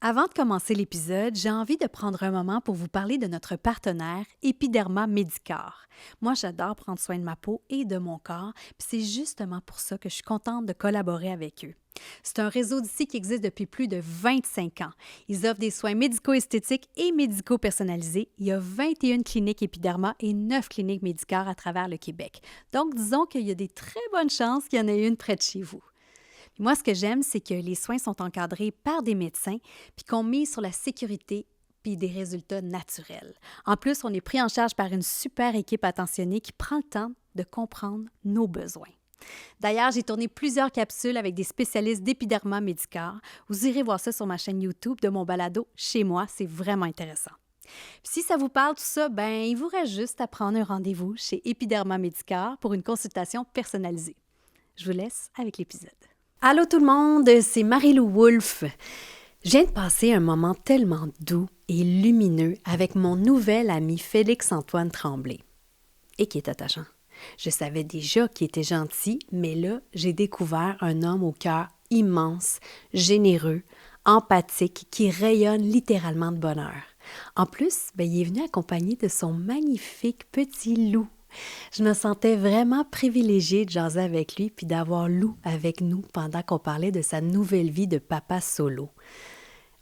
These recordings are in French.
Avant de commencer l'épisode, j'ai envie de prendre un moment pour vous parler de notre partenaire Epiderma Medicar. Moi, j'adore prendre soin de ma peau et de mon corps, puis c'est justement pour ça que je suis contente de collaborer avec eux. C'est un réseau d'ici qui existe depuis plus de 25 ans. Ils offrent des soins médico-esthétiques et médico-personnalisés. Il y a 21 cliniques Epiderma et 9 cliniques Medicar à travers le Québec. Donc, disons qu'il y a des très bonnes chances qu'il y en ait une près de chez vous. Moi, ce que j'aime, c'est que les soins sont encadrés par des médecins puis qu'on mise sur la sécurité puis des résultats naturels. En plus, on est pris en charge par une super équipe attentionnée qui prend le temps de comprendre nos besoins. D'ailleurs, j'ai tourné plusieurs capsules avec des spécialistes d'Epiderma Medicar. Vous irez voir ça sur ma chaîne YouTube de mon balado Chez moi, c'est vraiment intéressant. Puis si ça vous parle tout ça, il vous reste juste à prendre un rendez-vous chez Epiderma Medicar pour une consultation personnalisée. Je vous laisse avec l'épisode. Allô tout le monde, c'est Marie-Lou Wolfe. Je viens de passer un moment tellement doux et lumineux avec mon nouvel ami Félix-Antoine Tremblay. Et qui est attachant. Je savais déjà qu'il était gentil, mais là, j'ai découvert un homme au cœur immense, généreux, empathique, qui rayonne littéralement de bonheur. En plus, il est venu accompagné de son magnifique petit loup. Je me sentais vraiment privilégiée de jaser avec lui puis d'avoir Lou avec nous pendant qu'on parlait de sa nouvelle vie de papa solo.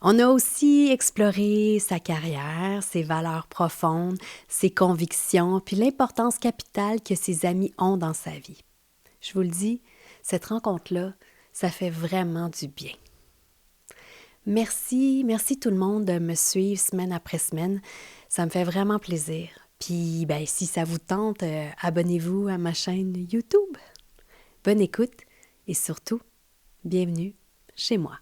On a aussi exploré sa carrière, ses valeurs profondes, ses convictions, puis l'importance capitale que ses amis ont dans sa vie. Je vous le dis, cette rencontre-là, ça fait vraiment du bien. Merci tout le monde de me suivre semaine après semaine. Ça me fait vraiment plaisir. Puis, si ça vous tente, abonnez-vous à ma chaîne YouTube. Bonne écoute et surtout, bienvenue chez moi.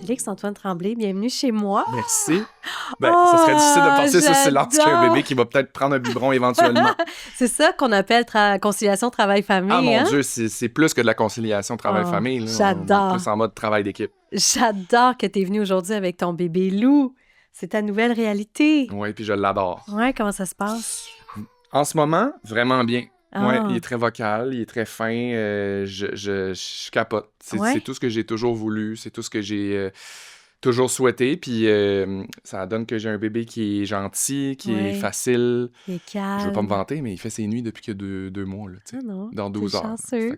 Félix-Antoine Tremblay, bienvenue chez moi. Merci. Ça serait difficile de passer sous silence qu'un bébé qui va peut-être prendre un biberon éventuellement. C'est ça qu'on appelle conciliation travail-famille. Ah mon hein? Dieu, c'est plus que de la conciliation travail-famille. Là. J'adore. On est plus en mode travail d'équipe. J'adore que tu es venu aujourd'hui avec ton bébé Lou. C'est ta nouvelle réalité. Oui, puis je l'adore. Ouais, comment ça se passe? En ce moment, vraiment bien. Ah. Ouais, il est très vocal, il est très fin. Je capote. C'est tout ce que j'ai toujours voulu. C'est tout ce que j'ai toujours souhaité. Puis ça donne que j'ai un bébé qui est gentil, qui est facile. Il est calme. Je veux pas me vanter, mais il fait ses nuits depuis que deux mois. Là, dans 12 heures. Chanceux.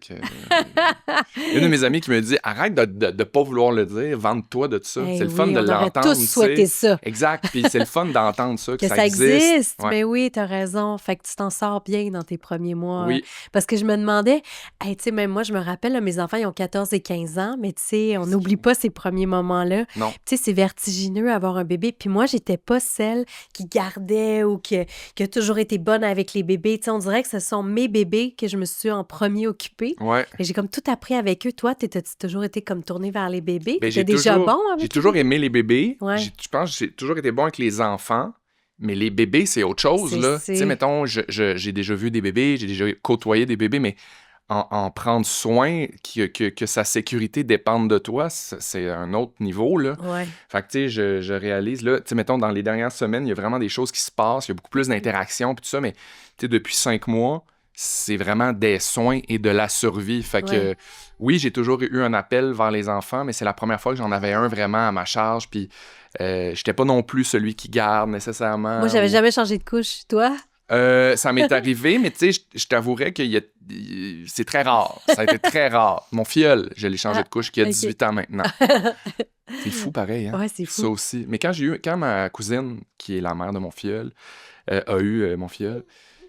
Une de mes amies qui me dit « Arrête de pas vouloir le dire, vante-toi de ça. C'est le fun de l'entendre. » On aurait tous souhaité ça. Exact. Puis c'est le fun d'entendre ça, que ça existe. Ouais. Mais oui, t'as raison. Fait que tu t'en sors bien dans tes premiers mois. Oui. Parce que je me demandais, tu sais, même moi, je me rappelle, là, mes enfants, ils ont 14 et 15 ans, mais tu sais, on n'oublie pas ces premiers moments-là. Non. Tu sais, c'est vertigineux avoir un bébé. Puis moi, j'étais pas celle qui gardait ou qui a toujours été bonne avec les bébés. Tu sais, on dirait que ce sont mes bébés que je me suis en premier occupée. Ouais. Et j'ai comme tout appris avec eux. Toi, t'as-tu toujours été comme tournée vers les bébés? J'ai déjà bon avec J'ai toujours aimé les bébés. Ouais. Je pense que j'ai toujours été bon avec les enfants. Mais les bébés, c'est autre chose, là. Tu sais, mettons, j'ai déjà vu des bébés, j'ai déjà côtoyé des bébés, mais en prendre soin, que sa sécurité dépende de toi, c'est un autre niveau, là. Ouais. Fait que, tu sais, je réalise, là, tu sais, mettons, dans les dernières semaines, il y a vraiment des choses qui se passent, il y a beaucoup plus d'interactions, puis tout ça, mais, tu sais, depuis 5 mois, c'est vraiment des soins et de la survie. Fait que, oui, j'ai toujours eu un appel vers les enfants, mais c'est la première fois que j'en avais un vraiment à ma charge, puis j'étais pas non plus celui qui garde nécessairement. Moi, j'avais jamais changé de couche. Toi? Ça m'est arrivé, mais tu sais, je t'avouerais que c'est très rare. Ça a été très rare. Mon filleul, je l'ai changé de couche, qui a 18 ans maintenant. C'est fou, pareil. Hein? Ouais, c'est fou. Ça aussi. Mais quand ma cousine, qui est la mère de mon filleul, a eu mon filleul,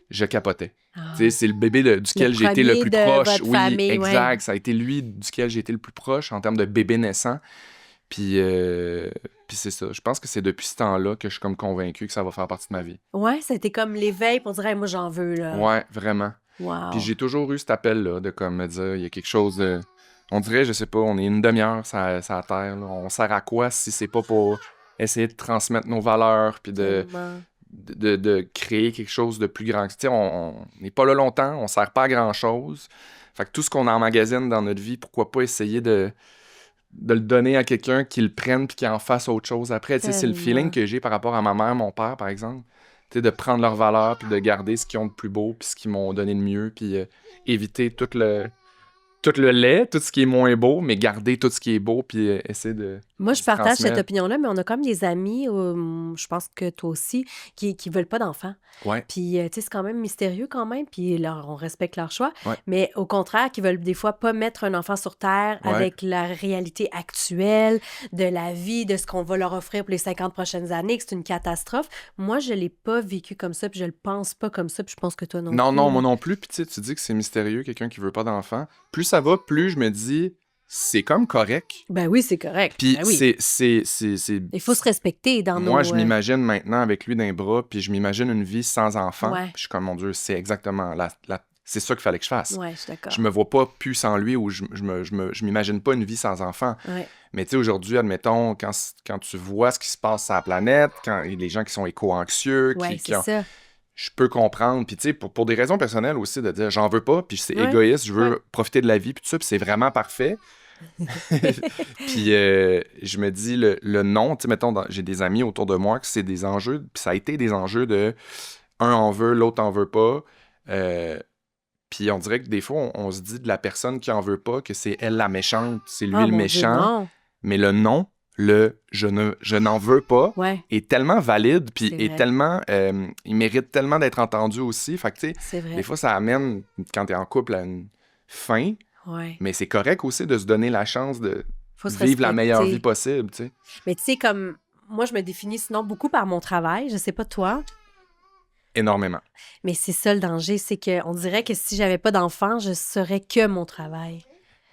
je capotais. Tu sais, c'est le bébé duquel j'ai été le plus proche. Oui, famille, exact. Ça a été lui duquel j'ai été le plus proche en termes de bébé naissant. Puis c'est ça. Je pense que c'est depuis ce temps-là que je suis comme convaincu que ça va faire partie de ma vie. Ouais, ça a été comme l'éveil pour dire hey, moi, j'en veux, là. Ouais, vraiment. Wow. Puis j'ai toujours eu cet appel-là de comme me dire, il y a quelque chose de... On dirait, je sais pas, on est une demi-heure sur la terre. Là. On sert à quoi si c'est pas pour essayer de transmettre nos valeurs puis de créer quelque chose de plus grand. Tu sais, on n'est pas là longtemps, on sert pas à grand-chose. Fait que tout ce qu'on emmagasine dans notre vie, pourquoi pas essayer de le donner à quelqu'un qui le prenne puis qui en fasse autre chose après. Tu sais, c'est le feeling que j'ai par rapport à ma mère, mon père, par exemple. tu sais, de prendre leurs valeurs, puis de garder ce qu'ils ont de plus beau, puis ce qu'ils m'ont donné de mieux, puis éviter tout le lait, tout ce qui est moins beau, mais garder tout ce qui est beau, puis essayer de Moi, je se partage cette transmettre. opinion-là, mais on a comme des amis, je pense que toi aussi, qui veulent pas d'enfants. Ouais, Puis, tu sais, c'est quand même mystérieux quand même, puis on respecte leur choix. ouais, Mais au contraire, qui veulent des fois pas mettre un enfant sur Terre ouais. avec la réalité actuelle de la vie, de ce qu'on va leur offrir pour les 50 prochaines années, que c'est une catastrophe. Moi, je l'ai pas vécu comme ça, puis je le pense pas comme ça, puis je pense que toi non Non, plus, non, là. moi non plus. Puis tu sais, tu dis que c'est mystérieux, quelqu'un qui veut pas d'enfant. Plus ça va, plus je me dis, c'est comme correct. Ben oui, c'est correct. Puis Ben oui. c'est... Il faut se respecter dans Moi, nos... je m'imagine maintenant avec lui dans les bras, puis je m'imagine une vie sans enfant. Ouais. Puis je suis comme, mon Dieu, c'est exactement... C'est ça qu'il fallait que je fasse. Ouais, je suis d'accord. Je me vois pas plus sans lui ou je m'imagine pas une vie sans enfant. Ouais. Mais tu sais, aujourd'hui, admettons, quand tu vois ce qui se passe sur la planète, quand les gens qui sont éco-anxieux, Ouais, qui c'est ont- ça. je peux comprendre. Puis tu sais, pour des raisons personnelles aussi, de dire j'en veux pas, puis c'est Ouais, égoïste, je veux ouais. profiter de la vie, puis tout ça, puis c'est vraiment parfait. Puis je me dis le non, tu sais, mettons, j'ai des amis autour de moi que c'est des enjeux, puis ça a été des enjeux de un en veut, l'autre en veut pas. Puis on dirait que des fois, on se dit de la personne qui en veut pas que c'est elle la méchante, c'est lui Ah, le mon Dieu, méchant. non. Mais le non, je n'en veux pas, Ouais, est tellement valide, puis c'est est vrai. tellement. Il mérite tellement d'être entendu aussi. Fait que, tu sais, C'est vrai. des fois, ça amène, quand t'es en couple, à une fin, Ouais. mais c'est correct aussi de se donner la chance de Faut se vivre la meilleure respecter. vie possible, tu sais. Mais tu sais, comme moi, je me définis sinon beaucoup par mon travail. Je sais pas toi, Énormément. mais c'est ça le danger, c'est qu'on dirait que si j'avais pas d'enfant, je serais que mon travail.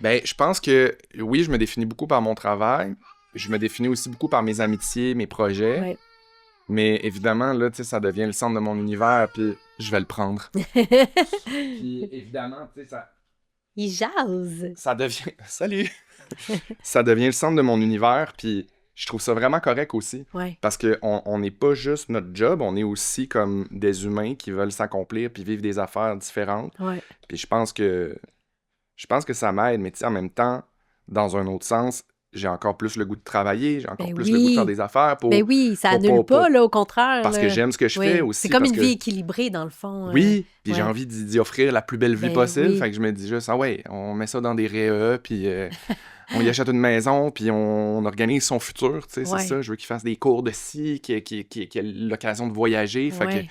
Ben, je pense que, oui, je me définis beaucoup par mon travail. Je me définis aussi beaucoup par mes amitiés, mes projets. Ouais. Mais évidemment, là, tu sais, ça devient le centre de mon univers, puis je vais le prendre. Puis évidemment, tu sais, Il jase. ça devient... Salut! Ça devient le centre de mon univers, puis je trouve ça vraiment correct aussi. Ouais. Parce qu'on n'est pas juste notre job, on est aussi comme des humains qui veulent s'accomplir puis vivre des affaires différentes. Ouais. Puis je pense que ça m'aide, mais tu sais, en même temps, dans un autre sens, j'ai encore plus le goût de travailler, j'ai encore Ben plus le goût de faire oui. des affaires pour... Ben oui, ça pour- annule pour- pas, pour- là, au contraire. parce là. que j'aime ce que je Oui. fais aussi. C'est comme parce une que... vie équilibrée, dans le fond. Oui, puis j'ai ouais. envie d'y offrir la plus belle vie Ben possible. oui. Fait que je me dis juste, ah ouais, on met ça dans des REE, puis on y achète une maison, puis on organise son futur, tu sais, Ouais. c'est ça. Je veux qu'il fasse des cours de ci, qu'il ait l'occasion de voyager. Fait Ouais. que,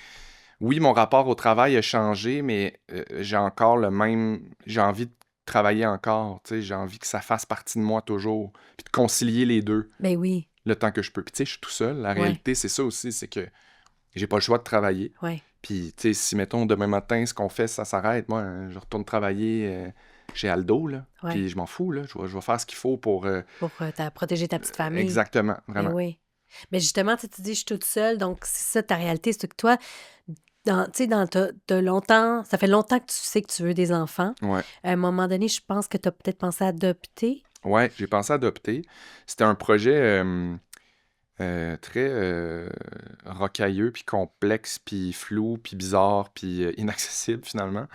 oui, mon rapport au travail a changé, mais j'ai encore le même... J'ai envie de travailler encore, tu sais, j'ai envie que ça fasse partie de moi toujours, puis de concilier les deux Ben oui. le temps que je peux. Puis tu sais, je suis tout seul. La Ouais. réalité, c'est ça aussi, c'est que j'ai pas le choix de travailler. Ouais. Puis, tu sais, si, mettons, demain matin, ce qu'on fait, ça s'arrête, moi, je retourne travailler chez Aldo, là. Ouais. Puis je m'en fous, là. Je vais faire ce qu'il faut pour... Pour protéger ta petite famille. exactement, Ben vraiment. oui. Mais justement, tu sais, tu dis, je suis toute seule, donc c'est ça ta réalité, c'est que toi, tu sais, t'as longtemps, ça fait longtemps que tu sais que tu veux des enfants. Ouais. À un moment donné, je pense que tu as peut-être pensé à adopter. Ouais, j'ai pensé à adopter. C'était un projet très rocailleux, puis complexe, puis flou, puis bizarre, puis inaccessible, finalement.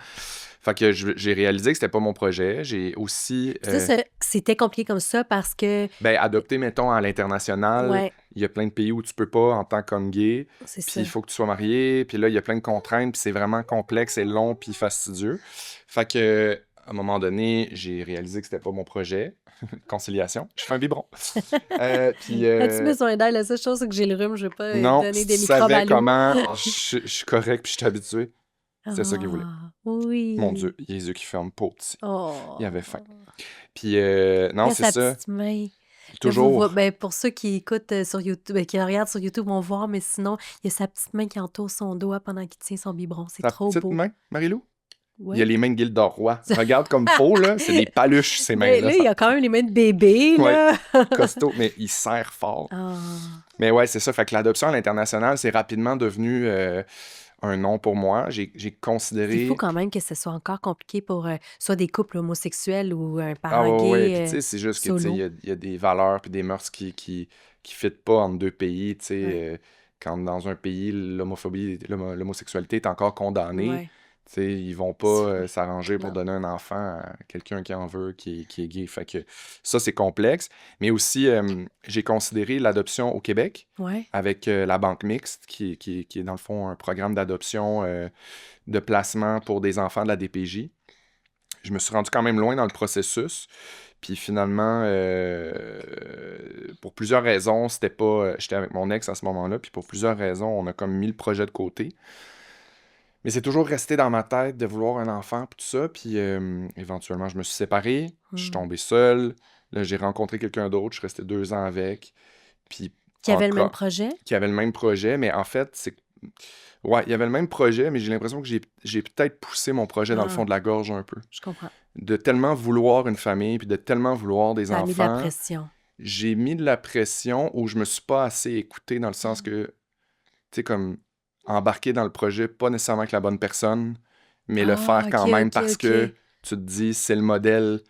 Fait que j'ai réalisé que c'était pas mon projet. J'ai aussi... Puis ça, c'était compliqué comme ça parce que, ben, adopter, mettons, à l'international, ouais, il y a plein de pays où tu peux pas en tant qu'homme gay. c'est Puis ça. il faut que tu sois marié, puis là, il y a plein de contraintes, puis c'est vraiment complexe et long, puis fastidieux. Fait que, à un moment donné, j'ai réalisé que c'était pas mon projet. Conciliation. Je fais un biberon. Puis, As-tu besoin d'aide? La seule chose, c'est que j'ai le rhume, je veux pas non, donner si des tu microbes à savais l'eau. comment je suis correct, puis je suis habitué. C'était ça qu'il voulait. Ah, oui. Mon Dieu, il a les yeux qui ferment, pauvre petit. Oh. Il avait faim. Puis, non, Il a c'est sa ça. petite main. Là, vous Toujours. ben, pour ceux qui écoutent sur YouTube, qui regardent sur YouTube, vont voir, mais sinon, il y a sa petite main qui entoure son doigt pendant qu'il tient son biberon. C'est Ta trop petite beau. main, Marie-Lou? Ouais. Il y a les mains de Gildor Roy. Regarde comme faux, là. C'est des paluches, ces Mais mains-là. là, il y a quand même les mains de bébé, là. Costaud, mais il serre fort. Ah. Mais ouais, c'est ça. Fait que l'adoption à l'international, c'est rapidement devenu un non pour moi. J'ai considéré... Il faut quand même que ce soit encore compliqué pour soit des couples homosexuels ou un Ah parent ouais, ouais. gay. Puis tu sais, c'est juste que, tu sais, solo. il y a des valeurs puis des mœurs qui fitent pas entre deux pays, tu sais. Ouais. Quand dans un pays, l'homosexualité est encore condamnée, Ouais. Tu sais, ils vont pas s'arranger pour Non. donner un enfant à quelqu'un qui en veut, qui est gay. Fait que ça, c'est complexe. Mais aussi, j'ai considéré l'adoption au Québec Ouais. avec la Banque Mixte, qui est dans le fond un programme d'adoption de placement pour des enfants de la DPJ. Je me suis rendu quand même loin dans le processus. Puis finalement, pour plusieurs raisons, c'était pas. J'étais avec mon ex à ce moment-là, puis pour plusieurs raisons, on a comme mis le projet de côté. Mais c'est toujours resté dans ma tête de vouloir un enfant, puis tout ça. Puis éventuellement, je me suis séparé, je suis tombé seul. Là, j'ai rencontré quelqu'un d'autre, je suis resté 2 ans avec. Puis Qui avait le même encore, projet? qui avait le même projet, mais en fait, c'est. Ouais, il y avait le même projet, mais j'ai l'impression que j'ai peut-être poussé mon projet dans le fond Ah, de la gorge un peu. je comprends. De tellement vouloir une famille, puis de tellement vouloir des Ça a mis de la enfants, pression. j'ai mis de la pression où je me suis pas assez écouté dans le sens que, tu sais, comme embarquer dans le projet, pas nécessairement avec la bonne personne, mais le faire Ah, quand OK, même OK, parce OK. que tu te dis, c'est le modèle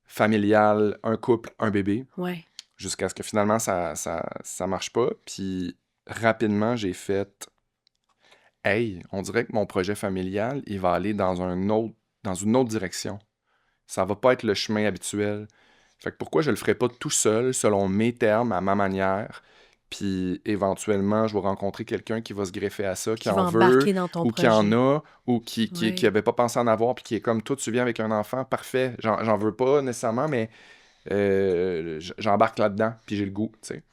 familial, un couple, un bébé, Ouais. jusqu'à ce que finalement ça marche pas. Puis rapidement, j'ai fait, hey, on dirait que mon projet familial, il va aller dans une autre direction. Ça va pas être le chemin habituel. Fait que pourquoi je le ferais pas tout seul, selon mes termes, à ma manière, puis éventuellement, je vais rencontrer quelqu'un qui va se greffer à ça, qui Qui va en veut, embarquer dans ton ou qui en projet. a, ou qui Oui. avait pas pensé en avoir, puis qui est comme, toi, tu viens avec un enfant, parfait, j'en veux pas nécessairement, mais j'embarque là-dedans, puis j'ai le goût, tu sais.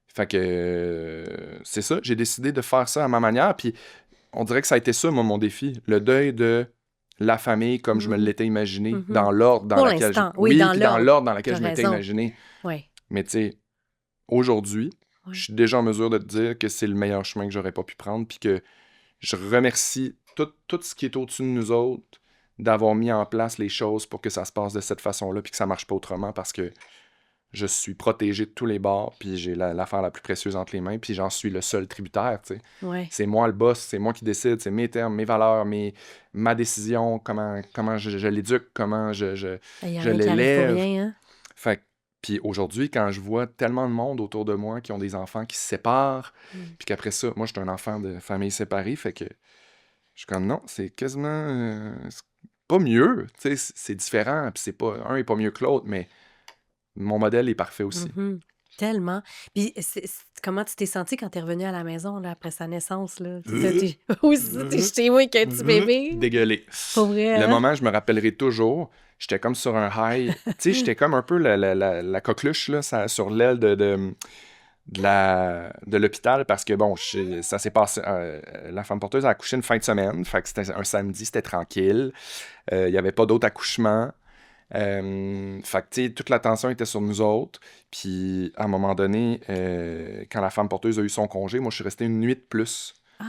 Fait que c'est ça, j'ai décidé de faire ça à ma manière, puis on dirait que ça a été ça, moi, mon défi. Le deuil de la famille comme je me Mhm. l'étais imaginé, Mhm. dans l'ordre dans Pour laquelle l'instant, oui, Oui, dans puis dans l'ordre. l'ordre dans lequel T'as je m'étais raison. imaginé. Oui. Mais tu sais, aujourd'hui, je Oui. suis déjà en mesure de te dire que c'est le meilleur chemin que j'aurais pas pu prendre, puis que je remercie tout ce qui est au-dessus de nous autres d'avoir mis en place les choses pour que ça se passe de cette façon-là, puis que ça marche pas autrement, parce que je suis protégé de tous les bords, puis j'ai l'affaire la plus précieuse entre les mains, puis j'en suis le seul tributaire, tu sais. Oui. C'est moi le boss, c'est moi qui décide, c'est mes termes, mes valeurs, ma décision, comment je l'éduque, comment Il n'y a je rien qui arrive pour l'élève. rien, hein? Fait que- puis aujourd'hui, quand je vois tellement de monde autour de moi qui ont des enfants qui se séparent, puis qu'après ça, moi, je suis un enfant de famille séparée, fait que je suis comme non, c'est quasiment c'est pas mieux, tu sais, c'est différent, puis c'est pas, un est pas mieux que l'autre, mais mon modèle est parfait aussi. Mhm. Tellement. Puis comment tu t'es senti quand t'es revenu à la maison là, après sa naissance? Là? Oui, c'est ça, t'es chez moi avec un petit bébé. Dégueulé. Pour vrai, Le hein? moment, je me rappellerai toujours. J'étais comme sur un high. Tu sais, j'étais comme un peu la coqueluche là, sur l'aile de l'hôpital parce que, bon, ça s'est passé. La femme porteuse a accouché une fin de semaine. Fait que c'était un samedi, c'était tranquille. Il n'y avait pas d'autres accouchements. Fait que, tu sais, toute l'attention était sur nous autres. Puis, à un moment donné, quand la femme porteuse a eu son congé, moi, je suis resté une nuit de plus. Ah,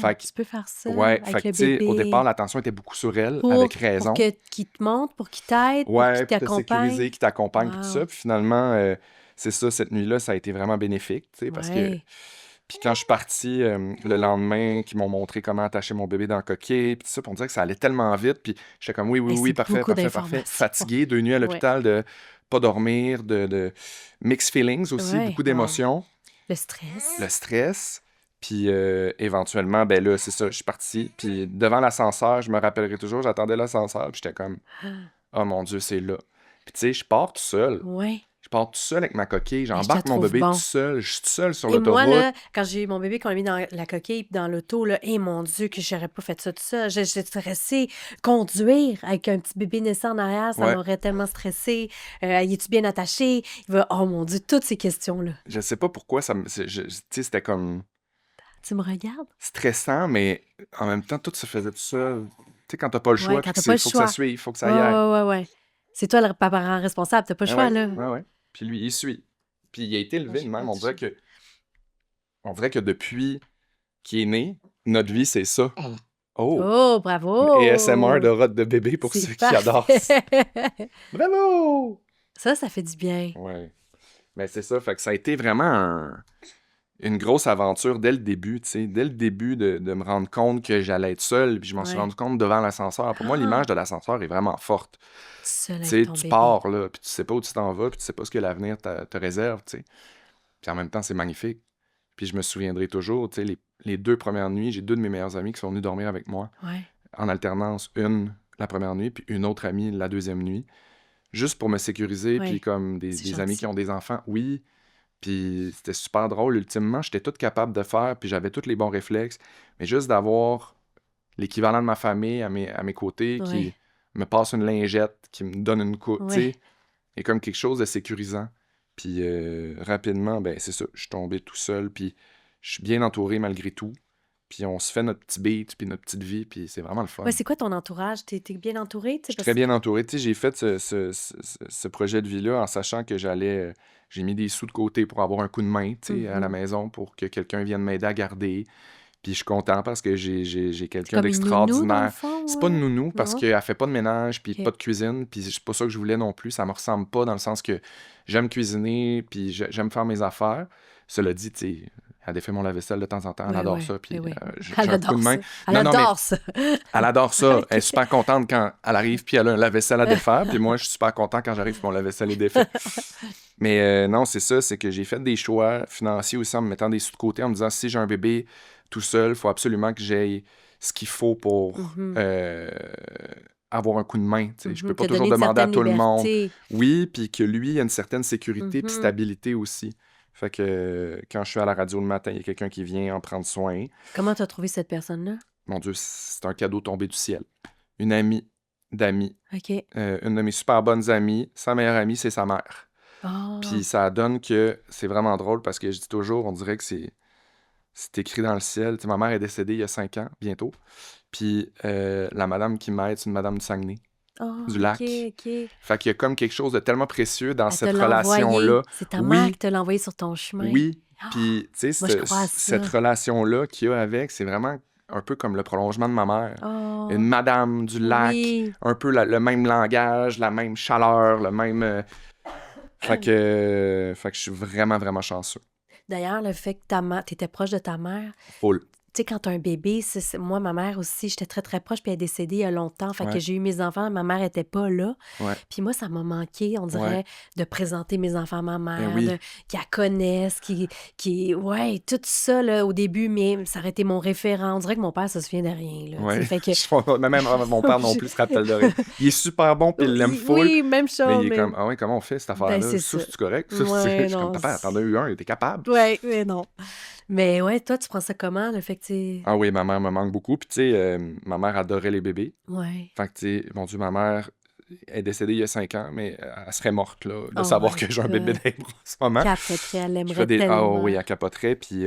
Fait que, tu peux faire ça ouais, avec fait que, le tu sais, au départ, bébé. l'attention était beaucoup sur elle, Pour, avec pour raison. qu'il te montre, pour qu'il t'aide, pour Ouais, qu'il pour te t'accompagne. sécuriser, qui t'accompagne, puis tout ça. Wow. Puis finalement, c'est ça, cette nuit-là, ça a été vraiment bénéfique, tu sais, parce que. Ouais. Puis quand je suis parti le lendemain, qu'ils m'ont montré comment attacher mon bébé dans le coquet, puis tout ça, puis on dirait que ça allait tellement vite, puis j'étais comme oui, oui, Hey, oui, c'est parfait, beaucoup parfait, parfait. d'informations. Fatigué, 2 nuits à Ouais. l'hôpital, de pas dormir, de mixed feelings aussi, Ouais, beaucoup wow. d'émotions, Le stress. le stress. Puis éventuellement, ben là, c'est ça, je suis parti. Puis devant l'ascenseur, je me rappellerai toujours, j'attendais l'ascenseur, puis j'étais comme, oh mon Dieu, c'est là. Puis tu sais, je pars tout seul. Ouais. Je pars tout seul avec ma coquille, Mais je te j'embarque mon trouve bébé bon. tout seul, je suis tout seul sur Et moi, l'autoroute. là, quand j'ai eu mon bébé, qu'on l'a mis dans la coquille puis dans l'auto, là, et mon Dieu, que j'aurais pas fait ça tout seul. J'ai stressé. Conduire avec un petit bébé naissant en arrière, ça Ouais. m'aurait tellement stressé. Y es-tu bien attaché? Il va, oh mon Dieu, toutes ces questions-là. Je sais pas pourquoi, tu sais, c'était comme Tu me regardes? stressant, mais en même temps, tout se faisait tout seul. Tu sais, quand t'as pas le choix, Ouais, puis quand que t'as pas le faut que ça choix. suive, faut que ça Ouais, y aille. ouais, ouais, ouais. C'est toi le parent responsable, t'as pas le Ah choix, ouais, là. ouais, ouais. Puis lui, il suit. Puis il a été Moi, élevé j'ai de pas même. On dirait touché. que depuis qu'il est né, notre vie, c'est ça. Oh! Oh, bravo! ASMR de rotte de bébé pour C'est ceux qui adorent ça. Bravo! Ça fait du bien. Ouais. Mais c'est ça, fait que ça a été vraiment une grosse aventure dès le début, tu sais. Dès le début de me rendre compte que j'allais être seul, puis je m'en suis Ouais. rendu compte devant l'ascenseur. Pour moi, l'image de l'ascenseur est vraiment forte. Seul Tu avec sais, ton tu bébé. pars, là, puis tu sais pas où tu t'en vas, puis tu sais pas ce que l'avenir te réserve, tu sais. Puis en même temps, c'est magnifique. Puis je me souviendrai toujours, tu sais, les 2 premières nuits, j'ai 2 de mes meilleurs amis qui sont venus dormir avec moi. Ouais. en alternance, une la première nuit, puis une autre amie la deuxième nuit, juste pour me sécuriser, puis Oui, comme c'est des amis qui gentil. ont des enfants, oui, puis c'était super drôle. Ultimement, j'étais tout capable de faire, puis j'avais tous les bons réflexes, mais juste d'avoir l'équivalent de ma famille à mes côtés Oui, qui me passe une lingette, qui me donne une coupe, tu oui. sais, et comme quelque chose de sécurisant. Puis rapidement, ben c'est ça, je suis tombé tout seul, puis je suis bien entouré malgré tout. Puis on se fait notre petit beat, puis notre petite vie, puis c'est vraiment le Ouais, fun. c'est quoi ton entourage? T'es bien entouré? Tu Je sais, suis très parce... bien entouré. Tu sais, j'ai fait ce projet de vie-là en sachant que j'ai mis des sous de côté pour avoir un coup de main, tu sais, à la Mhm. maison pour que quelqu'un vienne m'aider à garder. Puis je suis content parce que j'ai C'est quelqu'un comme une nounou, dans le d'extraordinaire. fond, C'est pas une nounou parce non? qu'elle fait pas de ménage puis pas OK. de cuisine. Puis c'est pas ça que je voulais non plus. Ça me ressemble pas dans le sens que j'aime cuisiner puis j'aime faire mes affaires. Cela dit, tu sais, elle défait mon lave-vaisselle de temps en temps. Elle Oui, adore oui, ça. oui, Puis oui. j'ai Elle un coup de adore main. ça. Elle Non, non, mais adore ça. elle adore ça. Elle est OK. super contente quand elle arrive puis elle a un lave-vaisselle à défaire. Puis moi, je suis super content quand j'arrive puis mon lave-vaisselle est défait. Mais non, c'est ça, c'est que j'ai fait des choix financiers aussi en me mettant des sous de côté, en me disant si j'ai un bébé tout seul, il faut absolument que j'aie ce qu'il faut pour Mhm. avoir un coup de main. Tu sais. Je peux Mhm. pas Te toujours donner une demander à certaine tout le monde. liberté. Oui, puis que lui ait une certaine sécurité puis Mhm. stabilité aussi. Fait que quand je suis à la radio le matin, il y a quelqu'un qui vient en prendre soin. Comment t'as trouvé cette personne-là? Mon Dieu, c'est un cadeau tombé du ciel. Une amie d'amis, OK. une de mes super bonnes amies, sa meilleure amie, c'est sa mère. Ah, Puis ça donne que c'est vraiment drôle parce que je dis toujours, on dirait que c'est écrit dans le ciel. Tu sais, ma mère est décédée il y a 5 ans, bientôt. Puis la madame qui m'aide, c'est une madame du Saguenay, ah, du OK, lac. OK. Fait qu'il y a comme quelque chose de tellement précieux dans Elle te cette l'a envoyé. relation-là. C'est ta mère Oui, qui te l'a envoyé sur ton chemin. oui. Ah, Puis, tu sais, moi, je crois à cette ça. relation-là qu'il y a avec, c'est vraiment un peu comme le prolongement de ma mère. Une Oh, madame du lac, oui. un peu le même langage, la même chaleur, le même... fait que je suis vraiment, vraiment chanceux. D'ailleurs, le fait que t'étais proche de ta mère, Full. tu sais, quand t'as un bébé, moi, ma mère aussi, j'étais très, très proche, puis elle est décédée il y a longtemps. Fait que Ouais, j'ai eu mes enfants, ma mère était pas là. ouais, Puis moi, ça m'a manqué, on ouais. dirait, de présenter mes enfants à ma Ben mère, oui. qu'ils la connaissent, ouais, tout ça, là, au début, mais ça aurait été mon référent. On dirait que mon père se souvient de rien, là, tu sais. Ouais. Fait que, Même mon père non j'ai- plus se rappelle de rien. Il est super bon, puis il l'aime full, oui, même mais chose, il est mais comme, ah ouais, comment on fait cette ben, affaire-là? c'est Ça, ça. c'est correct? Ça, je Ouais, suis comme, non. papa, t'en as eu un, t'es capable. Ouais, mais non. Mais ouais, toi, tu prends ça comment, le fait que tu... Ah oui, ma mère me manque beaucoup. Puis, tu sais, ma mère adorait les bébés. Ouais. Fait que, tu sais, mon Dieu, ma mère est décédée il y a 5 ans, mais elle serait morte, là, de Oh savoir my que j'ai un bébé God. dans les bras en ce moment. Capoterait, elle Je fais aimerait des. Ah oui, tellement. elle capoterait. Puis,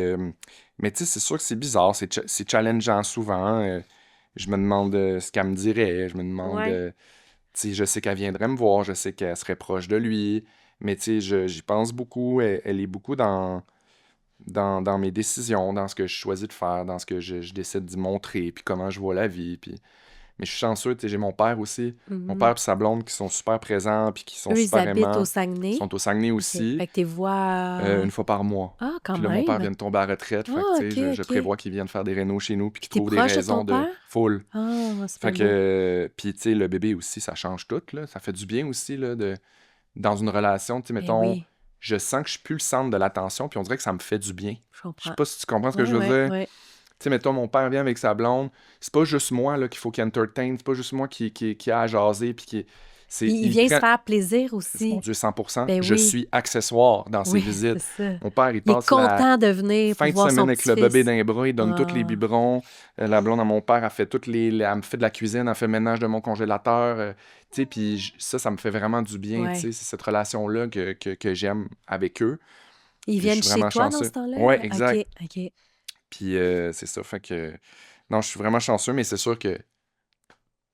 mais tu sais, c'est sûr que c'est bizarre. C'est challengeant souvent. Je me demande ce qu'elle me dirait. Je me demande. Ouais. Tu sais, je sais qu'elle viendrait me voir. Je sais qu'elle serait proche de lui. Mais tu sais, j'y pense beaucoup. Elle est beaucoup dans mes décisions, dans ce que je choisis de faire, dans ce que je décide d'y montrer, puis comment je vois la vie. Puis... Mais je suis chanceux, tu sais, j'ai mon père aussi. Mon père Mhm. et sa blonde qui sont super présents, puis qui sont Eux, ils super habitent au aimants. Ils Saguenay. sont au Saguenay OK. aussi, Fait que tes voix... une fois par mois. Ah, quand Puis là, mon père même. vient de tomber à la retraite, fait que, Ah, tu sais, OK, je OK. prévois qu'il vienne faire des rénaux chez nous, puis qu'il T'es trouve des proche de ton raisons de père? full. Ah, c'est Fait bien beau. que, puis tu sais, le bébé aussi, ça change tout, là. Ça fait du bien aussi, là, dans une relation, tu sais, Ben mettons, oui, je sens que je suis plus le centre de l'attention, puis on dirait que ça me fait du bien. je Je sais comprends. pas si tu comprends ce que Ouais, je veux ouais, dire. ouais. Tu sais, mettons, mon père vient avec sa blonde. C'est pas juste moi là, qu'il faut qu'il entertain. C'est pas juste moi qui a à jaser. Puis Puis il il vient se prend... faire plaisir Mon aussi. Dieu, 100%. Ben Je oui, suis accessoire dans ses oui, c'est visites. ça. Mon père, il Il est passe la content de venir fin pour de voir son semaine avec le bébé petit-fils. dans les bras. Il donne tous les Ah, biberons. La blonde à mon père, elle fait elle me fait de la cuisine. Elle fait le ménage de mon congélateur. Tu sais, puis ça me fait vraiment du bien. Tu sais, ouais. c'est cette relation-là que j'aime avec eux. Ils Puis je viennent suis chez vraiment toi dans ce chanceux. temps-là? Ouais, OK, exact. OK. Puis c'est ça, fait que... Non, je suis vraiment chanceux, mais c'est sûr que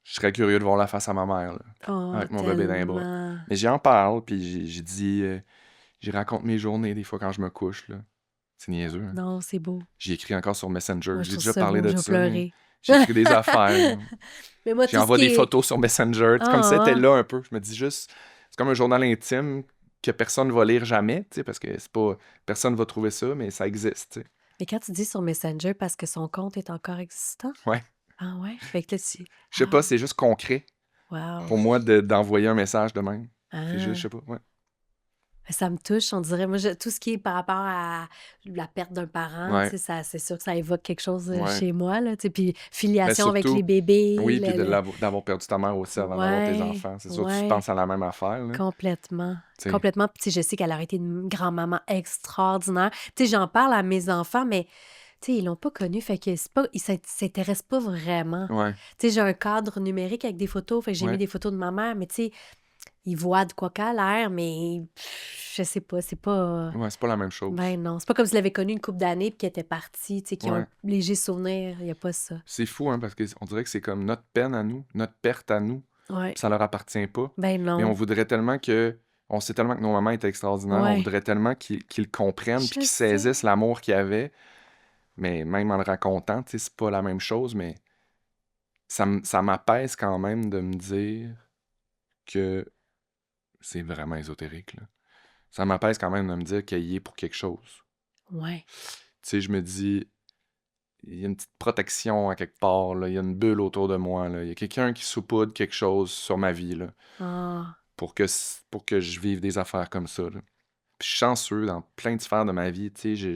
je serais curieux de voir la face à ma mère, là, Oh, avec mon bébé dans les bras. tellement. Mais j'en parle, puis j'ai dit... j'y raconte mes journées, des fois, quand je me couche, là. C'est niaiseux, hein? Non, c'est beau. J'ai écrit encore sur Messenger. Moi, je J'ai trouve déjà ça parlé beau. de Je vais ça, mais pleurer. j'ai écrit des affaires. Mais moi, J'ai tout ce envoyé qui des est... photos sur Messenger. C'est comme si Ah, c'était ah. là un peu. Je me dis juste... C'est comme un journal intime que personne va lire jamais, tu sais, parce que c'est pas... Personne va trouver ça, mais ça existe, tu sais. Mais quand tu dis sur Messenger, parce que son compte est encore existant? Ouais. Ah ouais? Fait que là, tu... Je sais pas, c'est juste concret Wow. pour moi d'envoyer un message de même. C'est juste, je Ah. sais pas, ouais. Ça me touche, on dirait. Moi, tout ce qui est par rapport à la perte d'un parent, Ouais, c'est sûr que ça évoque quelque chose ouais. chez moi, là, tu sais. Puis Mais filiation avec les surtout, bébés, oui, puis d'avoir perdu ta mère aussi avant d'avoir tes Ouais, enfants. C'est sûr, tu ouais, penses à la même affaire, là. complètement. Tu sais, Complètement. Puis, tu sais, je sais qu'elle aurait été une grand-maman extraordinaire. Tu sais, j'en parle à mes enfants, mais tu sais, ils l'ont pas connue, fait que c'est pas, ils s'intéressent pas vraiment. ouais, Tu sais, j'ai un cadre numérique avec des photos, fait que j'ai mis ouais, des photos de ma mère, mais tu sais, ils voient de quoi qu'elle a l'air, mais je sais pas, c'est pas... ouais, c'est pas la même chose. Ben non, c'est pas comme s'il avait connu une couple d'années puis qu'elle était partie, tu sais, qui ont un Ouais. léger souvenir, il y a pas ça. C'est fou, hein, parce qu'on dirait que c'est comme notre peine à nous, notre perte à nous, Ouais, puis ça leur appartient pas. ben Mais on non, voudrait tellement que. On sait tellement que nos mamans étaient extraordinaires, on ouais, voudrait tellement qu'ils comprennent puis je qu'ils sais. saisissent l'amour qu'il y avait. Mais même en le racontant, tu sais, c'est pas la même chose, mais ça m'apaise quand même de me dire que c'est vraiment ésotérique, là. Ça m'apaise quand même de me dire qu'il y est pour quelque chose. Ouais. Tu sais, je me dis, il y a une petite protection à quelque part, là. Il y a une bulle autour de moi, là. Il y a quelqu'un qui saupoudre quelque chose sur ma vie, là, Ah, pour que je vive des affaires comme ça, là. Puis je suis chanceux dans plein de sphères de ma vie, tu sais.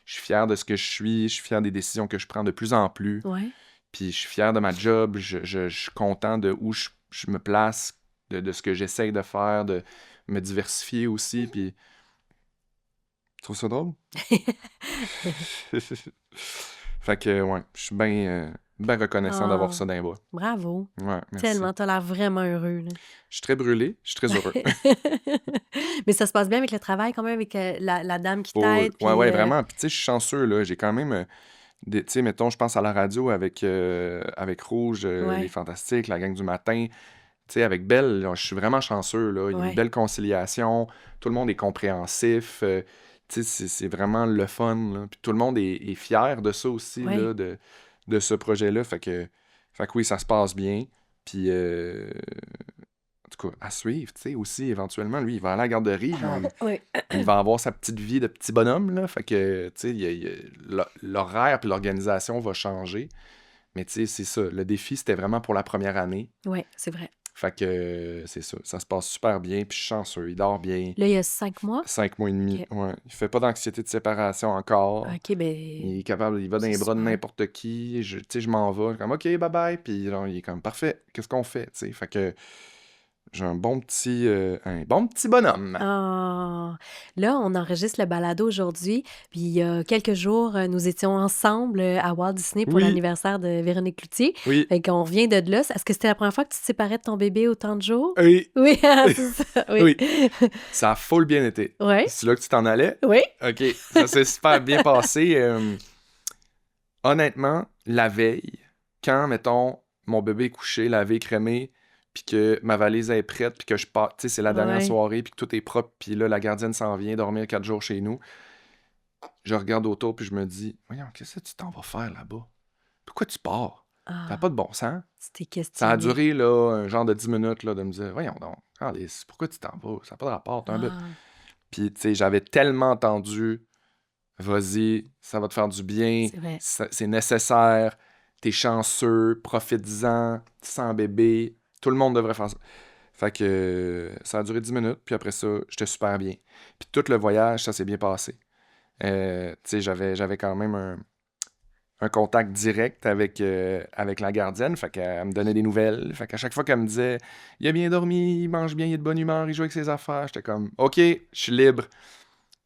Je suis fier de ce que je suis fier des décisions que je prends de plus en plus. ouais. Puis je suis fier de ma job, je suis content de où je me place, de ce que j'essaye de faire, de me diversifier aussi. Puis tu trouves ça drôle? Fait que, ouais, je suis bien reconnaissant d'avoir Ah, ça dans les bras. bravo. Ouais, merci. Tellement, t'as l'air vraiment heureux, là. Je suis très brûlé, je suis très heureux. Mais ça se passe bien avec le travail, quand même, avec la dame qui Oh, t'aide, ouais, puis... ouais, vraiment. Puis tu sais, je suis chanceux, là. J'ai quand même, tu sais, mettons, je pense à la radio avec Rouge, Les Ouais, Fantastiques, la gang du matin. Tu sais, avec Belle, là, je suis vraiment chanceux, là. Il y a une ouais, belle conciliation, tout le monde est compréhensif. Tu sais, c'est vraiment le fun, là. Puis tout le monde est fier de ça aussi, ouais. là, de ce projet-là. Fait que oui, ça se passe bien. Puis, en tout cas, à suivre, tu sais, aussi, éventuellement, lui, il va aller à la garderie, Oui. il va avoir sa petite vie de petit bonhomme, là. Fait que, tu sais, l'horaire puis l'organisation va changer. Mais tu sais, c'est ça. Le défi, c'était vraiment pour la première année. Oui, c'est vrai. Fait que c'est ça. Ça se passe super bien, puis je suis chanceux. Il dort bien. Là, il y a 5 mois. 5 mois et demi. OK. Ouais. Il fait pas d'anxiété de séparation encore. OK, ben, Il est capable, il va dans c'est les bras de super. n'importe qui. Tu sais, je m'en vais. Comme, OK, bye bye. Puis genre, il est comme, parfait. Qu'est-ce qu'on fait? Tu sais, fait que j'ai un bon petit bonhomme. Ah! Là, on enregistre le balado aujourd'hui, puis il y a quelques jours, nous étions ensemble à Walt Disney pour Oui, l'anniversaire de Véronique Cloutier. oui, Fait qu'on revient de là. Est-ce que c'était la première fois que tu te séparais de ton bébé autant de jours? oui, Oui, c'est ça, oui. oui. Ça a full bien été. Oui, C'est là que tu t'en allais? oui. OK. Ça s'est super bien passé. Honnêtement, la veille, quand, mettons, mon bébé est couché, lavé, crémé, puis que ma valise est prête, puis que je pars, tu sais, c'est la dernière Ouais. soirée, puis que tout est propre, puis là, la gardienne s'en vient dormir 4 jours chez nous, je regarde autour, puis je me dis, voyons, qu'est-ce que tu t'en vas faire là-bas? Pourquoi tu pars? Ça n'a pas Ah, de bon sens. tu t'es Ça a questionné. duré, là, un genre de 10 minutes, là, de me dire, voyons donc, Alice, pourquoi tu t'en vas? Ça n'a pas de rapport, t'as un bébé. Ah, Puis, tu sais, j'avais tellement entendu, vas-y, ça va te faire du bien, c'est vrai. c'est nécessaire, t'es chanceux, profites-en, sans bébé, tout le monde devrait faire ça. Fait que ça a duré 10 minutes, puis après ça, j'étais super bien. Puis tout le voyage, ça s'est bien passé. Tu sais, j'avais quand même un contact direct avec la gardienne, fait qu'elle me donnait des nouvelles. Fait qu'à chaque fois qu'elle me disait « Il a bien dormi, il mange bien, il est de bonne humeur, il joue avec ses affaires », j'étais comme « OK, je suis libre. »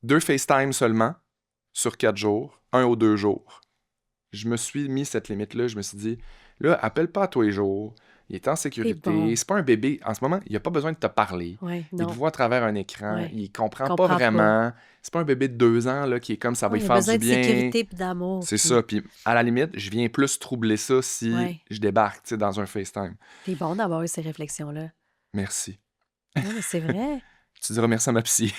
2 FaceTime seulement sur 4 jours, 1 ou 2 jours. Je me suis mis cette limite-là. Je me suis dit, là, appelle pas à tous les jours. Il est en C'est sécurité. bon. C'est pas un bébé. En ce moment, il a pas besoin de te parler. Oui, Il te non. voit à travers un écran. Ouais. Il comprend pas Comprends pas. vraiment. C'est pas un bébé de 2 ans là, qui est comme ça va Ouais, lui il a faire besoin du de bien. sécurité puis d'amour. C'est Puis, ça. Puis à la limite, je viens plus troubler ça si ouais, je débarque tu sais, dans un FaceTime. t'es bon d'avoir eu ces réflexions-là. Merci. Non, mais c'est vrai. Tu diras merci à ma psy.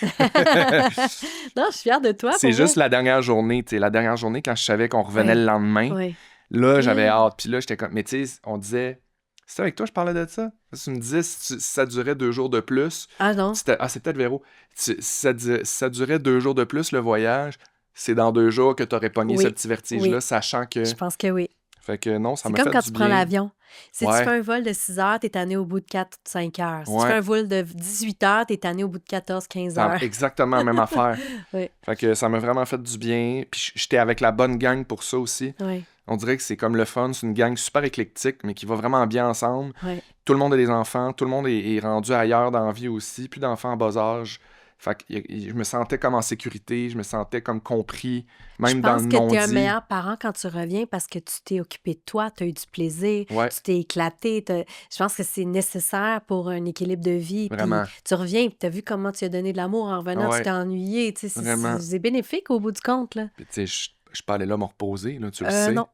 Non, je suis fière de toi, C'est pour vrai. juste la dernière journée. Tu sais, la dernière journée, quand je savais qu'on revenait Oui, le lendemain, oui. là, j'avais hâte. Puis là, j'étais comme. Mais tu sais, on disait. C'est avec toi, je parlais de ça? Parce que tu me disais si ça durait 2 jours de plus. Ah non? C'est peut-être Véro. Si ça durait 2 jours de plus, le voyage, c'est dans 2 jours que tu aurais pogné ce Oui, petit vertige-là, oui. sachant que. Je pense que oui. Fait que non, ça C'est m'a comme fait quand du tu prends bien. l'avion. Si tu Ouais, fais un vol de 6 heures, t'es tanné au bout de 4-5 heures. Si tu fais ouais. un vol de 18 heures, t'es tanné au bout de 14-15 heures. Exactement la même affaire. Oui, Fait que ça m'a vraiment fait du bien. Puis j'étais avec la bonne gang pour ça aussi. oui, On dirait que c'est comme le fun. C'est une gang super éclectique, mais qui va vraiment bien ensemble. oui. Tout le monde a des enfants. Tout le monde est rendu ailleurs dans la vie aussi. Plus d'enfants en bas âge. Fait que je me sentais comme en sécurité. Je me sentais comme compris. Je Même dans pense le que tu es un non-dit. meilleur parent quand tu reviens parce que tu t'es occupé de toi, tu as eu du plaisir, Ouais, tu t'es éclaté. Je pense que c'est nécessaire pour un équilibre de vie. Puis vraiment. tu reviens, tu as vu comment tu as donné de l'amour en revenant, tu Ouais, t'es ennuyé. Tu sais, vraiment. c'est bénéfique au bout du compte, là. Puis tu sais, je peux aller là me reposer, là, tu le sais. Non.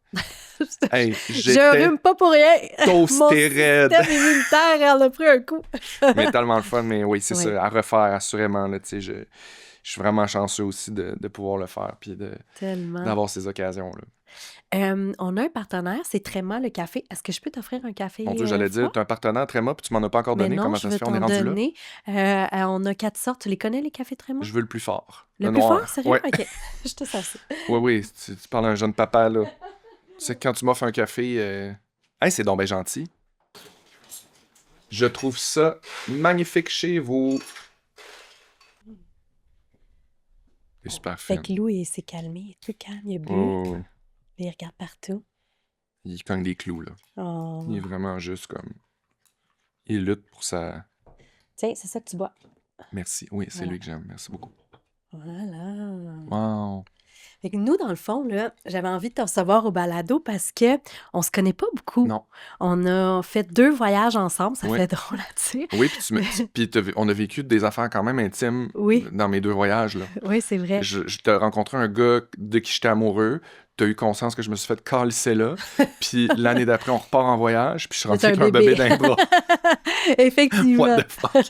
Hey, Je j'étais rhume pas pour rien. Mon toasté raide. système immunitaire en a pris un coup. Mais tellement le fun. Mais oui, c'est Oui, ça. À refaire, assurément. Là, tu sais, je suis vraiment chanceux aussi de pouvoir le faire. Puis tellement. d'avoir ces occasions-là. On a un partenaire, c'est Tréma le café. Est-ce que je peux t'offrir un café Mon Dieu, j'allais dire, froid? tu as un partenaire Tréma, puis tu m'en as pas encore Mais donné. non, Comment je ça se veux fait? On est t'en rendu là? donner. On a 4 sortes. Tu les connais, les cafés Tréma? Je veux le plus fort. Le Le plus fort, noir. sérieux? Ouais. OK. Je te sers ça. Oui, oui. Tu parles à un jeune papa, là. Tu sais, quand tu m'offres un café... Hey, c'est donc bien gentil. Je trouve ça magnifique chez vous. C'est super Fait fin. que Lou, il s'est calmé. Il est plus calme. Il a bu. Oh, Il regarde partout. il cogne des clous, là. Oh. Il est vraiment juste comme... Il lutte pour sa... Tiens, c'est ça que tu bois. Merci. Oui, c'est Voilà. lui que j'aime. Merci beaucoup. Voilà. Wow. Fait que nous, dans le fond, là, j'avais envie de te recevoir au balado parce que on se connaît pas beaucoup. Non. On a fait 2 voyages ensemble. Ça Oui. fait drôle à dire. Oui, puis on a vécu des affaires quand même intimes Oui, dans mes 2 voyages, là. oui, c'est vrai. Je t'ai rencontré un gars de qui j'étais amoureux. T'as eu conscience que je me suis fait calisser là. Puis l'année d'après, on repart en voyage. Puis je suis rentré C'est avec un bébé dans les bras. Effectivement. What the fuck?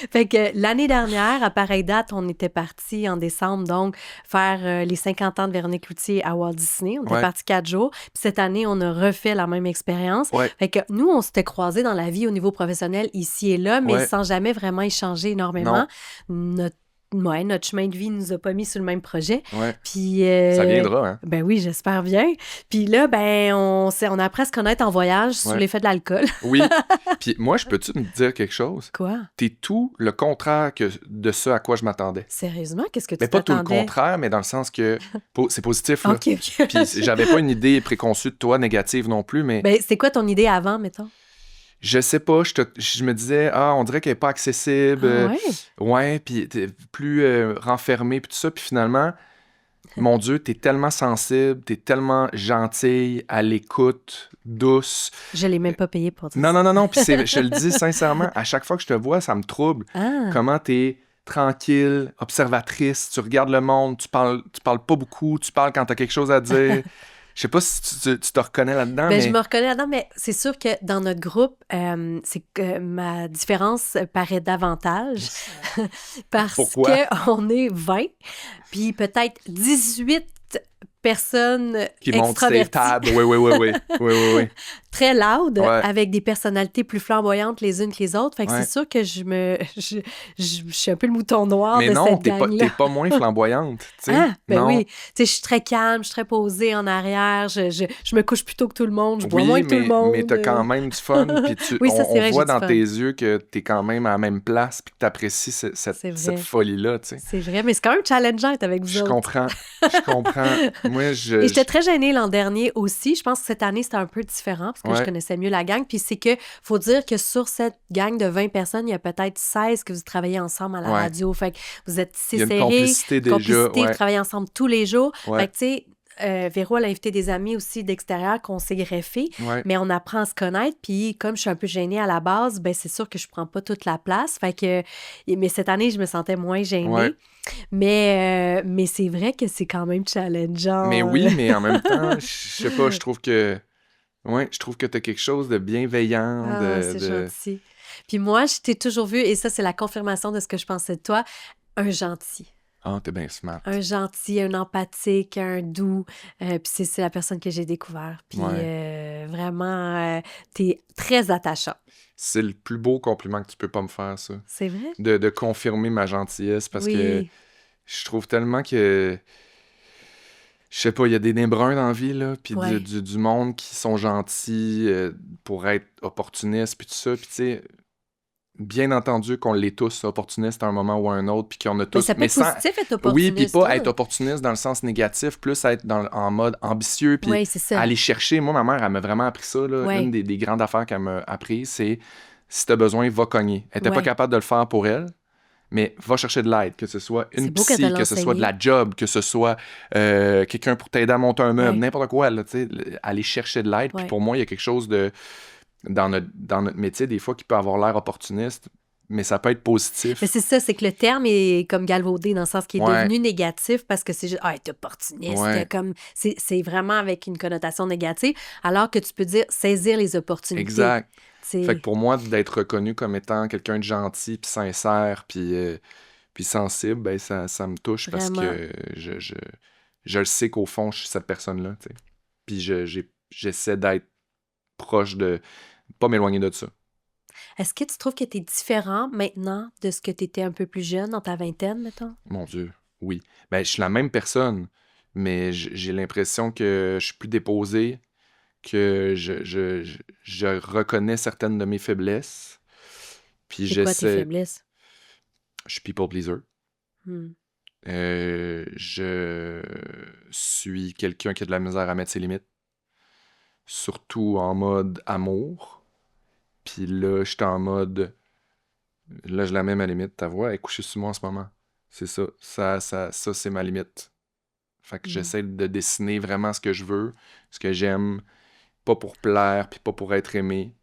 Fait que l'année dernière, à pareille date, on était partis en décembre, donc faire les 50 ans de Véronique Cloutier à Walt Disney. On était Ouais. partis 4 jours. Puis cette année, on a refait la même expérience. Ouais, Fait que nous, on s'était croisés dans la vie au niveau professionnel ici et là, mais ouais. sans jamais vraiment échanger énormément. Non. Notre chemin de vie nous a pas mis sur le même projet. Ouais. Puis, Ça viendra, hein? ben oui, j'espère bien. Puis là, ben, on a appris à se connaître en voyage sous Ouais. l'effet de l'alcool. Oui. Puis moi, je peux-tu me dire quelque chose? Quoi? T'es tout le contraire de ce à quoi je m'attendais. Sérieusement, qu'est-ce que tu Mais pas tout le t'attendais? contraire, mais dans le sens que c'est positif, là. OK, OK. Puis j'avais pas une idée préconçue de toi, négative non plus, mais Ben, c'est quoi ton idée avant, mettons? je sais pas, je me disais, on dirait qu'elle est pas accessible. Ah ouais? Ouais, puis t'es plus renfermé, puis tout ça. Puis finalement, mon Dieu, t'es tellement sensible, t'es tellement gentille, à l'écoute, douce. Je l'ai même pas payé pour dire Non, ça. non, non, non, puis je te le dis sincèrement, à chaque fois que je te vois, ça me trouble. Ah, Comment t'es tranquille, observatrice, tu regardes le monde, tu parles pas beaucoup, tu parles quand t'as quelque chose à dire. Je sais pas si tu te reconnais là-dedans, ben, mais... je me reconnais là-dedans, mais c'est sûr que dans notre groupe, c'est que ma différence paraît davantage parce Pourquoi? qu'on est 20, puis peut-être 18 personnes Qui monte ses extraverties, tables. Oui, oui, oui, oui. Oui, oui, oui. très loud, Ouais. avec des personnalités plus flamboyantes les unes que les autres. Fait que Ouais. c'est sûr que je suis un peu le mouton noir Mais de non, cette t'es gang-là. pas moins flamboyante, tu sais. Ah, ben non. oui. Tu sais, je suis très calme, je suis très posée en arrière, je me couche plus tôt que tout le monde, je bois moins que tout le monde. mais t'as quand même du fun. Puis Oui, ça, c'est on vrai, voit j'ai du dans fun. tes yeux que t'es quand même à la même place puis que t'apprécies C'est cette vrai. folie-là, tu sais. C'est vrai, mais c'est quand même challengeant d'être avec vous Je autres. comprends. Je comprends. Moi, Et j'étais très gênée l'an dernier aussi. Je pense que cette année, c'était un peu différent parce que je Ouais. connaissais mieux la gang. Puis c'est que, faut dire que sur cette gang de 20 personnes, il y a peut-être 16 que vous travaillez ensemble à la Ouais. radio. Fait que vous êtes Il y a tissés une serrés, complicité déjà. vous Ouais. travaillez ensemble tous les jours. Ouais. Fait que, tu sais, Véro, elle a invité des amis aussi d'extérieur qu'on s'est greffés. Ouais. Mais on apprend à se connaître, puis comme je suis un peu gênée à la base, ben c'est sûr que je prends pas toute la place. Fait que, mais cette année, je me sentais moins gênée. Ouais. Mais c'est vrai que c'est quand même challengeant. Mais oui, mais en même temps, je sais pas, je trouve que t'as quelque chose de bienveillant, Ah, c'est gentil. Puis moi, je t'ai toujours vu, et ça, c'est la confirmation de ce que je pensais de toi, un gentil. Ah, t'es bien smart. Un gentil, un empathique, un doux. Puis c'est la personne que j'ai découvert. Puis vraiment, t'es très attachant. C'est le plus beau compliment que tu peux pas me faire, ça. C'est vrai? De confirmer ma gentillesse parce Oui. que je trouve tellement que je sais pas, il y a des nez bruns dans la vie, là, puis Ouais. du monde qui sont gentils pour être opportunistes, puis tout ça. Puis tu sais, bien entendu qu'on l'est tous opportunistes à un moment ou à un autre, puis qu'on a Mais tous... ça peut Mais être sans... positif être Oui, puis opportuniste, pas là. être opportuniste dans le sens négatif, plus être en mode ambitieux, puis Oui, c'est ça. aller chercher. Moi, ma mère, elle m'a vraiment appris ça, là. Ouais. Une des grandes affaires qu'elle m'a appris, c'est si t'as besoin, va cogner. Elle était pas Ouais. capable de le faire pour elle, mais va chercher de l'aide, que ce soit C'est une beau qu'elle te psy, l'a que ce soit de enseigné. la job, que ce soit quelqu'un pour t'aider à monter un meuble, Ouais. n'importe quoi, là, tu sais, aller chercher de l'aide. Puis Ouais. pour moi, il y a quelque chose de dans notre métier, des fois, qui peut avoir l'air opportuniste, mais ça peut être positif. Mais c'est ça, c'est que le terme est comme galvaudé dans le sens qu'il est Ouais. devenu négatif parce que c'est juste, ah, être opportuniste, Ouais. comme, c'est vraiment avec une connotation négative, alors que tu peux dire saisir les opportunités. Exact. C'est... Fait que pour moi, d'être reconnu comme étant quelqu'un de gentil, puis sincère, puis sensible, ben ça me touche parce Vraiment. que je le sais qu'au fond, je suis cette personne-là, tu sais. Puis j'essaie d'être proche de... pas m'éloigner de ça. Est-ce que tu trouves que tu es différent maintenant de ce que tu étais un peu plus jeune, dans ta vingtaine, mettons? Mon Dieu, oui. Ben, je suis la même personne, mais j'ai l'impression que je suis plus déposé, que je reconnais certaines de mes faiblesses, puis C'est quoi tes j'essaie... faiblesses? Je suis people pleaser. Hmm. Je suis quelqu'un qui a de la misère à mettre ses limites, surtout en mode amour. Puis là, j'étais en mode... Là, je la mets ma limite. Ta voix est couchée sur moi en ce moment. C'est ça. Ça, c'est ma limite. Fait que Mm. j'essaie de dessiner vraiment ce que je veux, ce que j'aime, pas pour plaire, puis pas pour être aimé.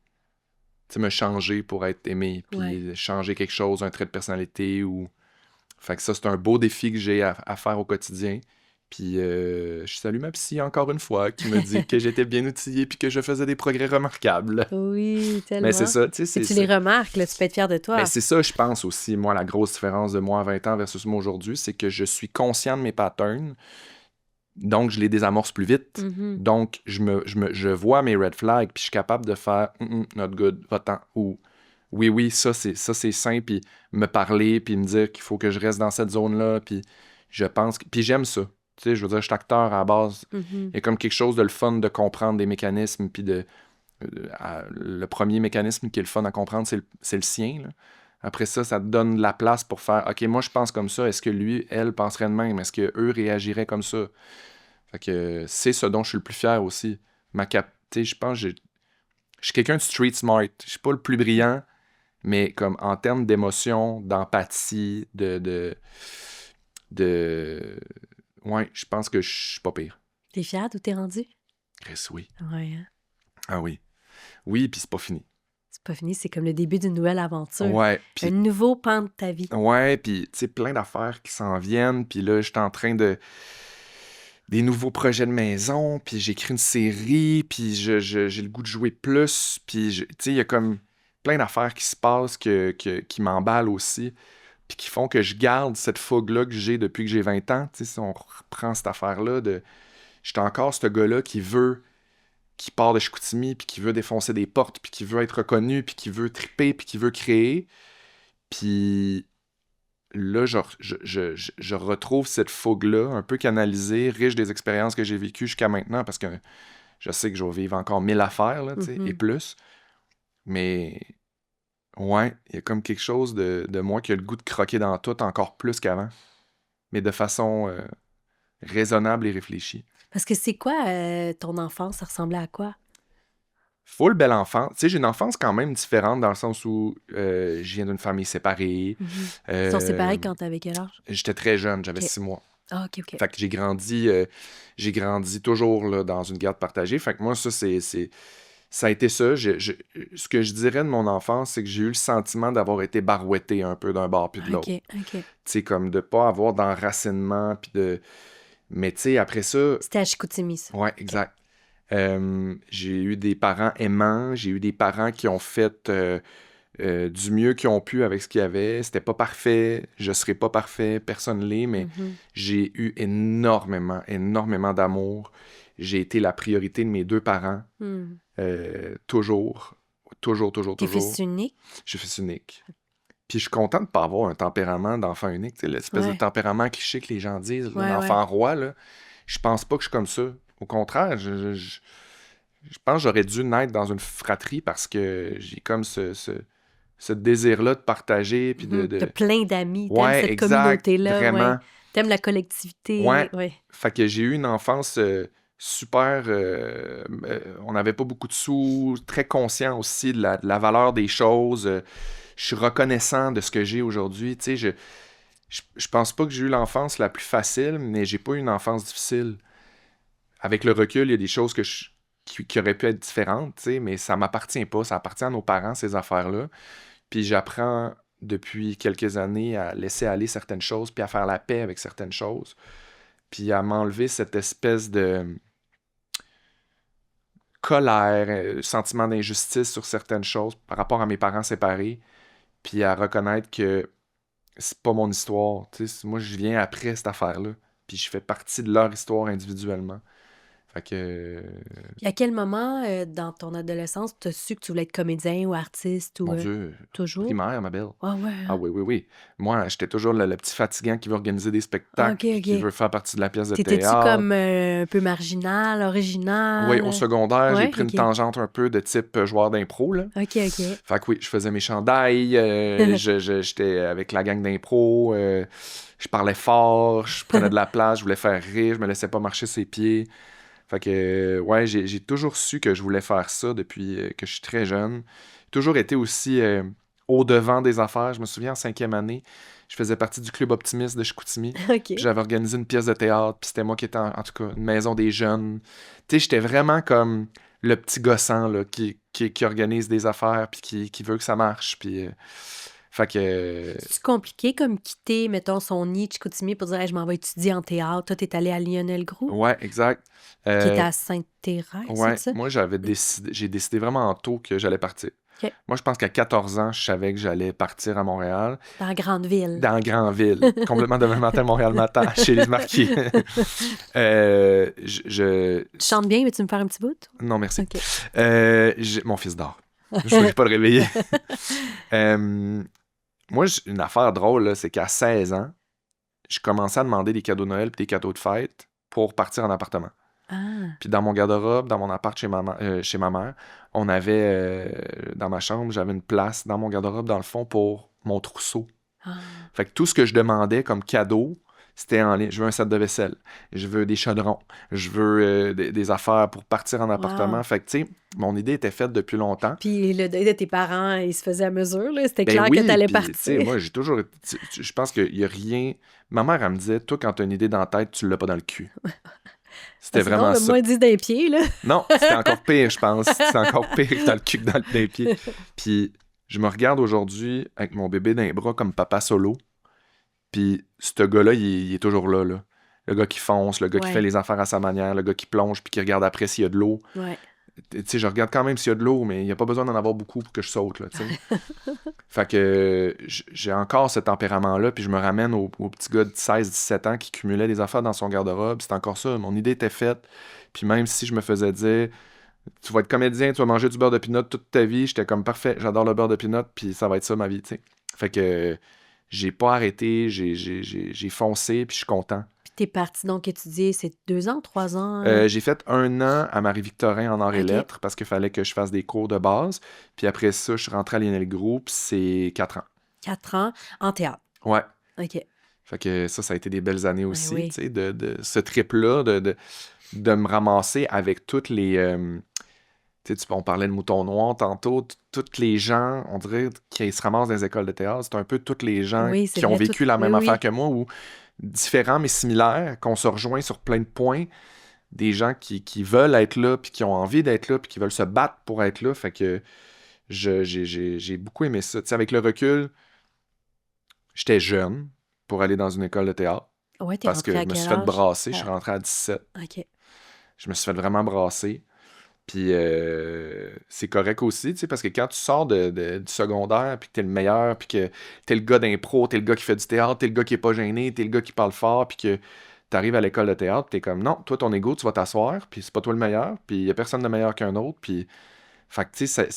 Tu sais, me changer pour être aimé, puis Ouais. changer quelque chose, un trait de personnalité ou... Fait que ça, c'est un beau défi que j'ai à faire au quotidien. Puis je salue ma psy encore une fois, qui me dit que j'étais bien outillé puis que je faisais des progrès remarquables. Oui, tellement. Mais c'est ça, tu Et sais, tu les remarques, là, tu peux être fier de toi. Mais c'est ça, je pense aussi, moi, la grosse différence de moi à 20 ans versus moi aujourd'hui, c'est que je suis conscient de mes patterns, donc je les désamorce plus vite. Mhm. Donc, je vois mes red flags, puis je suis capable de faire not good, va-t'en, ou oui, ça c'est sain, puis me parler, puis me dire qu'il faut que je reste dans cette zone-là, puis je pense puis j'aime ça. Tu sais, je veux dire, je suis acteur à la base. Mhm. Il y a comme quelque chose de le fun de comprendre des mécanismes, puis le premier mécanisme qui est le fun à comprendre, c'est le sien, là. Après ça, ça te donne de la place pour faire « OK, moi, je pense comme ça. Est-ce que lui, elle penserait de même? Est-ce qu'eux réagiraient comme ça? » Fait que c'est ce dont je suis le plus fier aussi. Tu sais, je pense que je suis quelqu'un de street smart. Je suis pas le plus brillant, mais comme en termes d'émotion, d'empathie, ouais, je pense que je suis pas pire. T'es fier d'où t'es rendu? Chris, oui. Ouais, hein? Ah oui. Oui, puis c'est pas fini. C'est pas fini, c'est comme le début d'une nouvelle aventure. Ouais, puis Un nouveau pan de ta vie. ouais, puis tu sais, plein d'affaires qui s'en viennent, puis là, je suis en train de... des nouveaux projets de maison, puis j'écris une série, puis j'ai le goût de jouer plus, puis tu sais, il y a comme plein d'affaires qui se passent qui m'emballent aussi, puis qui font que je garde cette fougue-là que j'ai depuis que j'ai 20 ans. Tu sais, si on reprend cette affaire-là de... J'étais encore ce gars-là qui part de Chicoutimi, puis qui veut défoncer des portes, puis qui veut être reconnu, puis qui veut triper, puis qui veut créer. Puis là, je retrouve cette fougue-là, un peu canalisée, riche des expériences que j'ai vécues jusqu'à maintenant, parce que je sais que je vais vivre encore 1000 affaires, là, tu sais, et plus. Mais ouais, il y a comme quelque chose de moi qui a le goût de croquer dans tout encore plus qu'avant, mais de façon raisonnable et réfléchie. Parce que c'est quoi ton enfance? Ça ressemblait à quoi? Full belle enfance. Tu sais, j'ai une enfance quand même différente dans le sens où je viens d'une famille séparée. Ils sont séparés quand t'avais quel âge? J'étais très jeune, j'avais Ok. 6 mois. Ah, OK, OK. Fait que j'ai grandi toujours là, dans une garde partagée. Fait que moi, ça a été ça. Ce que je dirais de mon enfance, c'est que j'ai eu le sentiment d'avoir été barouetté un peu d'un bord puis de l'autre. OK, OK. Tu sais, comme de pas avoir d'enracinement puis de... Mais tu sais, après ça... C'était à Chicoutimi, ça. Ouais, exact. J'ai eu des parents aimants, j'ai eu des parents qui ont fait du mieux qu'ils ont pu avec ce qu'il y avait. C'était pas parfait, je serai pas parfait, personne l'est, mais j'ai eu énormément, énormément d'amour. J'ai été la priorité de mes deux parents, toujours. T'es fils unique? Je suis fils unique. Puis je suis content de pas avoir un tempérament d'enfant unique, tu sais, l'espèce de tempérament cliché que les gens disent, là, Ouais, l'enfant roi, là. je pense pas que je suis comme ça. Au contraire, je pense que j'aurais dû naître dans une fratrie parce que j'ai comme ce désir-là de partager, puis T'as plein d'amis, t'aimes Ouais, cette exact, communauté-là, ouais. vraiment. T'aimes la collectivité, Ouais. ouais. Fait que j'ai eu une enfance super... on n'avait pas beaucoup de sous, très conscient aussi de la valeur des choses. Je suis reconnaissant de ce que j'ai aujourd'hui. Tu sais, je pense pas que j'ai eu l'enfance la plus facile, mais j'ai pas eu une enfance difficile. Avec le recul, il y a des choses qui auraient pu être différentes, tu sais, mais ça m'appartient pas. Ça appartient à nos parents, ces affaires-là. Puis j'apprends depuis quelques années à laisser aller certaines choses, puis à faire la paix avec certaines choses, puis à m'enlever cette espèce de colère, sentiment d'injustice sur certaines choses par rapport à mes parents séparés, puis à reconnaître que c'est pas mon histoire. Tu sais, moi, je viens après cette affaire-là, puis je fais partie de leur histoire individuellement. Fait que, Puis à quel moment, dans ton adolescence, t'as su que tu voulais être comédien ou artiste ou mon Dieu, toujours? primaire, ma belle. Ah ouais, Ah hein? oui, oui, oui. Moi, j'étais toujours le petit fatigant qui veut organiser des spectacles, OK, puis qui OK. veut faire partie de la pièce de T'étais-tu théâtre. comme un peu marginal, Oui, original? au secondaire, j'ai Ouais, pris une OK. tangente un peu de type joueur d'impro, là. OK, OK. Fait que oui, je faisais mes chandails, j'étais avec la gang d'impro, je parlais fort, je prenais de la place, je voulais faire rire, je me laissais pas marcher ses pieds. Fait que, ouais, j'ai toujours su que je voulais faire ça depuis que je suis très jeune. J'ai toujours été aussi au-devant des affaires. Je me souviens, en 5e année, je faisais partie du Club Optimiste de Chicoutimi. OK. Puis j'avais organisé une pièce de théâtre, puis c'était moi qui étais, en tout cas, une maison des jeunes. Tu sais, j'étais vraiment comme le petit gossant là, qui organise des affaires, puis qui veut que ça marche. Puis, fait que... C'est compliqué comme quitter, mettons, son nid de Chicoutimi pour dire hey, je m'en vais étudier en théâtre. Toi, t'es allé à Lionel Groux, ouais, exact. qui était à Sainte-Thérèse, c'est Ouais, ça? moi, j'ai décidé vraiment tôt que j'allais partir. OK. Moi, je pense qu'à 14 ans, je savais que j'allais partir à Montréal, Dans la grande ville. dans Grandville, complètement demain matin, Montréal matin, chez les Marquis. Tu chantes bien, veux-tu me faire un petit bout? Non, merci. OK. Mon fils dort. Je ne voulais pas le réveiller. Moi, une affaire drôle, là, c'est qu'à 16 ans, je commençais à demander des cadeaux de Noël et des cadeaux de fête pour partir en appartement. Ah, Puis dans mon garde-robe, dans mon appart chez ma mère, on avait, dans ma chambre, j'avais une place dans mon garde-robe, dans le fond, pour mon trousseau. ah. Fait que tout ce que je demandais comme cadeau, c'était en ligne. Je veux un set de vaisselle, je veux des chaudrons, je veux des affaires pour partir en appartement. Wow. Fait que, tu sais, mon idée était faite depuis longtemps. Puis le deuil de tes parents, il se faisait à mesure, là. C'était Ben clair oui, que t'allais puis, tu sais, partir. moi, j'ai toujours... Je pense qu'il y a rien... Ma mère, elle me disait, toi, quand t'as une idée dans la tête, tu l'as pas dans le cul. C'était Sinon, vraiment le ça. moins 10 d'un pied, là. Non, c'était encore pire, je pense. C'était encore pire que dans le cul que dans les pieds. Puis je me regarde aujourd'hui avec mon bébé dans les bras comme papa solo. Puis ce gars-là, il est toujours là, là. Le gars qui fonce, le gars qui Ouais. fait les affaires à sa manière, le gars qui plonge puis qui regarde après s'il y a de l'eau. Ouais. Tu sais, je regarde quand même s'il y a de l'eau, mais il n'y a pas besoin d'en avoir beaucoup pour que je saute, là, tu sais. Fait que j'ai encore ce tempérament-là, puis je me ramène au petit gars de 16-17 ans qui cumulait des affaires dans son garde-robe. C'est encore ça, mon idée était faite. Puis même si je me faisais dire, tu vas être comédien, tu vas manger du beurre de pinot toute ta vie, j'étais comme parfait, j'adore le beurre de pinot, puis ça va être ça ma vie, tu sais. Fait que j'ai pas arrêté, j'ai foncé, puis je suis content. Puis t'es parti donc étudier, c'est 2 ans, 3 ans? J'ai fait 1 an à Marie-Victorin en arts et Ok. lettres parce qu'il fallait que je fasse des cours de base. Puis après ça, je suis rentré à Lionel Groux, puis c'est 4 ans. 4 ans en théâtre. Ouais. OK. Fait que ça a été des belles années Ouais, aussi, oui. tu sais, de ce trip-là, de me ramasser avec toutes les... tu sais, on parlait de Mouton Noir tantôt, toutes les gens, on dirait, qui se ramassent dans les écoles de théâtre, c'est un peu tous les gens Oui, c'est qui ont vrai, vécu la oui, même oui. affaire que moi, ou différents mais similaires, qu'on se rejoint sur plein de points, des gens qui veulent être là, puis qui ont envie d'être là, puis qui veulent se battre pour être là, fait que j'ai beaucoup aimé ça. Tu sais, avec le recul, j'étais jeune pour aller dans une école de théâtre, Ouais, t'es parce que rentré je à me suis quel fait âge? brasser, je suis rentré à 17. OK. Je me suis fait vraiment brasser. Puis c'est correct aussi, tu sais, parce que quand tu sors du secondaire, puis que t'es le meilleur, puis que t'es le gars d'impro, t'es le gars qui fait du théâtre, t'es le gars qui est pas gêné, t'es le gars qui parle fort, puis que t'arrives à l'école de théâtre, t'es comme, non, toi, ton ego, tu vas t'asseoir, puis c'est pas toi le meilleur, puis y a personne de meilleur qu'un autre, puis... Fait que, tu sais,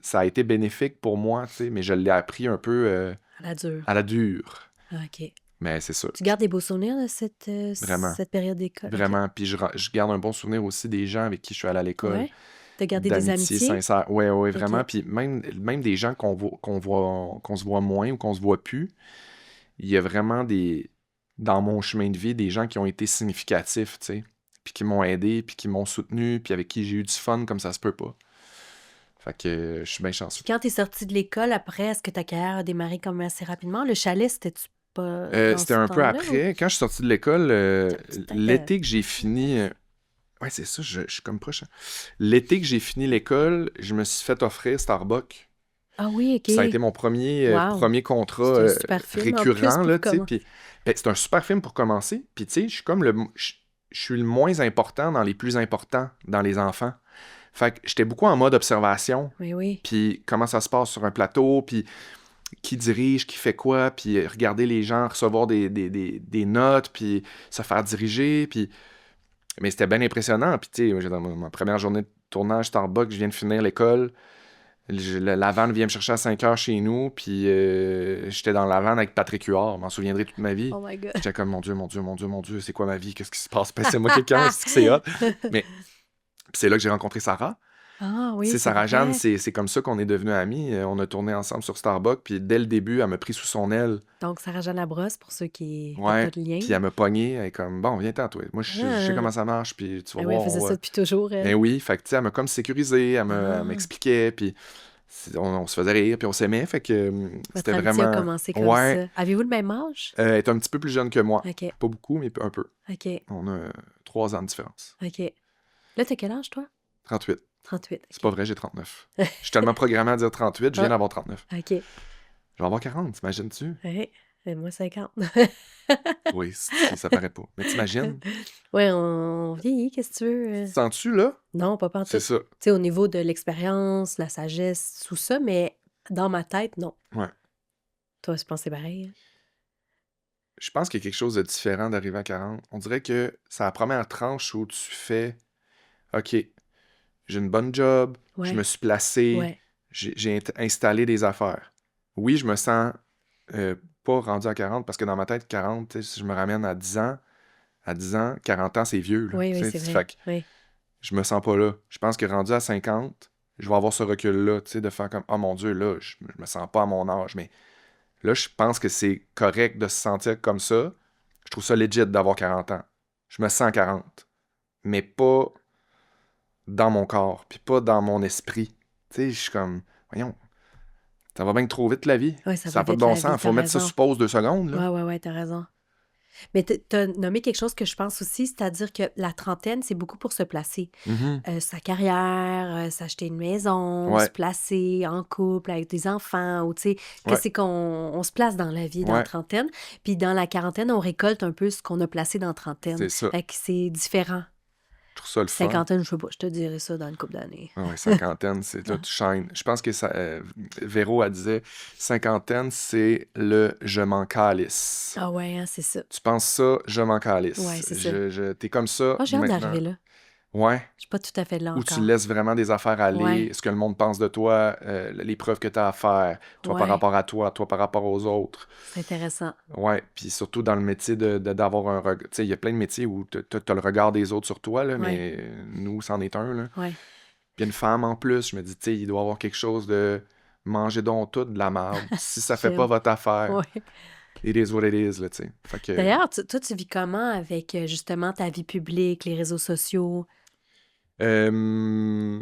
ça a été bénéfique pour moi, tu sais, mais je l'ai appris un peu À la dure. à la dure. OK. Mais c'est ça, Tu gardes des beaux souvenirs de vraiment, cette période d'école? OK. vraiment. Puis je garde un bon souvenir aussi des gens avec qui je suis allé à l'école, Ouais. T'as gardé des d'amitié amitiés? sincère. Ouais, ouais, OK. vraiment. Puis même des gens qu'on se voit moins ou qu'on se voit plus, il y a vraiment dans mon chemin de vie, des gens qui ont été significatifs, tu sais, puis qui m'ont aidé, puis qui m'ont soutenu, puis avec qui j'ai eu du fun comme ça se peut pas. Fait que je suis bien chanceux. Puis quand t'es sorti de l'école, après, est-ce que ta carrière a démarré comme assez rapidement? Le chalet, c'était-tu pas dans C'était ce un peu temps-là? Ou... après. Quand je suis sorti de l'école, Peut-être l'été que j'ai fini. Ouais, c'est ça, je suis comme proche. L'été que j'ai fini l'école, je me suis fait offrir Starbucks. Ah oui, Puis ça a été OK. mon premier, Wow. premier C'est contrat un super film. En plus, récurrent, pour là, tu sais. comment? Puis c'est un super film pour commencer. Puis tu sais, je suis comme je suis le moins important dans les plus importants dans les enfants. Fait que j'étais beaucoup en mode observation. Oui, oui. Puis comment ça se passe sur un plateau, puis qui dirige, qui fait quoi, puis regarder les gens recevoir des notes, puis se faire diriger, puis... Mais c'était bien impressionnant, puis tu sais, dans ma première journée de tournage Starbucks, je viens de finir l'école, la vanne vient me chercher à 5 heures chez nous, puis j'étais dans la vanne avec Patrick Huard, je m'en souviendrai toute ma vie. Oh my God. J'étais comme, mon Dieu, mon Dieu, mon Dieu, mon Dieu, c'est quoi ma vie, qu'est-ce qui se passe, passez-moi quelqu'un, c'est hot. Mais puis c'est là que j'ai rencontré Sarah. Ah Tu oui, sais, c'est Sarah Jeanne, vrai. c'est comme ça qu'on est devenus amis. On a tourné ensemble sur Starbucks, puis dès le début, elle m'a pris sous son aile. Donc, Sarah-Jeanne Labrosse, pour ceux qui n'ont pas Ouais. de lien. Puis elle m'a pogné. Elle est comme, bon, viens-t'en, toi. Moi, je sais comment Ah. ça marche, puis tu vas Ah oui, elle voir. faisait ça depuis toujours, Ben elle. oui, fait que, tu sais, elle m'a comme sécurisé, elle Ah. m'expliquait, puis on se faisait rire, puis on s'aimait, fait que Votre c'était amitié a vraiment... commencé comme Ouais. ça. Avez-vous le même âge? Elle est un petit peu plus jeune que moi. OK, Pas beaucoup, mais un peu. OK, On a 3 ans de différence. OK. Là, t'as quel âge, toi? 38. 38. C'est pas vrai, j'ai 39. Je suis tellement programmé à dire 38, je viens Ah. d'avoir 39. OK. Je vais avoir 40, t'imagines-tu? Ouais. Et moi, 50. Oui, ça paraît pas. Mais t'imagines? Ouais, on vieillit, qu'est-ce que tu veux? Sens-tu, là? Non, pas C'est pantoute. ça. Tu sais, au niveau de l'expérience, la sagesse, tout ça, mais dans ma tête, non. Ouais. Toi, je pense que c'est pareil. Je pense qu'il y a quelque chose de différent d'arriver à 40. On dirait que c'est la première tranche où tu fais OK, j'ai une bonne job, je me Ouais, suis placé, ouais. j'ai installé des affaires. Oui, je me sens pas rendu à 40 parce que dans ma tête, 40, tu sais, si je me ramène à 10 ans, 40 ans, c'est vieux. Là, Oui, tu oui, sais, c'est fait vrai. que Oui. je me sens pas là. Je pense que rendu à 50, je vais avoir ce recul-là, tu sais, de faire comme, oh mon Dieu, là, je me sens pas à mon âge. Mais là, je pense que c'est correct de se sentir comme ça. Je trouve ça legit d'avoir 40 ans. Je me sens 40. Mais pas dans mon corps, puis pas dans mon esprit. Tu sais, je suis comme, voyons, ça va bien trop vite la vie. Oui, ça Ça va n'a pas de vite bon la vie, sens. Faut t'as mettre ça raison. sur pause 2 secondes, là. Ouais, ouais, ouais, t'as raison. Mais t'as nommé quelque chose que je pense aussi, c'est-à-dire que la trentaine, c'est beaucoup pour se placer. Mhm. Sa carrière, s'acheter une maison, se Ouais, placer en couple avec des enfants, ou tu sais, ouais, qu'est-ce qu'on on se place dans la vie dans la ouais, trentaine. Puis dans la quarantaine, on récolte un peu ce qu'on a placé dans la trentaine. c'est ça. Fait que c'est différent. Je trouve ça le fun. Cinquantaine, je sais pas, je te dirais ça dans une couple d'années. Ah ouais, cinquantaine, c'est là, Ah. tu shines. Je pense que ça, Véro, elle disait, cinquantaine, c'est le je m'en calisse. Ah ouais, hein, c'est ça. Tu penses ça, je m'en Ouais, calisse. c'est ça. T'es comme ça Moi, j'ai hâte maintenant. d'arriver là. Ouais. Je suis pas tout à fait là Où tu encore. laisses vraiment des affaires aller, Ouais, ce que le monde pense de toi, les preuves que tu as à faire, toi par ouais, rapport à toi par rapport aux autres. c'est intéressant. Ouais, puis surtout dans le métier d'avoir un regard. Tu sais, il y a plein de métiers où tu as le regard des autres sur toi, là, Ouais, mais nous, c'en est un. Là. ouais. Puis une femme en plus, je me dis, tu sais, il doit y avoir quelque chose de manger donc tout de la merde. Si ça fait pas J'aime. votre affaire, Ouais. it is what it is, là, tu sais. Fait que, D'ailleurs, toi, tu vis comment avec justement ta vie publique, les réseaux sociaux? euh,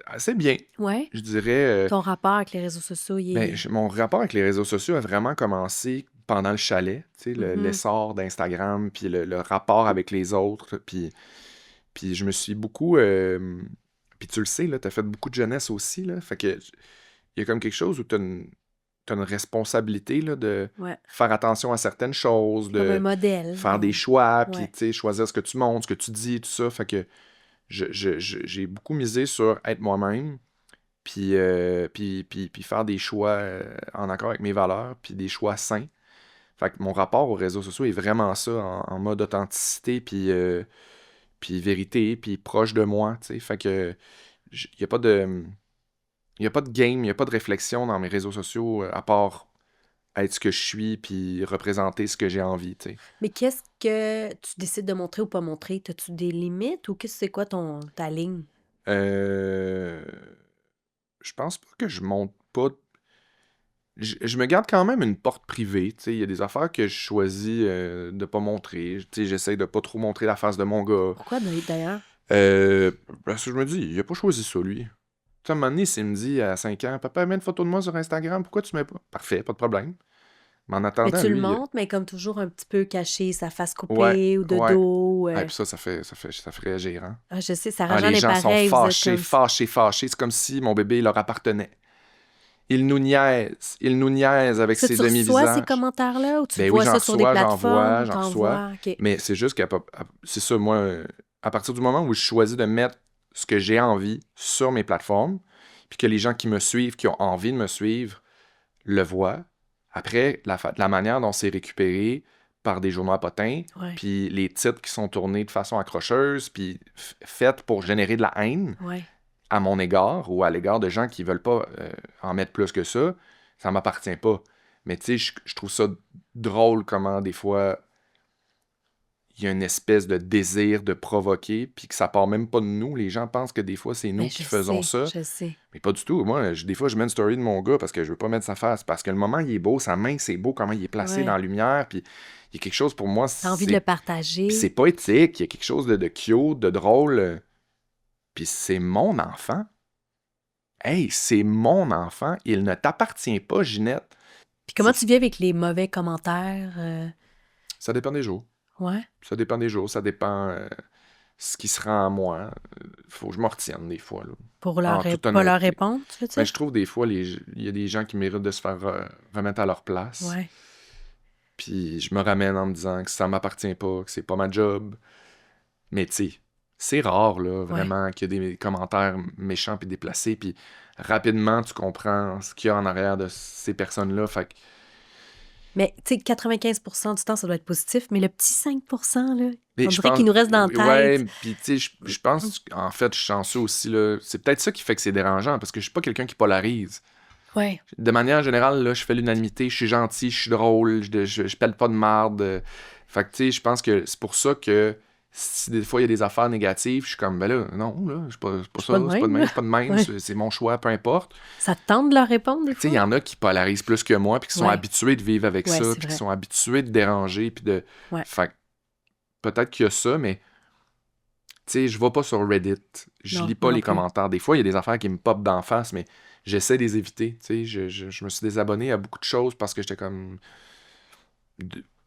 assez bien, Ouais. je dirais. Ton rapport avec les réseaux sociaux, il Ben, est... mon rapport avec les réseaux sociaux a vraiment commencé pendant le chalet, tu sais, Mhm. l'essor d'Instagram, puis le rapport avec les autres, puis je me suis beaucoup... puis tu le sais, là, t'as fait beaucoup de jeunesse aussi, là, fait que il y a comme quelque chose où t'as une responsabilité, là, de Ouais. faire attention à certaines choses, Comme un de modèle. faire des choix, puis, Ouais. tu sais, choisir ce que tu montres, ce que tu dis, tout ça, fait que j'ai beaucoup misé sur être moi-même, puis faire des choix en accord avec mes valeurs, puis des choix sains. Fait que mon rapport aux réseaux sociaux est vraiment ça, en mode authenticité, puis vérité, puis proche de moi, tu sais. Fait que il n'y a pas de game, il n'y a pas de réflexion dans mes réseaux sociaux, à part être ce que je suis, puis représenter ce que j'ai envie, tu sais. Mais qu'est-ce que tu décides de montrer ou pas montrer? T'as-tu des limites ou c'est quoi ta ligne? Euh, je pense pas que je monte pas. Je me garde quand même une porte privée, tu sais. Il y a des affaires que je choisis de pas montrer. Tu sais, j'essaie de pas trop montrer la face de mon gars. Pourquoi d'ailleurs? Parce que je me dis, il a pas choisi ça, lui. Tu sais, à un moment donné, s'il me dit à 5 ans, papa, mets une photo de moi sur Instagram, pourquoi tu mets pas? Parfait, pas de problème. Mais en Mais attendant, tu le lui, montres, mais comme toujours un petit peu caché, sa face ouais, coupée ou de ouais. dos. Ah, puis ça fait réagir, hein? Ah, je sais, Sarah Ah, Jeanne les est gens sont pareil, vous êtes fâchés, comme... fâchés, fâchés. C'est comme si mon bébé leur appartenait. Il nous niaise. Il nous niaise avec Ça, ses tu reçois ces demi-visages. commentaires-là ou tu Ben oui, vois j'en ça sur des reçois, plateformes, j'en reçois. t'envoies? OK. Mais c'est juste c'est ça, moi, à partir du moment où je choisis de mettre ce que j'ai envie sur mes plateformes, puis que les gens qui me suivent, qui ont envie de me suivre, le voient. Après, la manière dont c'est récupéré par des journaux à potins, Ouais, puis les titres qui sont tournés de façon accrocheuse, puis faits pour générer de la haine ouais. à mon égard ou à l'égard de gens qui veulent pas en mettre plus que ça m'appartient pas. Mais tu sais, je trouve ça drôle comment des fois il y a une espèce de désir de provoquer, puis que ça part même pas de nous. Les gens pensent que des fois, c'est nous Ben, qui je faisons sais, ça. je sais. Mais pas du tout. Moi, des fois, je mets une story de mon gars parce que je veux pas mettre sa face. Parce que le moment, il est beau, sa main, c'est beau, comment il est placé dans Ouais. la lumière. Puis il y a quelque chose pour moi, T'as envie de le puis c'est partager. poétique. Il y a quelque chose de cute, de drôle. Puis c'est mon enfant. Hey, c'est mon enfant. Il ne t'appartient pas, Ginette. Puis comment C'est- tu vis avec les mauvais commentaires? Ça dépend des jours. Ouais. Ça dépend des jours. Ça dépend ce qui se rend à moi. Faut que je m'en retienne des fois, là. Pour En toute pas leur honnêteté. répondre, tu veux Mais dire? je trouve des fois, il y a des gens qui méritent de se faire remettre à leur place. Ouais. Puis je me ramène en me disant que ça m'appartient pas, que c'est pas ma job. Mais tu sais, c'est rare, là, vraiment, qu'il y ait des commentaires méchants puis déplacés. Puis rapidement, tu comprends ce qu'il y a en arrière de ces personnes-là. Fait que, Mais tu sais, 95% du temps, ça doit être positif, mais le petit 5%, là, mais on je dirait pense, qu'il nous reste dans la tête. ouais, puis tu sais, je pense qu'en fait, je suis chanceux aussi, là. C'est peut-être ça qui fait que c'est dérangeant, parce que je suis pas quelqu'un qui polarise. Ouais. De manière générale, là, je fais l'unanimité, je suis gentil, je suis drôle, je pèle pas de marde. Fait que, tu sais, je pense que c'est pour ça que si des fois il y a des affaires négatives, je suis comme, ben là, non, là, c'est pas Je suis ça, pas de c'est pas de même, même, là. c'est pas de même, Ouais. c'est mon choix, peu importe. Ça te tente de leur répondre des Tu sais, il fois? y en a qui polarisent plus que moi, puis qui sont Ouais. habitués de vivre avec Ouais, ça, c'est puis qui vrai. sont habitués de déranger, puis de... Ouais. Fait que peut-être qu'il y a ça, mais tu sais, je vais pas sur Reddit, je Non, lis moi pas non les plus. commentaires. Des fois, il y a des affaires qui me popent d'en face, mais j'essaie de les éviter. Tu sais, je me suis désabonné à beaucoup de choses parce que j'étais comme...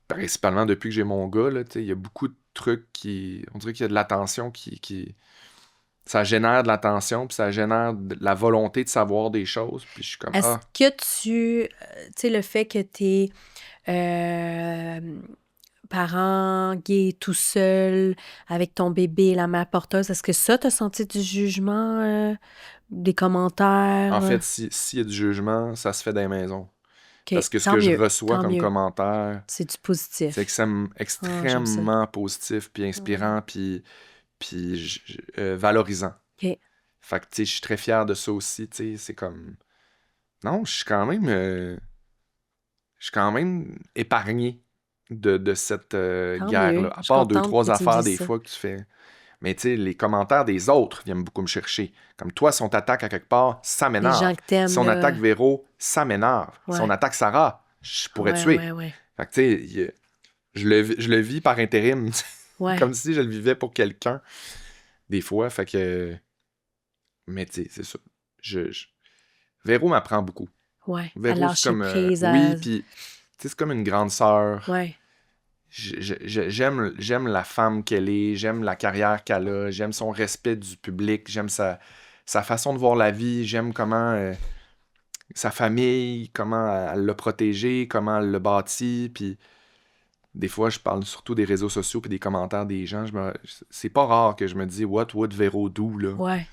Principalement depuis que j'ai mon gars, là, tu sais, il y a beaucoup de trucs qui... On dirait qu'il y a de l'attention qui... Ça génère de l'attention, puis ça génère de la volonté de savoir des choses, puis je suis comme, Est-ce ah, que tu sais, le fait que t'es parent gay tout seul avec ton bébé, la mère porteuse, est-ce que ça, t'as senti du jugement, des commentaires? en fait, s'il y a du jugement, ça se fait dans les maisons. OK, Parce que ce tant que je mieux, reçois tant comme mieux. commentaire, C'est du c'est positif. Ah, j'aime ça. extrêmement positif, puis inspirant, puis valorisant. OK. Fait que, tu sais, je suis très fier de ça aussi, tu sais, c'est comme... Non, je suis quand même épargné de cette Tant guerre-là. mieux. À Je suis part deux, contente trois que tu me affaires, dises des ça. fois, que tu fais... Mais tu sais, les commentaires des autres viennent beaucoup me chercher. Comme toi, si on t'attaque à quelque part, ça Les gens m'énerve. que t'aimes, Si on attaque là. Véro, ça m'énerve. Si on Ouais. attaque Sarah, je pourrais Ouais, tuer. ouais, ouais. Fait que tu sais, je le vis par intérim. Ouais. Comme si je le vivais pour quelqu'un. Des fois, fait que... Mais tu sais, c'est ça. Véro m'apprend beaucoup. Ouais. À Véro, c'est lâcher comme... prise, oui, puis... Tu sais, c'est comme une grande sœur. Ouais. J'aime la femme qu'elle est, j'aime la carrière qu'elle a, j'aime son respect du public, j'aime sa façon de voir la vie, j'aime comment sa famille, comment elle l'a protégée, comment elle l'a bâti, puis des fois, je parle surtout des réseaux sociaux puis des commentaires des gens. C'est pas rare que je me dis « What would Véro do, là? Ouais.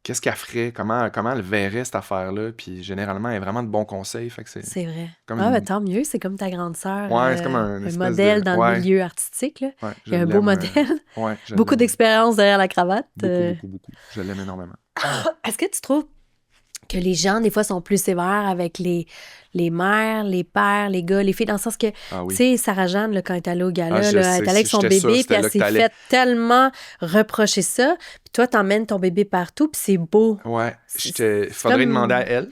Qu'est-ce qu'elle ferait? Comment elle verrait, cette affaire-là? » Puis généralement, elle a vraiment de bons conseils, fait que C'est vrai. comme Ah, ben une... tant mieux. C'est comme ta grande sœur. Ouais, c'est comme un espèce modèle de... dans le Ouais, milieu artistique, là. ouais, Il y a un beau modèle. Ouais, je Beaucoup l'aime. d'expérience derrière la cravate. Beaucoup. Je l'aime énormément. Est-ce que tu trouves que les gens, des fois, sont plus sévères avec les mères, les pères, les gars, les filles, dans le sens que, Ah tu oui. sais, Sarah-Jeanne, là, quand elle est allée au Ah, gala, je là, elle sais, est allée avec son j'étais sûr, bébé, puis c'était elle là que s'est t'allais. fait tellement reprocher ça. Puis toi, t'emmènes ton bébé partout, puis c'est beau. Ouais, C'est faudrait demander à comme... elle.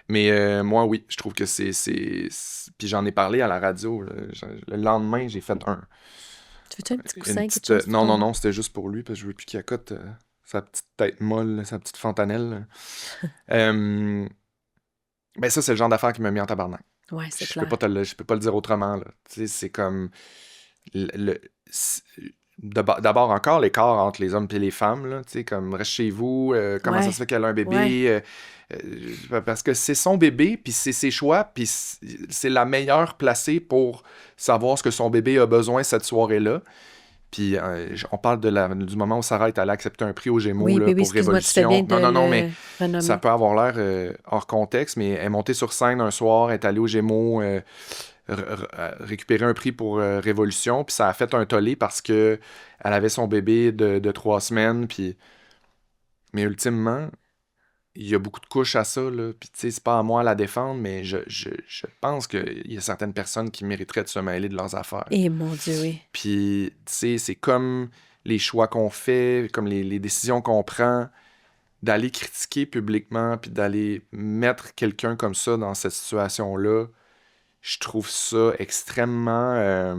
Mais moi, oui, je trouve que Puis j'en ai parlé à la radio. Là. Le lendemain, j'ai fait Tu veux-tu un petit une coussin, quelque petite. chose pour Non, ton... non, c'était juste pour lui, parce que je veux plus qu'il accote sa petite tête molle, là, sa petite fontanelle. Là. Ben ça, c'est le genre d'affaire qui m'a mis en tabarnak. Ouais, c'est Je clair. je peux pas le dire autrement. Là. Tu sais, c'est comme. le- le- c'est- D'abord, encore l'écart entre les hommes et les femmes, là, tu sais, comme reste chez vous, comment ça se Ouais, fait qu'elle a un ouais. bébé, parce que c'est son bébé, puis c'est ses choix, puis c'est la meilleure placée pour savoir ce que son bébé a besoin cette soirée-là. Puis on parle du moment où Sarah est allée accepter un prix aux Gémeaux Oui, là, bébé, pour excuse-moi, tu fais bien Révolution. de Non, mais le ça renommer. peut avoir l'air hors contexte, mais elle est montée sur scène un soir, elle est allée aux Gémeaux récupérer un prix pour Révolution, puis ça a fait un tollé parce que elle avait son bébé de 3 semaines, puis... Mais ultimement, il y a beaucoup de couches à ça, là, puis tu sais, c'est pas à moi à la défendre, mais je pense qu'il y a certaines personnes qui mériteraient de se mêler de leurs affaires. Eh mon Dieu, oui. Puis, tu sais, c'est comme les choix qu'on fait, comme les décisions qu'on prend, d'aller critiquer publiquement, puis d'aller mettre quelqu'un comme ça dans cette situation-là, je trouve ça extrêmement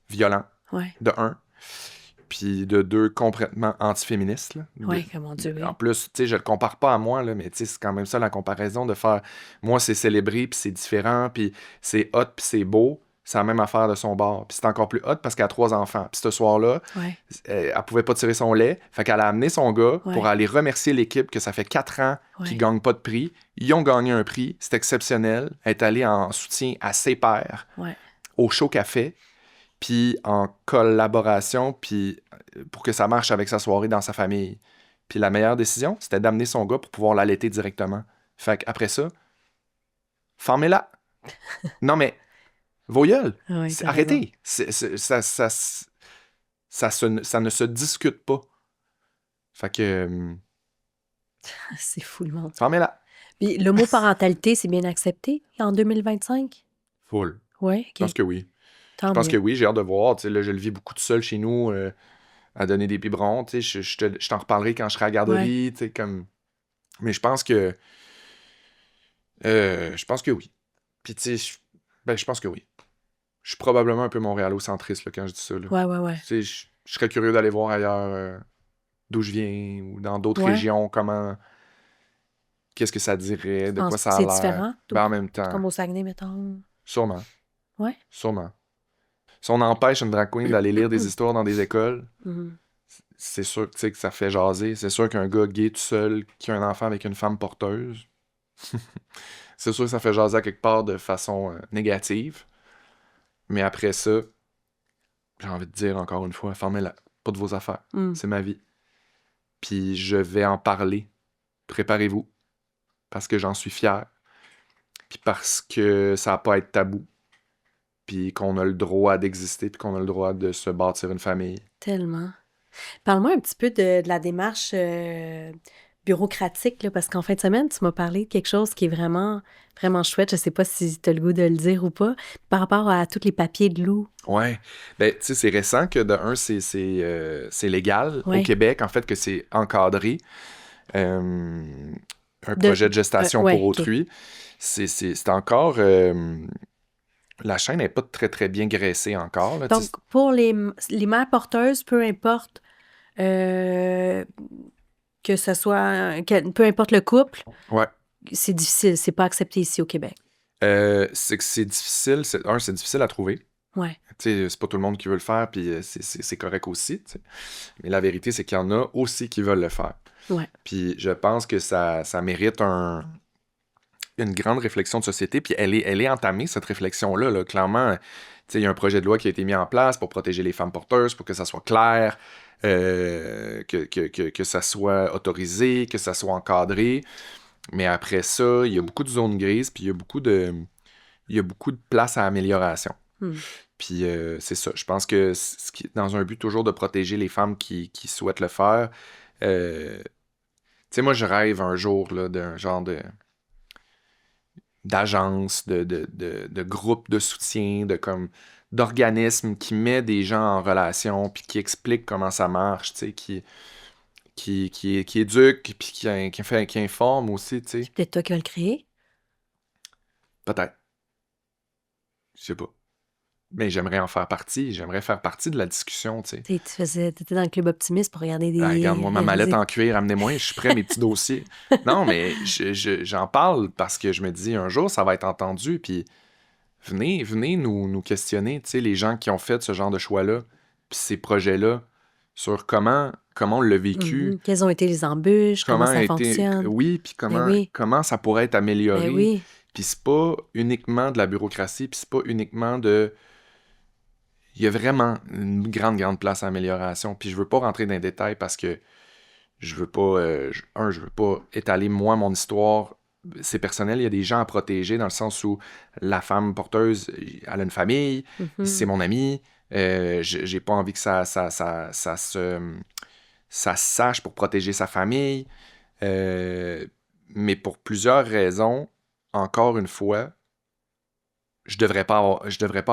violent, Ouais, de un, puis de deux, complètement antiféministe. Là. ouais, que mon Dieu, oui. En plus, tu sais, je le compare pas à moi, là, mais tu sais, c'est quand même ça la comparaison de faire, moi, c'est célébré, puis c'est différent, puis c'est hot, puis c'est beau. C'est la même affaire de son bord. Puis c'est encore plus hot parce qu'elle a 3 enfants. Puis ce soir-là, Ouais, elle pouvait pas tirer son lait. Fait qu'elle a amené son gars pour ouais, aller remercier l'équipe que ça fait 4 ans qu'ils ouais, gagnent pas de prix. Ils ont gagné un prix. C'est exceptionnel. Elle est allée en soutien à ses pairs ouais. au show qu'elle fait. Puis en collaboration, puis pour que ça marche avec sa soirée dans sa famille. Puis la meilleure décision, c'était d'amener son gars pour pouvoir l'allaiter directement. Fait qu'après ça, fermez-la. Non mais, vos gueules, Ouais, t'as raison. arrêtez. Ça ne se discute pas. Fait que, C'est fou le monde. fermez-la. Puis l'homoparentalité, c'est bien accepté en 2025? Full. Oui, Je pense OK. que oui. Je Tant pense que mieux. oui, j'ai hâte de voir. Tu sais, là, je le vis beaucoup tout seul chez nous, à donner des biberons. Tu sais, je t'en reparlerai quand je serai à la Ouais. garderie. Tu sais, comme... Mais je pense que... je pense que oui. Puis, tu sais, je pense que oui. Je suis probablement un peu montréalocentriste là, quand je dis ça. Là. Ouais, ouais, ouais. Tu sais, je serais curieux d'aller voir ailleurs d'où je viens ou dans d'autres Ouais. régions, comment... Qu'est-ce que ça dirait, de quoi Penses-tu ça que a c'est l'air. différent? Ben, en même temps, Comme au Saguenay, mettons. sûrement. Ouais. Sûrement. Si on empêche une drag queen d'aller lire des histoires dans des écoles, Mhm. c'est sûr tu sais, que ça fait jaser. C'est sûr qu'un gars gay tout seul qui a un enfant avec une femme porteuse, c'est sûr que ça fait jaser à quelque part de façon négative. Mais après ça, j'ai envie de dire encore une fois, fermez-la. Pas de vos affaires. Mm. C'est ma vie. Puis je vais en parler. Préparez-vous. Parce que j'en suis fier. Puis parce que ça n'a pas à être tabou. Puis qu'on a le droit d'exister, puis qu'on a le droit de se bâtir une famille. Tellement. Parle-moi un petit peu de la démarche bureaucratique, là, parce qu'en fin de semaine, tu m'as parlé de quelque chose qui est vraiment, vraiment chouette. Je sais pas si tu as le goût de le dire ou pas, par rapport à tous les papiers de loup. Ouais. Ben, tu sais, c'est récent que de un, c'est légal au Ouais. Québec, en fait, que c'est encadré. Un De- projet de gestation ouais, pour ok. autrui. C'est encore. La chaîne n'est pas très, très bien graissée encore. Là, tu Donc, sais, pour les mères porteuses, peu importe que ce soit, peu importe le couple, ouais. c'est difficile, c'est pas accepté ici au Québec. C'est que c'est difficile. C'est difficile à trouver. Ouais. Tu sais, c'est pas tout le monde qui veut le faire, puis c'est correct aussi. Tu sais. Mais la vérité, c'est qu'il y en a aussi qui veulent le faire. Ouais. Puis je pense que ça mérite une grande réflexion de société, puis elle est entamée, cette réflexion-là. Là. Clairement, tu sais, il y a un projet de loi qui a été mis en place pour protéger les femmes porteuses, pour que ça soit clair, que ça soit autorisé, que ça soit encadré. Mais après ça, il y a beaucoup de zones grises, puis il y a beaucoup de place à amélioration. Hmm. Puis c'est ça. Je pense que dans un but toujours de protéger les femmes qui souhaitent le faire, tu sais, moi, je rêve un jour là, d'un genre d'agence, de groupe de soutien, d'organisme qui met des gens en relation, puis qui explique comment ça marche, tu sais, qui éduque, puis qui informe aussi, tu sais. Peut-être toi qui vas le créer. Peut-être. Je sais pas. Mais j'aimerais en faire partie. J'aimerais faire partie de la discussion, tu sais. T'étais dans le club optimiste pour regarder Ah, regarde-moi ma mallette des- en cuir, amenez-moi, je suis prêt, mes petits dossiers. Non, mais j'en parle parce que je me dis, un jour, ça va être entendu, puis venez nous questionner, tu sais, les gens qui ont fait ce genre de choix-là, puis ces projets-là, sur comment on l'a vécu, Mhm. Quelles ont été les embûches, comment comment a ça été... fonctionne. Oui, puis Ben oui, comment ça pourrait être ben amélioré. oui. Puis c'est pas uniquement de la bureaucratie, puis c'est pas uniquement de... Il y a vraiment une grande place à amélioration. Puis je veux pas rentrer dans les détails parce que je veux pas... je veux pas étaler, moi, mon histoire. C'est personnel, il y a des gens à protéger dans le sens où la femme porteuse, elle a une famille, c'est Mhm. mon ami, j'ai pas envie que ça se sache pour protéger sa famille. Mais pour plusieurs raisons, encore une fois, je devrais pas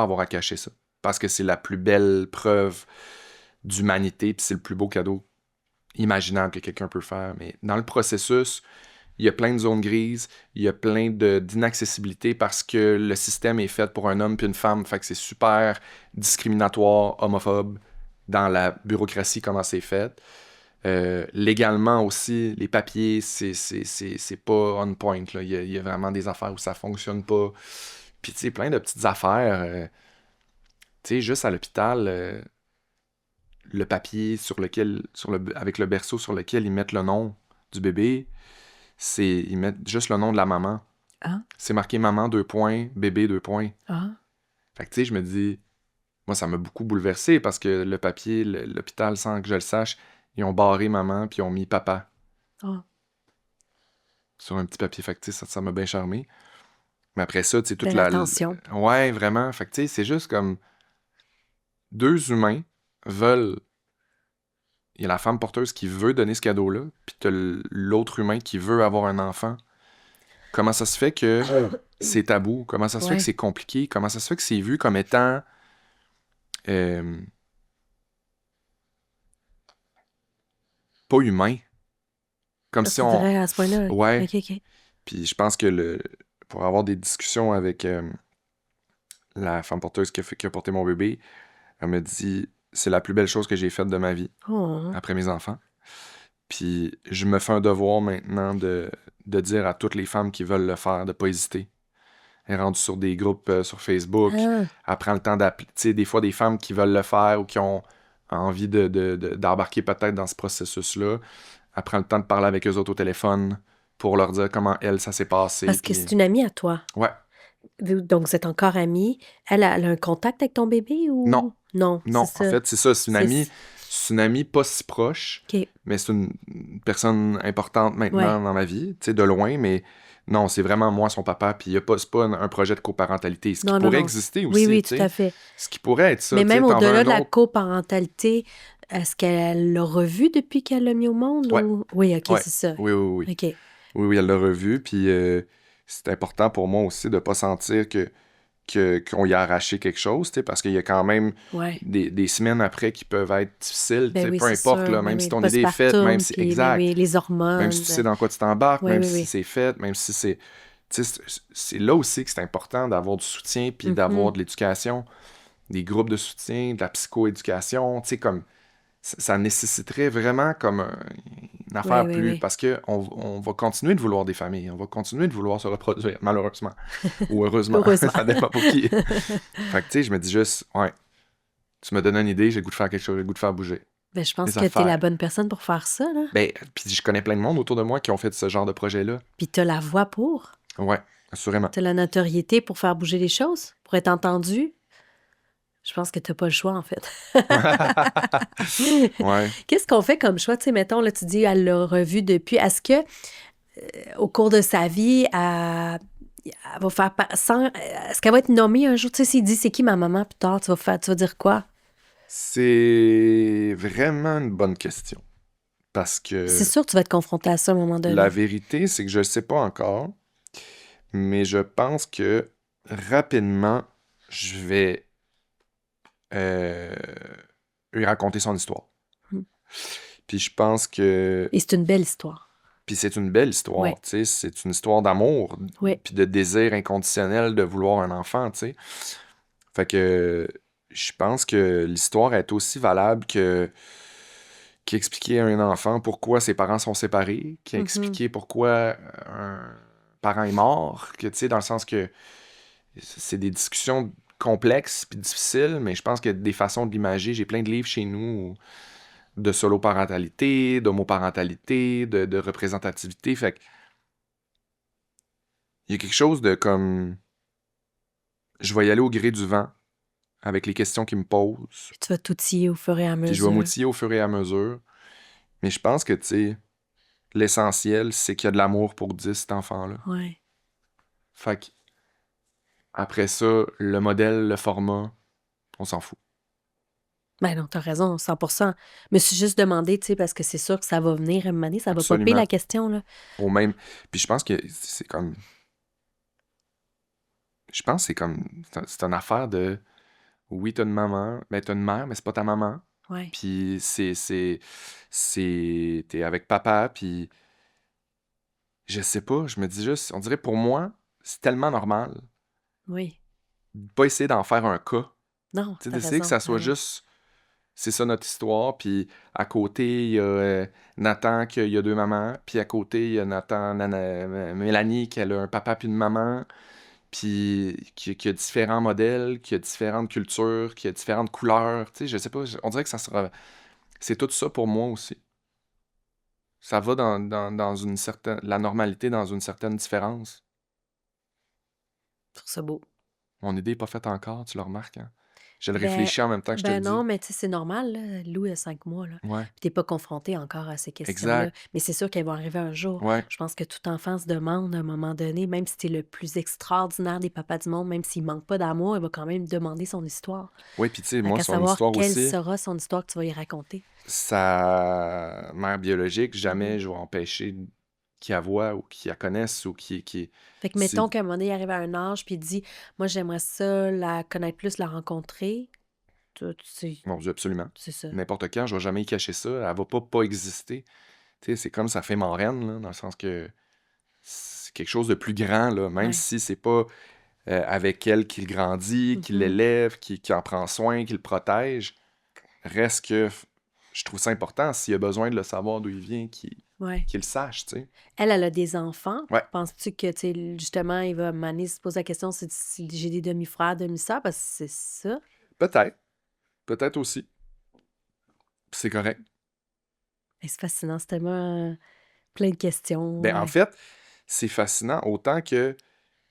avoir à cacher ça. Parce que c'est la plus belle preuve d'humanité, puis c'est le plus beau cadeau imaginable que quelqu'un peut faire. Mais dans le processus, il y a plein de zones grises, il y a plein d'inaccessibilité parce que le système est fait pour un homme puis une femme, fait que c'est super discriminatoire, homophobe dans la bureaucratie, comment c'est fait. Légalement aussi, les papiers, c'est pas on point, là. Il y a vraiment des affaires où ça fonctionne pas. Puis tu sais, plein de petites affaires. Tu sais, juste à l'hôpital, le papier avec le berceau sur lequel ils mettent le nom du bébé, ils mettent juste le nom de la maman. Ah, C'est marqué maman 2 points, bébé 2 points. ah. Fait que tu sais, je me dis, moi ça m'a beaucoup bouleversé parce que le papier, l'hôpital, sans que je le sache, ils ont barré maman puis ils ont mis papa Ah. sur un petit papier. Fait que tu sais, ça m'a bien charmé. Mais après ça, tu sais, toute Belle attention. Ouais, vraiment. Fait que tu sais, c'est juste comme deux humains veulent. Il y a la femme porteuse qui veut donner ce cadeau-là, puis t'as l'autre humain qui veut avoir un enfant. Comment ça se fait que c'est tabou? Comment ça se fait que Ouais. c'est compliqué? Comment ça se fait que c'est vu comme étant euh, pas humain? Comme Ah, si tu on... dirais à ce point-là. Ouais. Ok, ok. Puis je pense que pour avoir des discussions avec la femme porteuse qui a porté mon bébé, elle me dit, c'est la plus belle chose que j'ai faite de ma vie, Oh. après mes enfants. Puis je me fais un devoir maintenant de dire à toutes les femmes qui veulent le faire, de pas hésiter. Elle est rendue sur des groupes sur Facebook. Ah. Elle prend le temps d'appeler. Tu sais, des fois, des femmes qui veulent le faire ou qui ont envie d'embarquer peut-être dans ce processus-là. Elle prend le temps de parler avec eux autres au téléphone pour leur dire comment ça s'est passé. Parce que Puis... c'est une amie à toi. Ouais. Donc, vous êtes encore amis. Elle a un contact avec ton bébé ou... Non. Non, Non, c'est en ça. fait, c'est ça. C'est une C'est- amie. C'est une amie pas si proche, OK. mais c'est une personne importante maintenant Ouais. dans ma vie, tu sais, de loin, mais non, c'est vraiment moi, son papa, puis c'est pas un projet de coparentalité. Ce qui Non, non, pourrait non. exister Oui, aussi, oui, tu tout sais. à fait. Ce qui pourrait être ça, Mais tu sais, même t'en veux au-delà un de la autre. coparentalité, est-ce qu'elle l'a revu depuis qu'elle l'a mis au monde? Ouais. Ou... Oui, OK, Ouais. c'est ça. Oui, oui, oui. OK. Oui, elle l'a revu, puis c'est important pour moi aussi de pas sentir qu'on y a arraché quelque chose, tu sais, parce qu'il y a quand même Ouais. des semaines après qui peuvent être difficiles, tu Ben sais, oui, peu c'est importe, sûr. là, Ben même oui, si le ton idée est faite, postpartum, même si... puis, ben Exact. oui, les hormones. Même si tu sais dans quoi tu t'embarques, Oui, même oui, si oui. c'est fait, même si c'est... Tu sais, c'est là aussi que c'est important d'avoir du soutien, puis Mhm. d'avoir de l'éducation, des groupes de soutien, de la psychoéducation, tu sais, comme... Ça nécessiterait vraiment comme une affaire Oui, oui, plus... oui. Parce qu'on va continuer de vouloir des familles, on va continuer de vouloir se reproduire, malheureusement. Ou heureusement, Heureusement. ça dépend pour qui. Fait que tu sais, je me dis juste, ouais, tu me donnes une idée, j'ai le goût de faire quelque chose, j'ai le goût de faire bouger. Ben, je pense Les que t'es la affaires. bonne personne pour faire ça, là. Ben, puis je connais plein de monde autour de moi qui ont fait ce genre de projet-là. Puis t'as la voix pour. Ouais, assurément. T'as la notoriété pour faire bouger les choses, pour être entendu. Je pense que t'as pas le choix, en fait. Ouais. Qu'est-ce qu'on fait comme choix? Tu sais, mettons, là, tu dis, elle l'a revu depuis. Est-ce que, au cours de sa vie, elle va faire... Est-ce qu'elle va être nommée un jour? Tu sais, s'il dit, c'est qui ma maman, plus tard, tu vas dire quoi? C'est vraiment une bonne question. Parce C'est que sûr que tu vas être confronté à ça à un moment la donné. vérité, c'est que je le sais pas encore, mais je pense que rapidement, je vais euh, lui raconter son histoire. Mm. Puis je pense que... Et c'est une belle histoire. Puis c'est une belle histoire, Ouais. tu sais. C'est une histoire d'amour, Ouais. puis de désir inconditionnel de vouloir un enfant, tu sais. Fait que je pense que l'histoire est aussi valable que qu'expliquer à un enfant pourquoi ses parents sont séparés, Mhm. qu'expliquer pourquoi un parent est mort, que tu sais, dans le sens que c'est des discussions complexes puis difficiles, mais je pense qu'il y a des façons de l'imager. J'ai plein de livres chez nous de solo-parentalité, d'homoparentalité, de représentativité. Fait que il y a quelque chose de comme... Je vais y aller au gré du vent avec les questions qu'ils me posent, Puis tu vas t'outiller au fur et à puis je vais mesure. m'outiller au fur et à mesure. Mais je pense que, tu sais, l'essentiel, c'est qu'il y a de l'amour pour 10 cet enfant-là. Ouais. Fait que, après ça, le modèle, le format, on s'en fout. Ben non, t'as raison, 100%. Je me suis juste demandé, tu sais, parce que c'est sûr que ça va venir à un moment donné, ça va popper Absolument. la question, là. Au même... Puis je pense que c'est comme... Je pense que c'est comme... C'est une affaire de... Oui, t'as une maman, mais t'as une mère, mais c'est pas ta maman. Ouais. Puis t'es avec papa, puis je sais pas, je me dis juste, on dirait pour moi, c'est tellement normal Oui. de pas essayer d'en faire un cas. Non, Tu sais, t'as d'essayer que raison. ça soit juste, c'est ça notre histoire, puis à côté, il y a Nathan qui a deux mamans, puis à côté, il y a Mélanie qui a un papa puis une maman, puis qui a différents modèles, qui a différentes cultures, qui a différentes couleurs, tu sais, je sais pas, on dirait que ça sera... C'est tout ça pour moi aussi. Ça va dans une certaine... La normalité dans une certaine différence. Je trouve ça beau. Mon idée n'est pas faite encore, tu le remarques, hein? Je le Ben, réfléchis en même temps que je te le ben dis. non, mais tu sais, c'est normal, là. Lou a 5 mois, là. Ouais, Puis t'es pas confronté encore à ces questions-là. exact. Mais c'est sûr qu'elles vont arriver un jour. Ouais, Je pense que tout enfant se demande à un moment donné, même si t'es le plus extraordinaire des papas du monde, même s'il manque pas d'amour, il va quand même demander son histoire. ouais, puis tu sais, Fait moi, qu'à son savoir histoire quelle aussi, sera son histoire que tu vas y raconter. sa mère biologique, Mhm. jamais je vais empêcher qu'il la voie ou qu'il la connaisse ou qui... Fait que C'est... mettons qu'à un moment donné, il arrive à un âge, puis il dit, moi, j'aimerais ça la connaître plus, la rencontrer. Mon Dieu, absolument. C'est ça. N'importe quand, je vais jamais y cacher ça. Elle va pas exister. Tu sais, c'est comme ça fait marraine, là, dans le sens que c'est quelque chose de plus grand, là, même Ouais. si c'est pas avec elle qu'il grandit, qu'il Mhm. l'élève, qu'il en prend soin, qu'il le protège. Reste que je trouve ça important, s'il a besoin de le savoir d'où il vient, qu'il Ouais. le sache, tu sais. Elle a des enfants. Ouais. Penses-tu que, tu sais, justement, il va m'amener se poser la question si j'ai des demi-frères, demi-sœurs, parce que c'est ça. Peut-être. Peut-être aussi. C'est correct. Et c'est fascinant, c'est tellement plein de questions. Ben, en fait, c'est fascinant autant que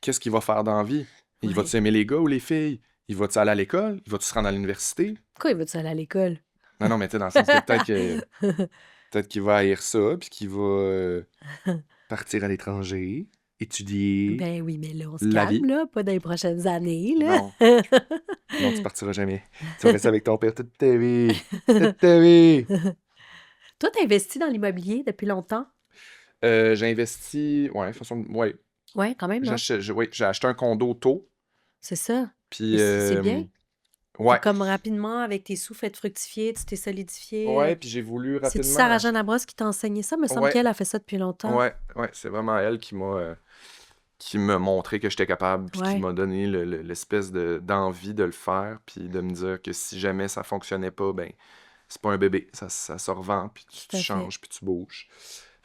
qu'est-ce qu'il va faire dans la vie. Il Ouais. va-tu aimer les gars ou les filles? Il va-tu aller à l'école? Il va-tu se rendre à l'université? Pourquoi il veut-tu aller à l'école? Non, mais tu sais, dans le sens que peut-être qu'il va haïr ça, puis qu'il va partir à l'étranger, étudier Ben oui, mais là, on se la vie. calme, là, pas dans les prochaines années, là. Non. Non, tu partiras jamais. Tu vas rester avec ton père toute ta vie. Toute ta vie. Toi, t'as investi dans l'immobilier depuis longtemps? J'ai investi... Ouais, ouais. Ouais, quand même, non? J'ai acheté un condo tôt. C'est ça. Puis... Et c'est bien? Ouais. Comme rapidement, avec tes sous fait fructifier, tu t'es solidifié. Ouais, puis j'ai voulu C'est-tu rapidement... Sarah-Jeanne Labrosse qui t'a enseigné ça? Me semble Ouais. qu'elle a fait ça depuis longtemps. Ouais, c'est vraiment elle qui m'a montré que j'étais capable, puis qui Ouais. m'a donné l'espèce d'envie de le faire, puis de me dire que si jamais ça fonctionnait pas, ben c'est pas un bébé, ça se revend, puis Tout tu à fait. changes, puis tu bouges.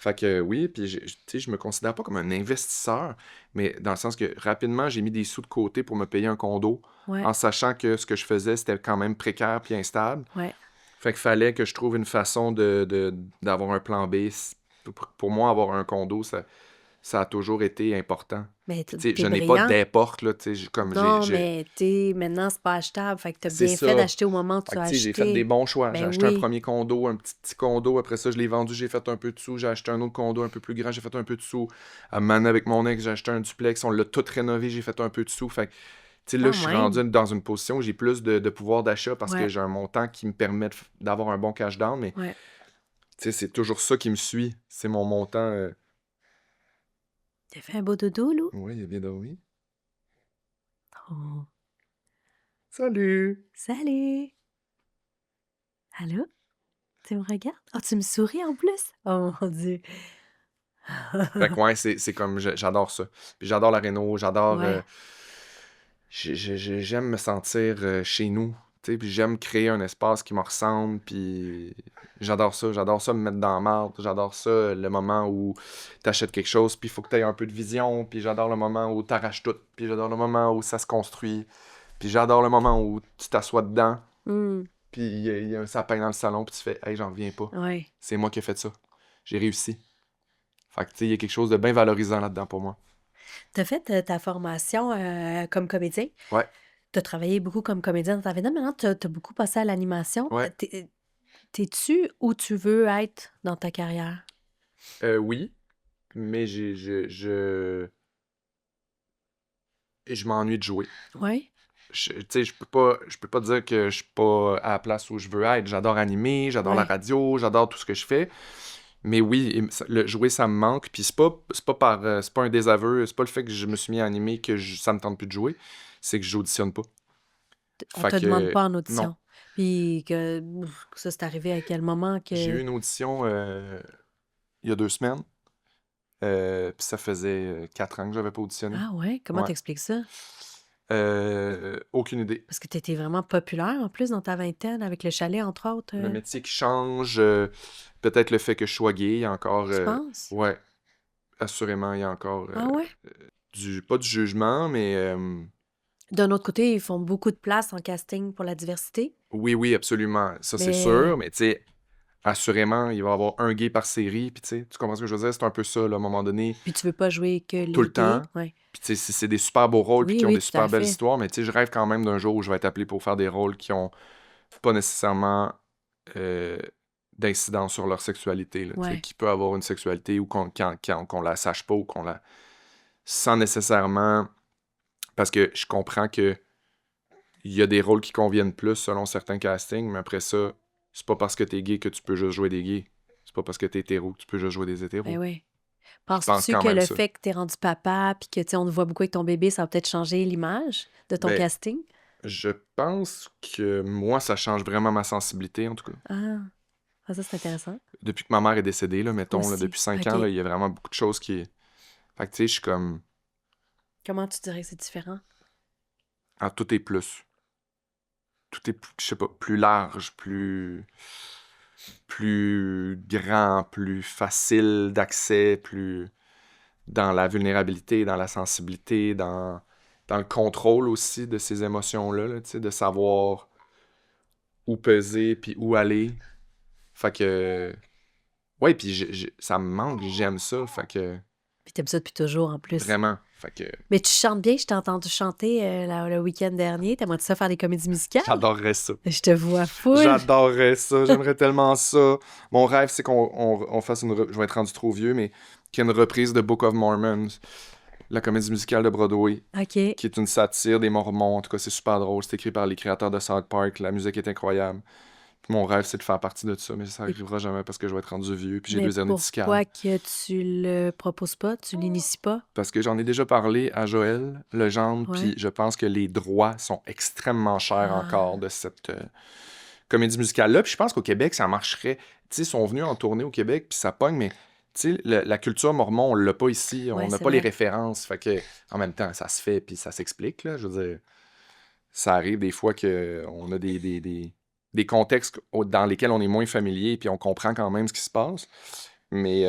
Fait que oui, puis tu sais, je me considère pas comme un investisseur, mais dans le sens que rapidement, j'ai mis des sous de côté pour me payer un condo, Ouais, en sachant que ce que je faisais, c'était quand même précaire puis instable. ouais. Fait qu'il fallait que je trouve une façon d'avoir un plan B. Pour moi, avoir un condo, ça a toujours été important. Mais Puis, tu sais, t'es je n'ai pas brillant. d'importe, là, tu sais, Non, mais maintenant, c'est pas achetable. Fait que t'as C'est bien fait ça. d'acheter au moment où tu Fait que, as tu sais, j'ai fait des acheté. bons choix. J'ai Ben acheté un oui. premier condo, un petit condo. Après ça, je l'ai vendu, j'ai fait un peu de sous. J'ai acheté un autre condo un peu plus grand, j'ai fait un peu de sous. À Mané avec mon ex, j'ai acheté un duplex. On l'a tout rénové, j'ai fait un peu de sous. Fait que, tu sais, là, Quand je suis même. rendu dans une position où j'ai plus de pouvoir d'achat parce Ouais. que j'ai un montant qui me permet d'avoir un bon cash down. Mais Ouais. sais, c'est toujours ça qui me suit. C'est mon montant. T'as fait un beau dodo, Lou? Oui, il a bien dormi. Oh. Salut! Salut! Allô? Tu me regardes? Oh, tu me souris en plus? Oh mon Dieu! Fait que ouais, c'est comme, j'adore ça. Puis j'adore la réno, j'adore... Ouais. j'aime me sentir chez nous, tu sais, puis j'aime créer un espace qui me ressemble, puis j'adore ça me mettre dans la marde, j'adore ça, le moment où t'achètes quelque chose, puis il faut que t'aies un peu de vision, puis j'adore le moment où t'arraches tout, puis j'adore le moment où ça se construit, puis j'adore le moment où tu t'assois dedans, Hmm. puis il y a un sapin dans le salon, puis tu fais « Hey, j'en reviens pas, Ouais. c'est moi qui ai fait ça, j'ai réussi ». Fait que tu sais, il y a quelque chose de bien valorisant là-dedans pour moi. T'as fait ta formation comme comédien. Ouais, T'as travaillé beaucoup comme comédien dans ta vie. Maintenant, t'as beaucoup passé à l'animation. ouais. T'es-tu où tu veux être dans ta carrière? Oui, mais je m'ennuie de jouer. Oui? Tu sais, je peux pas dire que je suis pas à la place où je veux être. J'adore animer, j'adore la Ouais. radio, j'adore tout ce que je fais. Mais oui, le jouer, ça me manque. Puis c'est pas un désaveu, c'est pas le fait que je me suis mis à animer que ça me tente plus de jouer. C'est que j'auditionne pas. On Fait te demande que, pas en non. audition. Puis que ça, c'est arrivé à quel moment J'ai eu que... une audition il y a 2 semaines. Puis ça faisait 4 ans que j'avais pas auditionné. Ah ouais? Comment Ouais. t'expliques ça? Aucune idée. Parce que t'étais vraiment populaire en plus dans ta vingtaine avec le chalet, entre autres. Le métier qui change, peut-être le fait que je sois gay, il y a encore... Tu penses? ouais, assurément, il y a encore Ah ouais? pas du jugement, mais D'un autre côté, ils font beaucoup de place en casting pour la diversité. oui, oui, absolument. Ça, c'est Mais... sûr, mais tu sais, assurément, il va y avoir un gay par série, puis tu sais, tu comprends ce que je veux dire? C'est un peu ça, là, à un moment donné, Puis tu veux pas jouer que tout les le temps. gays. Ouais. Puis tu sais, c'est des super beaux rôles, puis Oui, qui ont oui, des tout à super belles fait. histoires, mais tu sais, je rêve quand même d'un jour où je vais être appelé pour faire des rôles qui ont pas nécessairement euh, d'incidence sur leur sexualité, là, tu sais, Ouais. qui peut avoir une sexualité ou qu'on la sache pas ou qu'on la... sans nécessairement... Parce que je comprends que il y a des rôles qui conviennent plus selon certains castings, mais après ça, c'est pas parce que t'es gay que tu peux juste jouer des gays. C'est pas parce que t'es hétéro que tu peux juste jouer des hétéros. Ben oui. Je pense Penses-tu quand que même le ça. fait que t'es rendu papa puis que, tu sais, on te voit beaucoup avec ton bébé, ça va peut-être changer l'image de ton Ben, casting? je pense que moi, ça change vraiment ma sensibilité, en tout cas. Ah, ah, ça, c'est intéressant. Depuis que ma mère est décédée, là, mettons, là, Aussi. depuis 5 OK. ans, là, il y a vraiment beaucoup de choses qui... Fait que, tu sais, je suis comme... Comment tu dirais que c'est différent? Ah, tout est plus. Tout est, je sais pas, plus large, plus grand, plus facile d'accès, plus dans la vulnérabilité, dans la sensibilité, dans le contrôle aussi de ces émotions-là, là, tu sais, de savoir où peser puis où aller. Fait que... Ouais, puis ça me manque, j'aime ça, fait que... Puis t'aimes ça depuis toujours, en plus. Vraiment, fait que... Mais tu chantes bien, je t'ai entendu chanter le week-end dernier. T'aimerais-tu ça faire des comédies musicales? J'adorerais ça. Je te vois full. J'adorerais ça, j'aimerais tellement ça. Mon rêve, c'est qu'on fasse une... Je vais être rendu trop vieux, mais qu'il y ait une reprise de Book of Mormon, la comédie musicale de Broadway, OK. qui est une satire des Mormons. En tout cas, c'est super drôle. C'est écrit par les créateurs de South Park. La musique est incroyable. Puis mon rêve, c'est de faire partie de ça, mais ça arrivera jamais parce que je vais être rendu vieux, puis j'ai Mais 2 hernies discales. pourquoi que tu le proposes pas, tu l'inities pas? Parce que j'en ai déjà parlé à Joël Legendre, Ouais. puis je pense que les droits sont extrêmement chers Ah. encore de cette comédie musicale-là. Puis je pense qu'au Québec, ça marcherait. Tu sais, ils sont venus en tournée au Québec, puis ça pogne, mais tu sais, la culture mormon, on l'a pas ici. Ouais, On n'a c'est pas les vrai. références. Fait que, en même temps, ça se fait, puis ça s'explique, là. Je veux dire, ça arrive des fois qu'on a des contextes dans lesquels on est moins familier, puis on comprend quand même ce qui se passe. Mais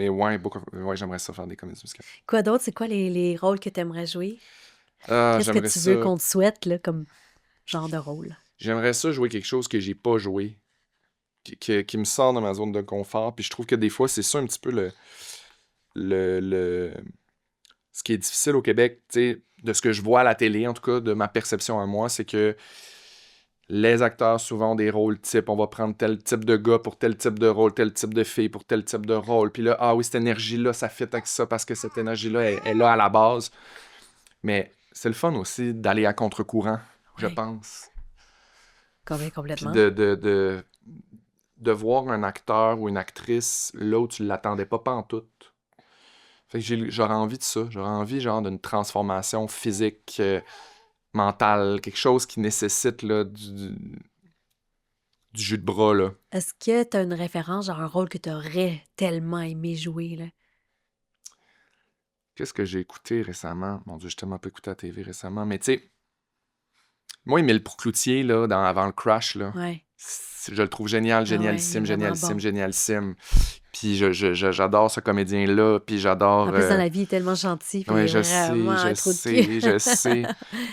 ouais, ouais, j'aimerais ça faire des comédies musicales. Quoi d'autre? C'est quoi les rôles que t'aimerais jouer? Ah, Qu'est-ce que j'aimerais tu veux ça. qu'on te souhaite, là, comme genre de rôle? J'aimerais ça jouer quelque chose que j'ai pas joué, qui me sort de ma zone de confort. Puis je trouve que des fois, c'est ça un petit peu ce qui est difficile au Québec, tu sais, de ce que je vois à la télé, en tout cas, de ma perception à moi, c'est que les acteurs, souvent, ont des rôles types. On va prendre tel type de gars pour tel type de rôle, tel type de fille pour tel type de rôle. Puis là, ah oui, cette énergie-là, ça fit avec ça parce que cette énergie-là est là à la base. Mais c'est le fun aussi d'aller à contre-courant, je Ouais. pense. Puis Complètement. de voir un acteur ou une actrice là où tu l'attendais pas pantoute. Fait que j'aurais envie de ça. J'aurais envie, genre, d'une transformation physique, mentale, quelque chose qui nécessite, là, du jus de bras, là. Est-ce que tu as une référence, genre un rôle que tu aurais tellement aimé jouer, là? Qu'est-ce que j'ai écouté récemment? Mon Dieu, j'ai tellement pas écouté à la TV récemment, mais tu sais, moi, Émile Pourcloutier, là, avant le Crash, là, Ouais. je le trouve génial, Ah ouais, il est génialissime, vraiment génialissime, bon. génialissime. Puis j'adore ce comédien-là, puis En j'adore... plus, dans la vie, il est tellement gentil, puis il ouais, est je sais, vraiment un je trou de cul. sais, je sais.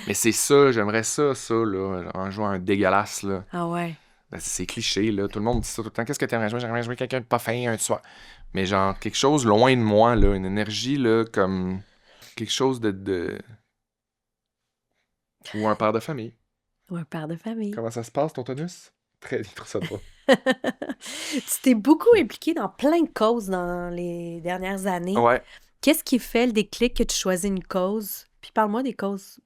Mais c'est ça, j'aimerais ça, là, en jouant un dégueulasse, là. Ah ouais. Ben, c'est cliché, là. Tout le monde dit ça tout le temps. Qu'est-ce que t'aimerais jouer? J'aimerais jouer quelqu'un de pas fin un soir. Mais genre, quelque chose loin de moi, là. Une énergie, là, comme... Quelque chose de... Ou un père de famille. Ou un père de famille. Comment ça se passe, ton tonus? Très bien, trop ça drôle. Tu t'es beaucoup impliqué dans plein de causes dans les dernières années. Ouais. Qu'est-ce qui fait le déclic que tu choisis une cause? Puis parle-moi des causes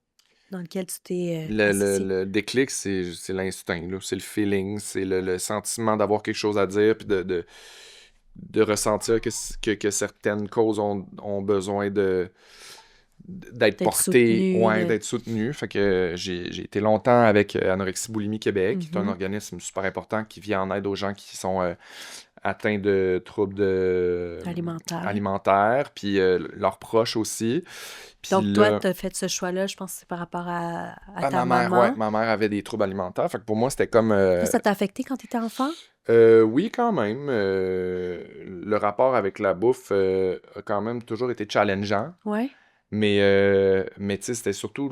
dans lesquelles tu t'es associé. Le déclic, c'est l'instinct, là. C'est le feeling, c'est le sentiment d'avoir quelque chose à dire, puis de ressentir que certaines causes ont besoin d'être D'être portées, soutenu. ouais, d'être soutenues. Fait que j'ai été longtemps avec Anorexie Boulimie Québec, qui est un Mhm. organisme super important qui vient en aide aux gens qui sont atteints de troubles Alimentaire. alimentaires, puis leurs proches aussi. Puis Donc, toi, là, tu as fait ce choix-là, je pense que c'est par rapport à ta ma mère, maman. ouais, ma mère avait des troubles alimentaires. Fait que pour moi, c'était comme... Toi, ça t'a affecté quand tu étais enfant? oui, quand même. Le rapport avec la bouffe a quand même toujours été challengeant. Ouais. Mais tu sais, c'était surtout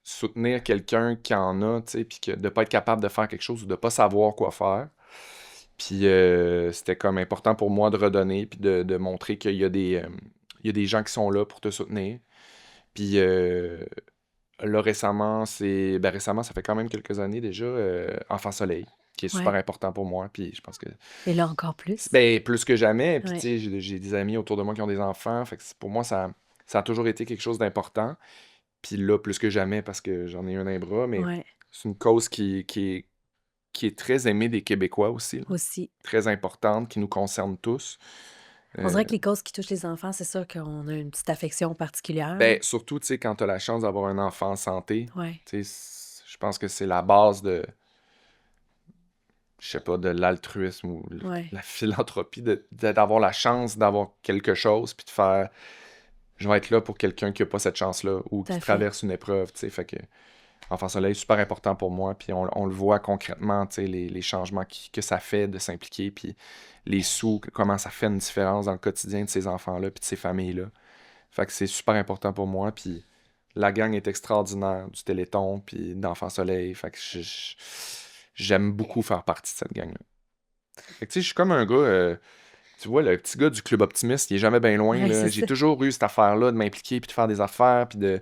soutenir quelqu'un qui en a, tu sais, puis de ne pas être capable de faire quelque chose ou de pas savoir quoi faire. Puis c'était comme important pour moi de redonner, puis de montrer qu'il y a il y a des gens qui sont là pour te soutenir. Puis là, récemment, récemment, ça fait quand même quelques années déjà, Enfant Soleil, qui est super Ouais. important pour moi. Puis je pense que Et là, encore plus. ben, plus que jamais. Puis Ouais. tu sais, j'ai des amis autour de moi qui ont des enfants. Fait que pour moi, ça a toujours été quelque chose d'important. Puis là, plus que jamais, parce que j'en ai un dans les bras. Mais Ouais. c'est une cause qui est très aimée des Québécois aussi, là. Aussi. Très importante, qui nous concerne tous. On dirait Euh, que les causes qui touchent les enfants, c'est sûr qu'on a une petite affection particulière. ben, surtout, tu sais, quand tu as la chance d'avoir un enfant en santé, Ouais. tu sais, je pense que c'est la base de, je sais pas, de l'altruisme ou Ouais. la philanthropie, d'avoir la chance d'avoir quelque chose, puis de faire, je vais être là pour quelqu'un qui a pas cette chance-là, ou Tout à qui fait. traverse une épreuve, tu sais, fait que Enfant Soleil est super important pour moi, puis on le voit concrètement, tu sais, les changements que ça fait de s'impliquer, puis les sous, comment ça fait une différence dans le quotidien de ces enfants-là, puis de ces familles-là. Fait que c'est super important pour moi, puis la gang est extraordinaire, du Téléthon, puis d'Enfant Soleil, fait que j'aime beaucoup faire partie de cette gang-là. Fait que tu sais, je suis comme un gars, tu vois, le petit gars du Club Optimiste, il est jamais bien loin, Ouais, là. c'est J'ai ça. toujours eu cette affaire-là de m'impliquer, puis de faire des affaires, puis de...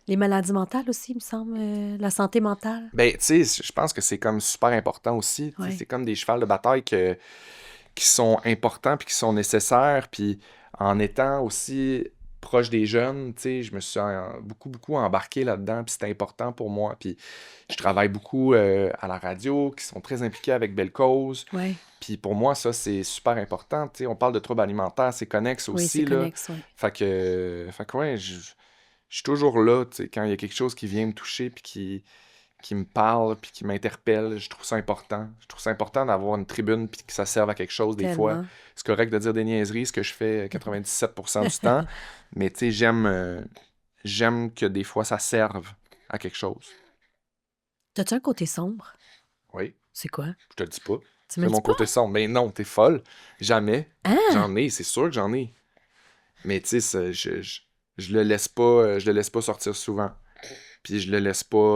Les maladies mentales aussi, il me semble. La santé mentale. Ben, tu sais, je pense que c'est comme super important aussi. Tu sais, Ouais. c'est comme des chevals de bataille qui sont importants puis qui sont nécessaires. Puis en étant aussi proche des jeunes, tu sais, je me suis beaucoup, beaucoup embarqué là-dedans. Puis c'était important pour moi. Puis je travaille beaucoup à la radio, qui sont très impliqués avec Belle Cause. Ouais. Puis pour moi, ça, c'est super important. Tu sais, on parle de troubles alimentaires, c'est connexe Oui, aussi, c'est là. connexe, ouais. Fait que ouais, je suis toujours là, tu sais, quand il y a quelque chose qui vient me toucher puis qui me parle puis qui m'interpelle, je trouve ça important. Je trouve ça important d'avoir une tribune puis que ça serve à quelque chose des fois. Tellement. C'est correct de dire des niaiseries, ce que je fais 97% du temps, mais tu sais, j'aime que des fois ça serve à quelque chose. T'as-tu un côté sombre? Oui, C'est quoi? je te le dis pas. Tu me C'est le mon dis pas? côté sombre. Mais non, t'es folle. Jamais. Ah! J'en ai, c'est sûr que j'en ai. Mais tu sais, je le laisse pas, je le laisse pas sortir souvent. Puis je le laisse pas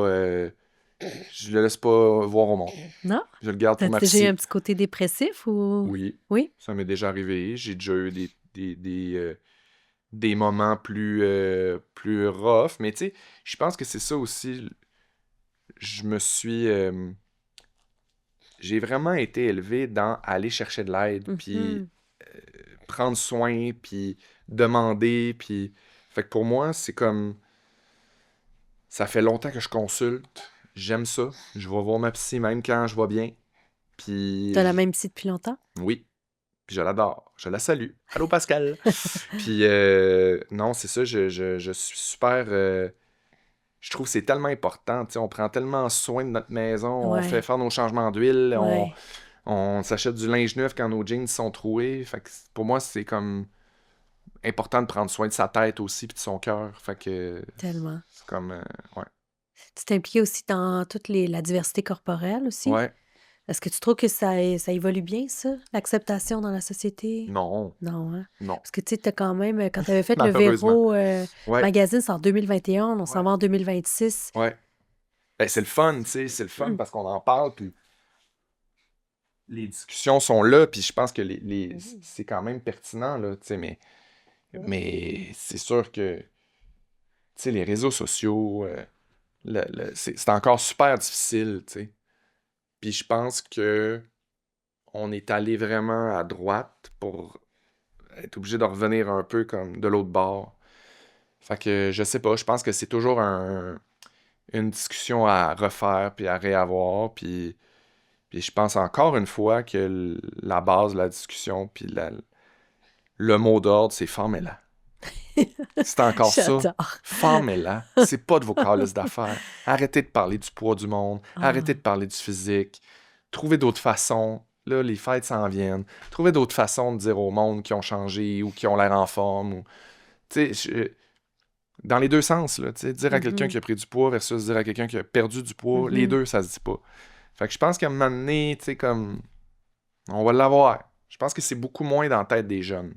voir au monde. Non? Je le garde pour T'as ma déjà eu psy. un petit côté dépressif ou... Oui, Oui? ça m'est déjà arrivé. J'ai déjà eu des moments plus rough. Mais tu sais, je pense que c'est ça aussi. Je me suis... j'ai vraiment été élevé dans aller chercher de l'aide, puis Mhm. prendre soin, puis demander, puis... Fait que pour moi, c'est comme... Ça fait longtemps que je consulte. J'aime ça. Je vais voir ma psy même quand je vais bien. Puis, T'as la même psy depuis longtemps? oui, puis je l'adore. Je la salue. Allô, Pascal. Puis, non, c'est ça, je suis super... je trouve que c'est tellement important. Tu sais, on prend tellement soin de notre maison, on fait Ouais, faire nos changements d'huile, ouais, on s'achète du linge neuf quand nos jeans sont troués. Fait que pour moi, c'est comme important de prendre soin de sa tête aussi puis de son cœur. Fait que tellement. c'est comme... ouais. Tu t'es impliqué aussi dans toute la diversité corporelle aussi? Ouais. Est-ce que tu trouves que ça évolue bien, ça? L'acceptation dans la société? Non. Non, hein? Non. Parce que tu sais, t'as quand même, quand tu avais fait le Malheureusement. Véro Ouais. magazine, c'est en 2021, on s'en Ouais. va en 2026. Ouais. Ben, c'est le fun, tu sais. C'est le fun parce qu'on en parle puis les discussions sont là puis je pense que c'est quand même pertinent, là, tu sais, mais c'est sûr que, tu sais, les réseaux sociaux, c'est encore super difficile, tu sais. Puis je pense que on est allé vraiment à droite pour être obligé de revenir un peu comme de l'autre bord. Fait que je sais pas, je pense que c'est toujours une discussion à refaire puis à réavoir. Puis je pense encore une fois que la base de la discussion puis le mot d'ordre, c'est formez-la. C'est encore ça. J'adore. Formez-la. C'est pas de vos calices d'affaires. Arrêtez de parler du poids du monde. Arrêtez de parler du physique. Trouvez d'autres façons. Là, les fêtes s'en viennent. Trouvez d'autres façons de dire au monde qui ont changé ou qui ont l'air en forme. Ou... Tu sais, dans les deux sens, là. Tu sais, dire à quelqu'un qui a pris du poids versus dire à quelqu'un qui a perdu du poids, les deux, ça se dit pas. Fait que je pense qu'à un moment donné, tu sais, comme... On va l'avoir. Je pense que c'est beaucoup moins dans la tête des jeunes.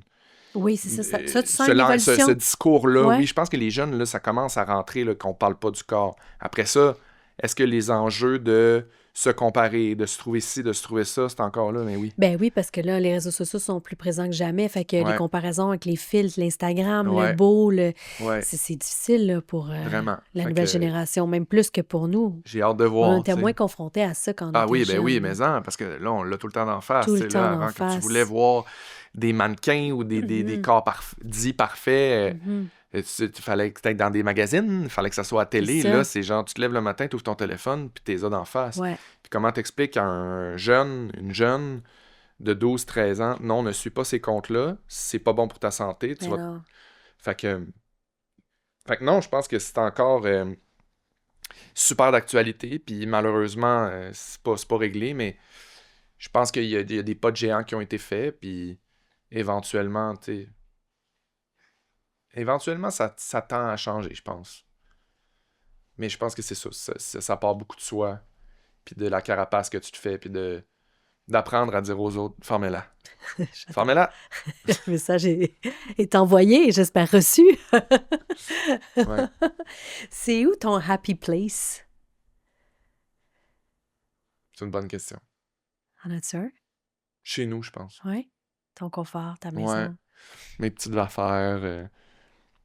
Oui, c'est ça. Ça, tu sens une évolution? Ce discours-là, Ouais. oui, je pense que les jeunes, là, ça commence à rentrer, là, qu'on parle pas du corps. Après ça, est-ce que les enjeux de se comparer, de se trouver ci, de se trouver ça, c'est encore là? Mais oui. Ben oui, parce que là, les réseaux sociaux sont plus présents que jamais. Fait que les Ouais. comparaisons avec les filtres, l'Instagram, le Ouais. beau, Ouais. c'est difficile là, pour Vraiment. la Fait nouvelle que génération, même plus que pour nous. j'ai hâte de On voir. était tu sais. moins confrontés à ça quand on Ah était oui, ben jeunes, oui, là. mais parce que là, on l'a tout le temps d'en face. Tout le tu sais, là, temps d'en avant que tu face. voulais voir des mannequins ou des corps dits parfaits, il fallait que tu dans des magazines, il fallait que ça soit à télé. C'est ça. Là, c'est genre, tu te lèves le matin, tu ouvres ton téléphone, puis t'es là d'en face. Ouais. Puis comment t'expliques à une jeune de 12-13 ans, non, ne suis pas ces comptes-là, c'est pas bon pour ta santé. Mais non. Fait que non, je pense que c'est encore super d'actualité, puis malheureusement, c'est pas réglé, mais je pense qu'il y a des pas de géants qui ont été faits, puis éventuellement, tu sais, éventuellement, ça tend à changer, je pense. Mais je pense que c'est ça part beaucoup de soi, puis de la carapace que tu te fais, puis d'apprendre à dire aux autres, formez-la. Formez-la! Le message est envoyé, j'espère reçu. Ouais. C'est où ton happy place? C'est une bonne question. En as-tu un? Chez nous, je pense. Oui. Ton confort, ta maison. Ouais. Mes petites affaires,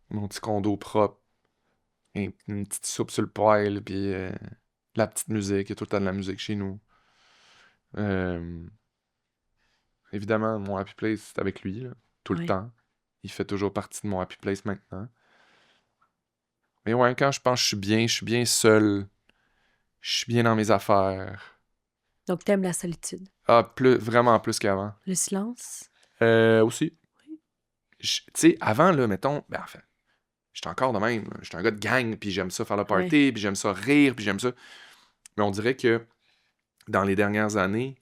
mon petit condo propre, une petite soupe sur le poêle, puis la petite musique. Il y a tout le temps de la musique chez nous. Évidemment, mon happy place, c'est avec lui, là, tout le Ouais. temps. Il fait toujours partie de mon happy place maintenant. Mais ouais, quand je pense que je suis bien seul. Je suis bien dans mes affaires. Donc, t'aimes la solitude. Ah, vraiment plus qu'avant. Le silence? Aussi. Tu sais, avant, là, mettons, ben enfin, j'étais encore de même. J'étais un gars de gang, puis j'aime ça faire le party, puis j'aime ça rire, puis j'aime ça. Mais on dirait que dans les dernières années,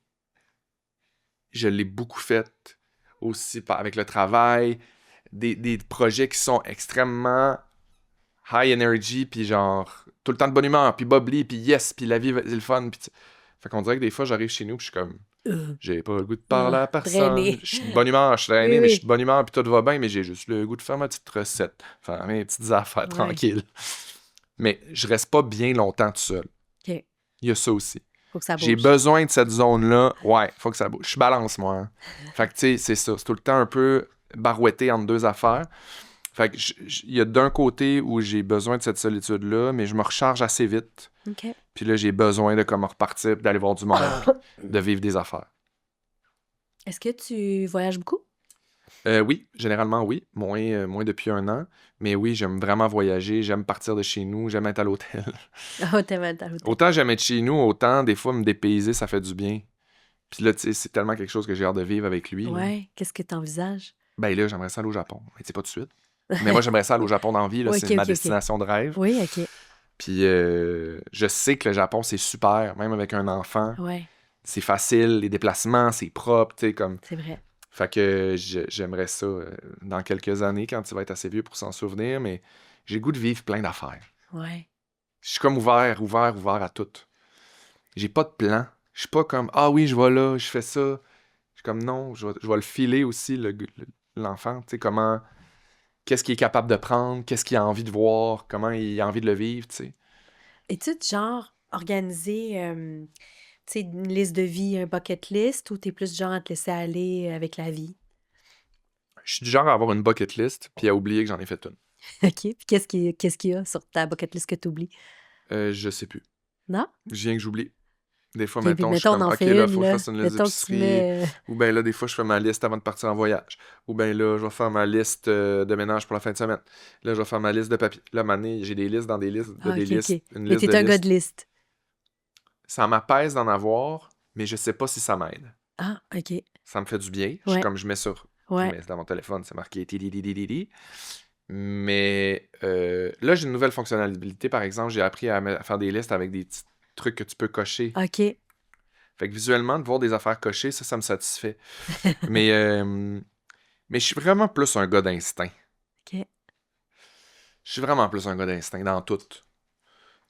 je l'ai beaucoup fait aussi avec le travail, des projets qui sont extrêmement high energy, puis genre tout le temps de bonne humeur, puis bubbly, puis yes, puis la vie c'est le fun. Puis fait qu'on dirait que des fois, j'arrive chez nous, puis je suis comme, j'ai pas le goût de parler à personne. drainé. Je suis de bonne humeur, je suis drainé, Oui, mais je oui. suis de bonne humeur, puis tout va bien, mais j'ai juste le goût de faire ma petite recette, faire mes petites affaires tranquilles. Mais je reste pas bien longtemps tout seul. OK. Il y a ça aussi. Faut que ça bouge. J'ai besoin de cette zone-là. Ouais, faut que ça bouge. Je balance, moi. Hein. Fait que, tu sais, c'est ça. C'est tout le temps un peu barouetté entre deux affaires. Fait que, il y a d'un côté où j'ai besoin de cette solitude-là, mais je me recharge assez vite. OK. Puis là, j'ai besoin de comme repartir, puis d'aller voir du monde, puis de vivre des affaires. Est-ce que tu voyages beaucoup? Oui, généralement oui. Moins depuis 1 an. Mais oui, j'aime vraiment voyager. J'aime partir de chez nous. J'aime être à l'hôtel. Oh, t'aimes être à l'hôtel. Autant j'aime être chez nous, autant des fois me dépayser, ça fait du bien. Puis là, tu sais, c'est tellement quelque chose que j'ai hâte de vivre avec lui. Là. Ouais. Qu'est-ce que t'envisages? Ben là, j'aimerais ça aller au Japon. Mais tu sais, pas tout de suite. Mais moi, j'aimerais ça aller au Japon dans la vie. Là, Ouais, c'est ok, ma ok, ok. destination de rêve. Oui, OK. Puis je sais que le Japon, c'est super. Même avec un enfant, Ouais, c'est facile. Les déplacements, c'est propre. Tu sais, comme... c'est vrai. Fait que j'aimerais ça dans quelques années, quand tu vas être assez vieux pour s'en souvenir. Mais j'ai le goût de vivre plein d'affaires. Ouais. Je suis comme ouvert à tout. J'ai pas de plan. Je suis pas comme, ah oui, je vais là, je fais ça. Je suis comme, non, je vais le filer aussi, l'enfant. Tu sais, comment, qu'est-ce qu'il est capable de prendre, qu'est-ce qu'il a envie de voir, comment il a envie de le vivre, tu sais. Es-tu de genre organiser, tu sais, une liste de vie, un bucket list, ou t'es plus genre à te laisser aller avec la vie? Je suis du genre à avoir une bucket list, puis à oublier que j'en ai fait une. OK. Puis qu'est-ce qu'il y a sur ta bucket list que t'oublies? Je sais plus. Non? Je viens que j'oublie. Des fois, OK, puis mettons, je suis mettons, on comme, en OK, fait là, une, faut que je là. fasse une liste Mettons que tu d'épicerie. mets... Ou bien là, des fois, je fais ma liste avant de partir en voyage. Ou bien là, je vais faire ma liste de ménage pour la fin de semaine. Là, je vais faire ma liste de papier. Là, à un moment donné, j'ai des listes dans des listes, de Ah, des OK, listes, OK. une Mais liste de t'es un gars listes. de liste. Ça m'apaise d'en avoir, mais je sais pas si ça m'aide. Ah, OK. Ça me fait du bien. Ouais. Comme je mets sur... Je Ouais. mets dans mon téléphone, c'est marqué tidididididi. Mais là, j'ai une nouvelle fonctionnalité, par exemple. J'ai appris à faire des listes avec des petits trucs que tu peux cocher. OK. Fait que visuellement, de voir des affaires cochées, ça me satisfait. mais, mais je suis vraiment plus un gars d'instinct. OK. Je suis vraiment plus un gars d'instinct dans tout.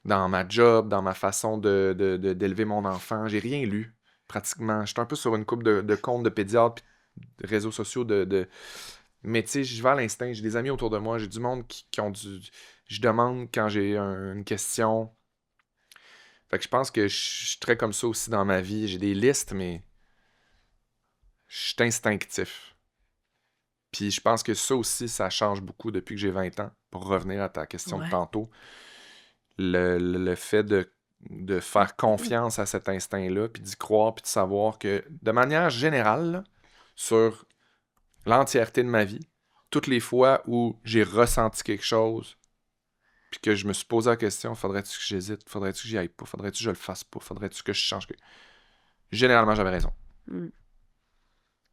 Dans ma job, dans ma façon d'élever mon enfant. J'ai rien lu, pratiquement. J'étais un peu sur une couple de comptes de pédiatres puis de réseaux sociaux Mais tu sais, je vais à l'instinct. J'ai des amis autour de moi. J'ai du monde qui ont du... Je demande quand j'ai une question. Fait que je pense que je suis très comme ça aussi dans ma vie. J'ai des listes, mais je suis instinctif. Puis je pense que ça aussi, ça change beaucoup depuis que j'ai 20 ans. Pour revenir à ta question de Ouais. tantôt. Le fait de faire confiance à cet instinct-là, puis d'y croire, puis de savoir que, de manière générale, là, sur l'entièreté de ma vie, toutes les fois où j'ai ressenti quelque chose, puis que je me suis posé la question, faudrait-tu que j'hésite, faudrait-tu que j'y aille pas, faudrait-tu que je le fasse pas, faudrait-tu que je change quelque... Généralement, j'avais raison. Mm.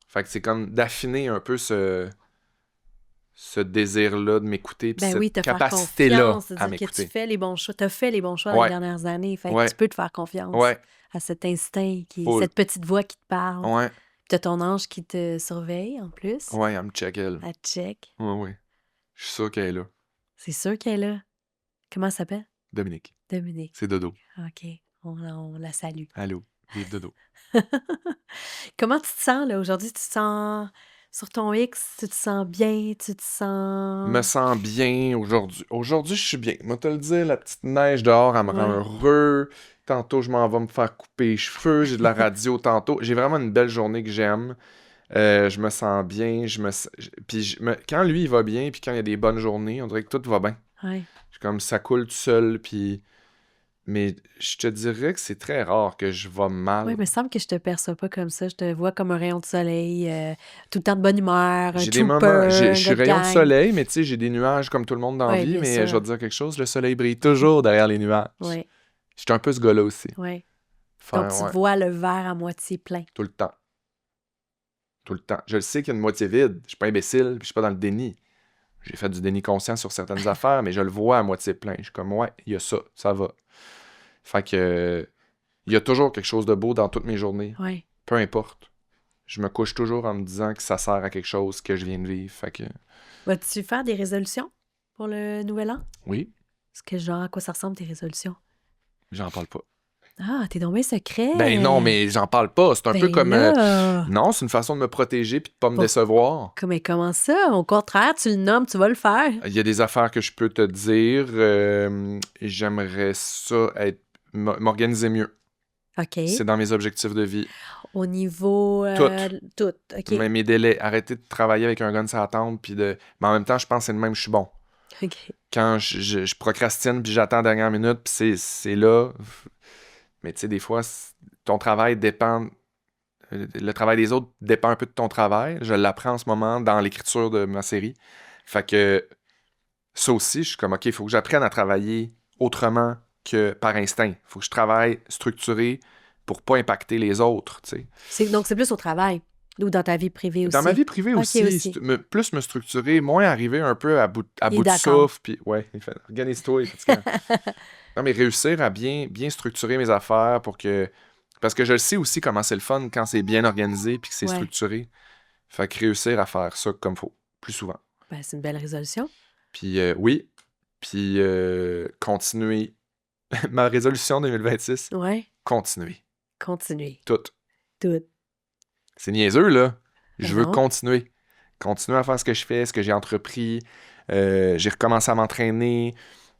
Fait que c'est comme d'affiner un peu ce désir-là de m'écouter, puis Ben oui, cette te faire capacité-là confiance, de à dire que tu m'écouter. fais les bons choix. T'as fait les bons choix dans Ouais. les dernières années. Fait que Ouais. tu peux te faire confiance Ouais, à cet instinct, Full. cette petite voix qui te parle. ouais, T'as ton ange qui te surveille, en plus. ouais, elle me check, elle. Elle te check. Ouais, ouais. Je suis sûr qu'elle est là. C'est sûr qu'elle est là. Comment elle s'appelle? Dominique, Dominique. c'est Dodo. OK. On la salue. Allô, vive Dodo. Comment tu te sens, là, aujourd'hui? Tu te sens sur ton X? Tu te sens bien? Tu te sens... Me sens bien aujourd'hui. Aujourd'hui, je suis bien. Moi, te le dire, la petite neige dehors, elle me rend Ouais. heureux. Tantôt, je m'en vais me faire couper les cheveux. J'ai de la radio tantôt. J'ai vraiment une belle journée que j'aime. Je me sens bien. Puis quand lui, il va bien, puis quand il y a des bonnes journées, on dirait que tout va bien. Ouais. Comme ça coule tout seul, puis... Mais je te dirais que c'est très rare que je vais mal. Oui, il me semble que je te perçois pas comme ça. Je te vois comme un rayon de soleil, tout le temps de bonne humeur, un J'ai des trooper, moments, je un suis gars de rayon de gang. soleil, mais tu sais, j'ai des nuages comme tout le monde dans la Ouais, vie, bien mais sûr. je vais te dire quelque chose, le soleil brille toujours derrière les nuages. Oui, Je suis un peu ce gars-là aussi. oui. Faire, Donc, tu ouais, vois le verre à moitié plein. tout le temps. Tout le temps. Je le sais qu'il y a une moitié vide. Je suis pas imbécile, puis je suis pas dans le déni. J'ai fait du déni conscient sur certaines affaires, mais je le vois à moitié plein. Je suis comme, ouais, il y a ça va. Fait que, il y a toujours quelque chose de beau dans toutes mes journées. Oui. Peu importe. Je me couche toujours en me disant que ça sert à quelque chose que je viens de vivre. Fait que, Vas-tu faire des résolutions pour le nouvel an? oui, Est-ce que genre, à quoi ça ressemble tes résolutions? j'en parle pas. Ah, t'es donc bien secret. Ben non, mais j'en parle pas. C'est un peu Ben comme... là. non, c'est une façon de me protéger puis de pas me Pour- décevoir. Mais comment ça? Au contraire, tu le nommes, tu vas le faire. Il y a des affaires que je peux te dire. J'aimerais ça m'organiser mieux. OK. C'est dans mes objectifs de vie. Au niveau... tout. OK. Mais mes délais. Arrêter de travailler avec un gun sur la tempe. Mais en même temps, je pense que c'est le même, je suis bon. OK. Quand je procrastine puis j'attends la dernière minute puis c'est là. Mais tu sais, des fois, ton travail dépend... Le travail des autres dépend un peu de ton travail. Je l'apprends en ce moment dans l'écriture de ma série. Fait que ça aussi, je suis comme, OK, il faut que j'apprenne à travailler autrement que par instinct. Il faut que je travaille structuré pour pas impacter les autres, tu sais. Donc, c'est plus au travail ou dans ta vie privée aussi? Dans ma vie privée Ok, aussi. Plus me structurer, moins arriver un peu à bout de d'accord. souffle, puis ouais, organise-toi, fatigant. Non, mais réussir à bien structurer mes affaires pour que... Parce que je le sais aussi comment c'est le fun quand c'est bien organisé puis que c'est Ouais. structuré. Fait que réussir à faire ça comme faut, plus souvent. Ben, c'est une belle résolution. Puis oui, puis continuer. Ma résolution 2026, Ouais. continuer. Continuer. Tout. Tout. C'est niaiseux, là. Ben Je veux non. continuer. Continuer à faire ce que je fais, ce que j'ai entrepris. J'ai recommencé à m'entraîner.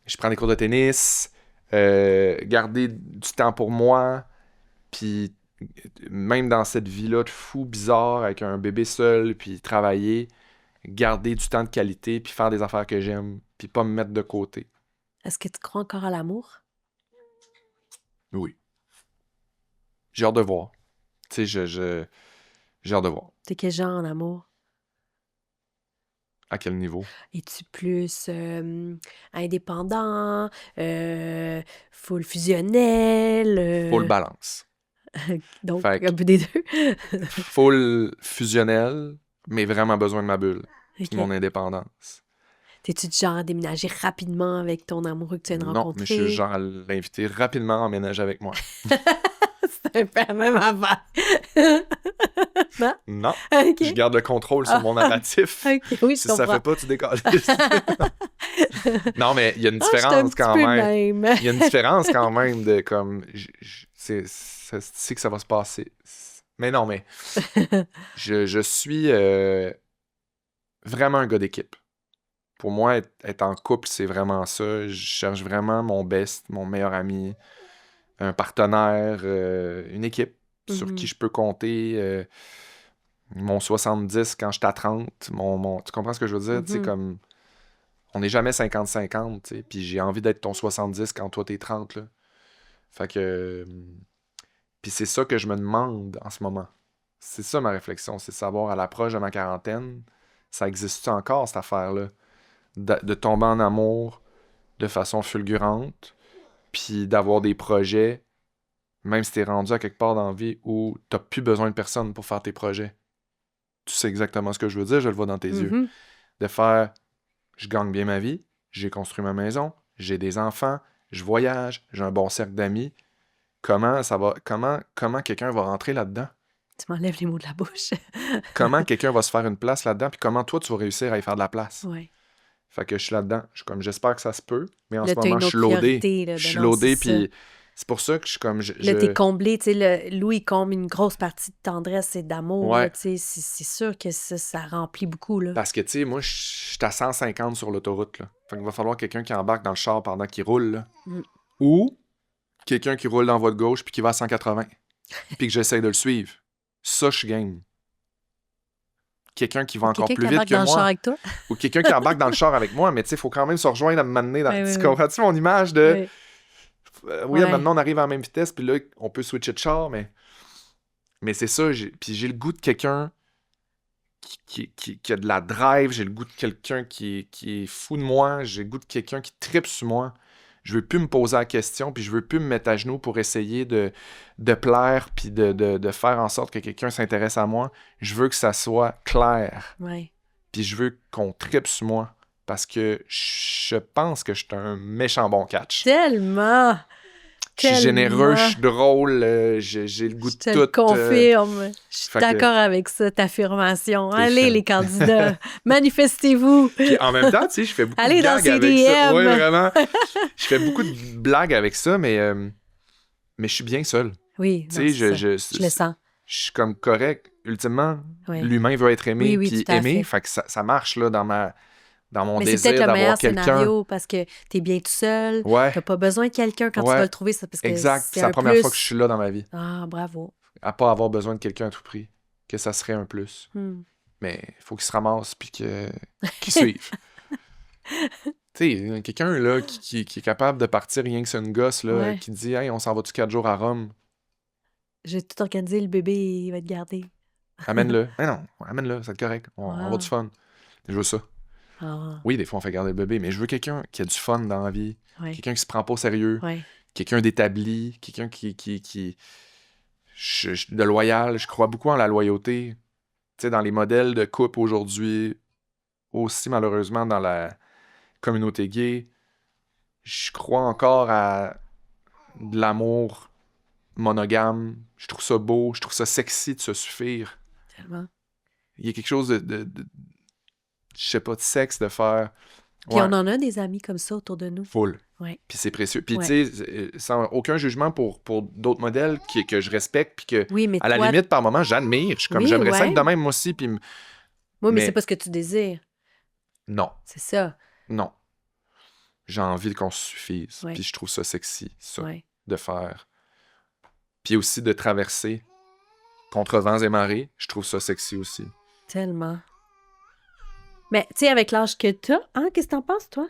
Je prends des cours de tennis. Garder du temps pour moi. Puis même dans cette vie-là de fou bizarre avec un bébé seul, puis travailler, garder du temps de qualité, puis faire des affaires que j'aime, puis pas me mettre de côté. Est-ce que tu crois encore à l'amour? Oui. J'ai hâte de voir. Tu sais, j'ai hâte de voir. T'es quel genre en amour? À quel niveau? Es-tu plus indépendant, full fusionnel? Full balance. Donc, Fait que- un peu des deux. Full fusionnel, mais vraiment besoin de ma bulle, puis Ok. de mon indépendance. T'es-tu du genre à déménager rapidement avec ton amoureux que tu viens de Non, mais je suis rencontrer? genre à l'inviter rapidement à emménager avec moi. C'est un peu la même affaire. Non? Non, Ok. je garde le contrôle sur mon narratif. Ok, oui, je Si ça comprends. fait pas, tu décolles. Non, mais il y a une Ah, j'étais un différence petit quand peu même. même. Il y a une différence quand même de comme. C'est que ça va se passer. Mais non, mais. Je suis vraiment un gars d'équipe. Pour moi, être en couple, c'est vraiment ça. Je cherche vraiment mon best, mon meilleur ami, un partenaire, une équipe sur Mhm. qui je peux compter. Mon 70 quand j'étais à 30. Tu comprends ce que je veux dire? Tu sais, Mhm. comme. On n'est jamais 50-50, tu sais. Puis j'ai envie d'être ton 70 quand toi t'es 30, là. Fait que. Puis c'est ça que je me demande en ce moment. C'est ça ma réflexion, c'est de savoir à l'approche de ma quarantaine, ça existe encore cette affaire-là? De tomber en amour de façon fulgurante, puis d'avoir des projets, même si t'es rendu à quelque part dans la vie où t'as plus besoin de personne pour faire tes projets. Tu sais exactement ce que je veux dire, je le vois dans tes yeux. Mhm. De faire, je gagne bien ma vie, j'ai construit ma maison, j'ai des enfants, je voyage, j'ai un bon cercle d'amis. Comment ça va, comment quelqu'un va rentrer là-dedans? Tu m'enlèves les mots de la bouche. Comment quelqu'un va se faire une place là-dedans, puis comment toi, tu vas réussir à y faire de la place? Ouais. Fait que je suis là-dedans. J'espère que ça se peut, mais en Là, ce t'as moment, une je suis autre loadé. priorité, là, Je suis ben non, loadé, c'est ça. puis c'est pour ça que je suis comme... Là, t'es comblé, tu sais, Louis il comble une grosse partie de tendresse et d'amour, Ouais. là, tu sais, c'est sûr que ça remplit beaucoup, là. Parce que, tu sais, moi, je suis à 150 sur l'autoroute, là. Fait qu'il va falloir quelqu'un qui embarque dans le char pendant qu'il roule, là. Mm. Ou quelqu'un qui roule dans la voie de gauche puis qui va à 180, puis que j'essaie de le suivre. Ça, je suis game. Quelqu'un qui va encore Quelqu'un plus qui vite embarque que dans le char moi. avec toi? Ou quelqu'un qui embarque dans le char avec moi, mais tu sais, il faut quand même se rejoindre à me mener dans... Ouais, Tu ouais, comprends-tu mon image de... Oui. Oui, Ouais. maintenant on arrive à la même vitesse, puis là, on peut switcher de char, mais c'est ça. Puis j'ai le goût de quelqu'un qui a de la drive, j'ai le goût de quelqu'un qui est fou de moi, j'ai le goût de quelqu'un qui tripe sur moi. Je veux plus me poser la question, puis je veux plus me mettre à genoux pour essayer de plaire, puis de faire en sorte que quelqu'un s'intéresse à moi. Je veux que ça soit clair, Ouais. puis je veux qu'on tripe sur moi, parce que je pense que je suis un méchant bon catch. Tellement! Je suis généreux, je suis drôle, j'ai le goût Je de te tout. le confirme. Je suis fait que- d'accord avec cette affirmation. T'es Allez, fine. les candidats, manifestez-vous. Puis en même temps, tu sais, je fais beaucoup Allez de dans blagues avec ça. CDM. Oui, vraiment. Je fais beaucoup de blagues avec ça, mais je suis bien seul. Oui, Tu non, sais, c'est ça. je Je le sens. suis comme correct. Ultimement, Oui. l'humain veut être aimé, Oui, oui, puis tout à aimé. fait. Fait que ça marche là, dans mon Mais c'est désir peut-être le d'avoir meilleur quelqu'un. scénario parce que t'es bien tout seul. Ouais, T'as pas besoin de quelqu'un quand tu Ouais. vas le trouver. Ça, parce que exact. c'est C'est la un première plus. fois que je suis là dans ma vie. Ah, bravo. À pas avoir besoin de quelqu'un à tout prix. Que ça serait un plus. Hmm. Mais il faut qu'il se ramasse puis qu'il suive. Tu sais, quelqu'un là qui est capable de partir rien que c'est une gosse là, Ouais. qui dit hey, on s'en va-tu 4 jours à Rome? J'ai tout organisé, le bébé, il va être gardé. Amène-le. Mais non, amène-le, c'est correct. On va Wow. du fun. Je veux ça. Ah, Oui, des fois on fait garder le bébé, mais je veux quelqu'un qui a du fun dans la vie, ouais. quelqu'un qui se prend pas au sérieux, Ouais. quelqu'un d'établi, quelqu'un qui de loyal, je crois beaucoup en la loyauté. Tu sais, dans les modèles de couple aujourd'hui, aussi malheureusement dans la communauté gay, je crois encore à de l'amour monogame. Je trouve ça beau, je trouve ça sexy de se suffire. Tellement. Il y a quelque chose je sais pas, de sexe, de faire... Puis on en a des amis comme ça autour de nous. Full. Ouais. Puis c'est précieux. Puis Ouais. tu sais, sans aucun jugement pour d'autres modèles que je respecte, puis que, Oui, mais à la toi... limite, par moment, j'admire. Je suis comme, Oui, j'aimerais ça ouais. être de même, moi aussi, puis... Oui, mais mais- c'est pas ce que tu désires. Non, C'est ça. non. J'ai envie qu'on se suffise. Ouais. Puis je trouve ça sexy, ça, Ouais. de faire. Puis aussi de traverser contre vents et marées. Je trouve ça sexy aussi. Tellement. Mais, tu sais, avec l'âge que t'as, hein, qu'est-ce que t'en penses, toi?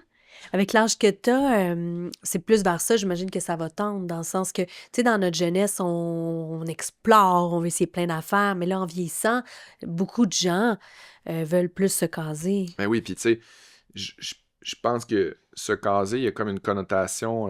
Avec l'âge que t'as, c'est plus vers ça, j'imagine que ça va tendre, dans le sens que, tu sais, dans notre jeunesse, on explore, on veut essayer plein d'affaires, mais là, en vieillissant, beaucoup de gens veulent plus se caser. Ben oui, puis tu sais, je pense que se caser, il y a comme une connotation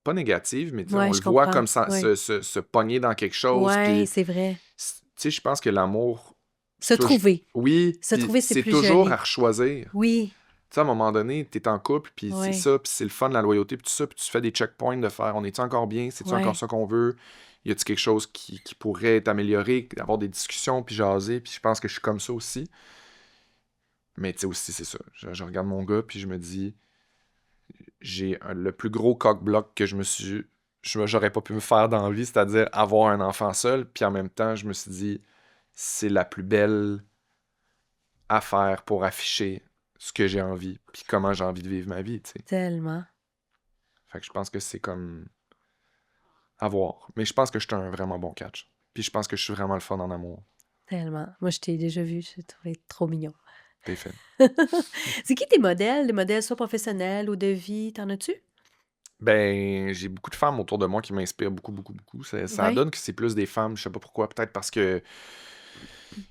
pas négative, mais tu sais, Ouais, on je le voit comprends. comme ça, Ouais. se pogner dans quelque chose. Ouais, Puis, c'est vrai. tu sais, je pense que l'amour, Se toujours- trouver. oui, Se puis trouver, c'est plus toujours joli. à rechoisir. Oui, Tu sais, à un moment donné, t'es en couple, puis Ouais. c'est ça, puis c'est le fun, la loyauté, puis tout ça, puis tu fais des checkpoints de faire, on est-tu encore bien, c'est-tu Ouais. encore ça qu'on veut, y a-tu quelque chose qui pourrait être amélioré, avoir des discussions, puis jaser, puis je pense que je suis comme ça aussi. Mais tu sais aussi, c'est ça, je regarde mon gars, puis je me dis, j'ai le plus gros cock-block que j'aurais pas pu me faire dans la vie, c'est-à-dire avoir un enfant seul, puis en même temps, je me suis dit, c'est la plus belle affaire pour afficher ce que j'ai envie, puis comment j'ai envie de vivre ma vie, tu sais. tellement. Fait que je pense que c'est comme à voir. Mais je pense que je suis un vraiment bon catch. Puis je pense que je suis vraiment le fun en amour. Tellement. Moi, je t'ai déjà vu, je t'ai trouvé trop mignon. T'es fait. C'est qui tes modèles? Des modèles soit professionnels ou de vie? T'en as-tu? Ben, j'ai beaucoup de femmes autour de moi qui m'inspirent beaucoup, beaucoup, beaucoup. Ça Ouais. donne que c'est plus des femmes, je sais pas pourquoi. Peut-être parce que,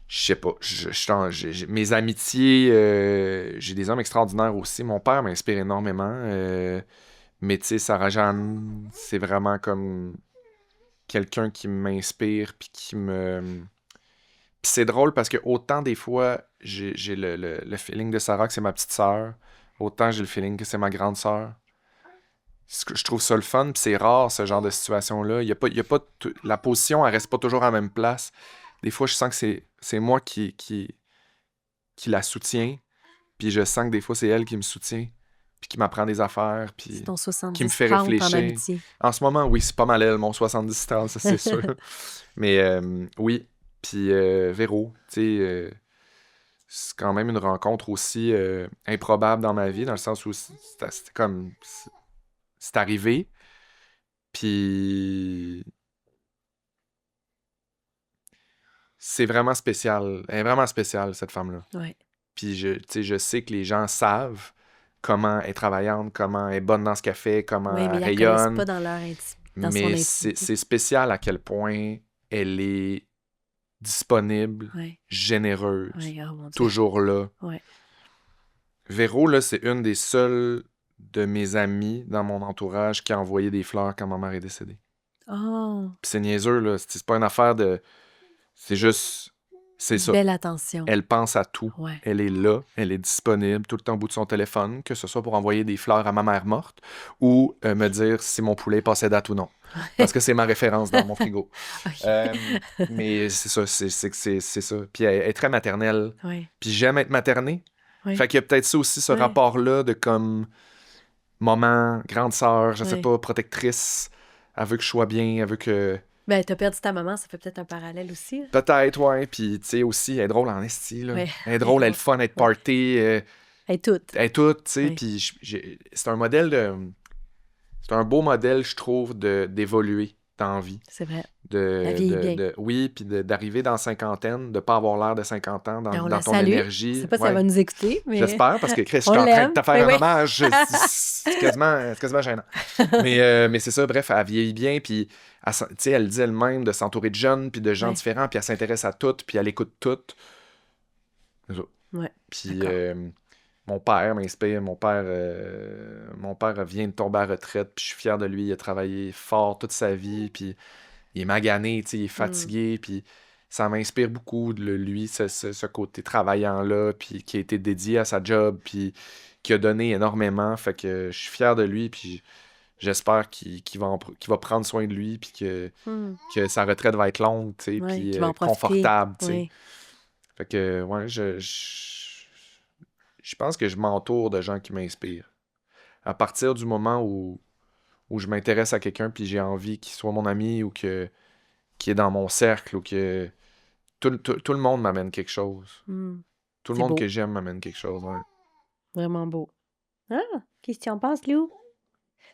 je sais pas, mes amitiés, j'ai des hommes extraordinaires aussi. Mon père m'inspire énormément. Mais tu sais, Sarah Jeanne, c'est vraiment comme quelqu'un qui m'inspire, puis qui me... Puis c'est drôle parce que autant des fois, j'ai le feeling de Sarah que c'est ma petite sœur, autant j'ai le feeling que c'est ma grande sœur. Je trouve ça le fun, puis c'est rare ce genre de situation-là. Il y a pas la position, elle reste pas toujours à la même place. Des fois, je sens que c'est moi qui la soutient, puis je sens que des fois, c'est elle qui me soutient, puis qui m'apprend des affaires, puis C'est ton 70 qui me fait 30 en réfléchir. amitié. En ce moment, oui, c'est pas mal elle, mon 70-30, ça c'est sûr. Mais oui, puis Véro, tu sais, c'est quand même une rencontre aussi improbable dans ma vie, dans le sens où c'était comme... C'est arrivé, puis... C'est vraiment spécial. Elle est vraiment spéciale, cette femme-là. Ouais. Puis tu sais, je sais que les gens savent comment elle est travaillante, comment elle est bonne dans ce qu'elle fait, comment Oui, mais elle ils la connaissent rayonne. pas dans dans son Mais intimité. c'est spécial à quel point elle est disponible, Ouais. généreuse, Ouais, oh mon Dieu. toujours là. Ouais. Véro, là, c'est une des seules de mes amis dans mon entourage qui a envoyé des fleurs quand ma mère est décédée. Oh, Puis c'est niaiseux, là. C'est pas une affaire de... C'est juste... C'est ça. belle attention. Elle pense à tout. Ouais. Elle est là, elle est disponible tout le temps au bout de son téléphone, que ce soit pour envoyer des fleurs à ma mère morte ou me dire si mon poulet passait date ou non. Parce que c'est ma référence dans mon frigo. Ok. Mais c'est ça, c'est ça. Puis elle est très maternelle. Ouais. Puis j'aime être maternée. Oui. Fait qu'il y a peut-être ça aussi, ce Ouais. rapport-là de comme maman, grande sœur, je sais Ouais. pas, protectrice. Elle veut que je sois bien, elle veut que... Ben, t'as perdu ta maman, ça fait peut-être un parallèle aussi. Hein? Peut-être, ouais. Puis, tu sais, aussi, elle est drôle en esti, là. Ouais. Elle est drôle, elle est le fun, elle est party. Elle est toute. Elle est toute, tu sais. Ouais. Puis, c'est un modèle de... C'est un beau modèle, je trouve, d'évoluer dans la vie. C'est vrai. De, Elle vieillit bien. oui, puis d'arriver dans la cinquantaine, de pas avoir l'air de 50 ans Ben, on dans la ton salue. énergie. Je sais pas si Ouais. elle va nous écouter, mais... J'espère, parce que Chris, je suis On en train de l'aime. te faire Ben un oui. hommage. C'est quasiment gênant. Mais c'est ça, bref, elle vieillit bien, puis tu sais, elle dit elle-même de s'entourer de jeunes, puis de gens Ouais. différents, puis elle s'intéresse à toutes, puis elle écoute toutes. C'est ça. Ouais, Puis d'accord. mon père m'inspire. Mon père vient de tomber à la retraite, puis je suis fier de lui. Il a travaillé fort toute sa vie, puis il est magané, tu sais, il est fatigué, puis ça m'inspire beaucoup, lui, ce côté travaillant-là, puis qui a été dédié à sa job, puis qui a donné énormément. Fait que je suis fier de lui, puis j'espère qu'il va prendre soin de lui, puis que sa retraite va être longue, tu sais, Ouais, puis qu'il va en profiter. confortable, tu sais. Ouais. Fait que, ouais, je pense que je m'entoure de gens qui m'inspirent. À partir du moment où je m'intéresse à quelqu'un, puis j'ai envie qu'il soit mon ami, ou qu'il est dans mon cercle, ou que tout le monde m'amène quelque chose. Tout le C'est monde beau. que j'aime m'amène quelque chose, ouais. Vraiment beau. Ah, qu'est-ce que tu en penses, Lou?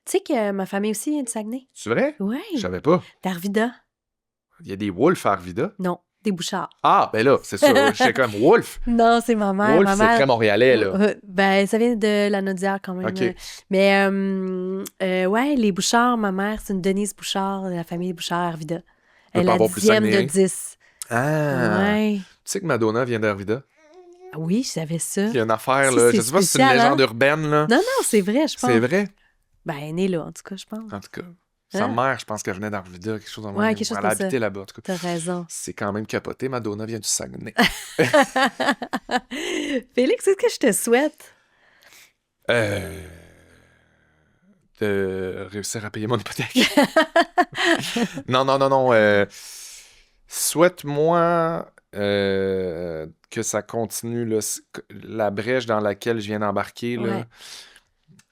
Tu sais que ma famille aussi vient de Saguenay? C'est vrai? Oui. Je savais pas. D'Arvida. Il y a des Wolf à Arvida. Non, des Bouchards. Ah, ben là, c'est ça. J'étais comme Wolf. Non, c'est ma mère. Wolf, ma c'est mère... très montréalais, là. Ben, ça vient de la Naudière quand même. OK. Mais, ouais, les Bouchards, ma mère, c'est une Denise Bouchard de la famille Bouchard à Arvida. Elle est pas la avoir plus 10e de Saguenay. 10. Ah! Ouais. Tu sais que Madonna vient d'Arvida? Ah oui, je savais ça. Il y a une affaire, Ça, là. c'est Je sais pas si c'est une spécial, légende hein? urbaine, là. Non, non, c'est vrai, je pense. C'est vrai? Ben, elle est née là, en tout cas, je pense. En tout cas. Sa mère, je pense qu'elle venait d'Arvida, quelque chose dans Ouais, quelque chose Elle comme a ça. habité là-bas, en tout cas. T'as raison. C'est quand même capoté. Madonna vient du Saguenay. Félix, qu'est-ce que je te souhaite? De réussir à payer mon hypothèque. Non. Souhaite-moi que ça continue, là, la brèche dans laquelle je viens d'embarquer, là, Ouais.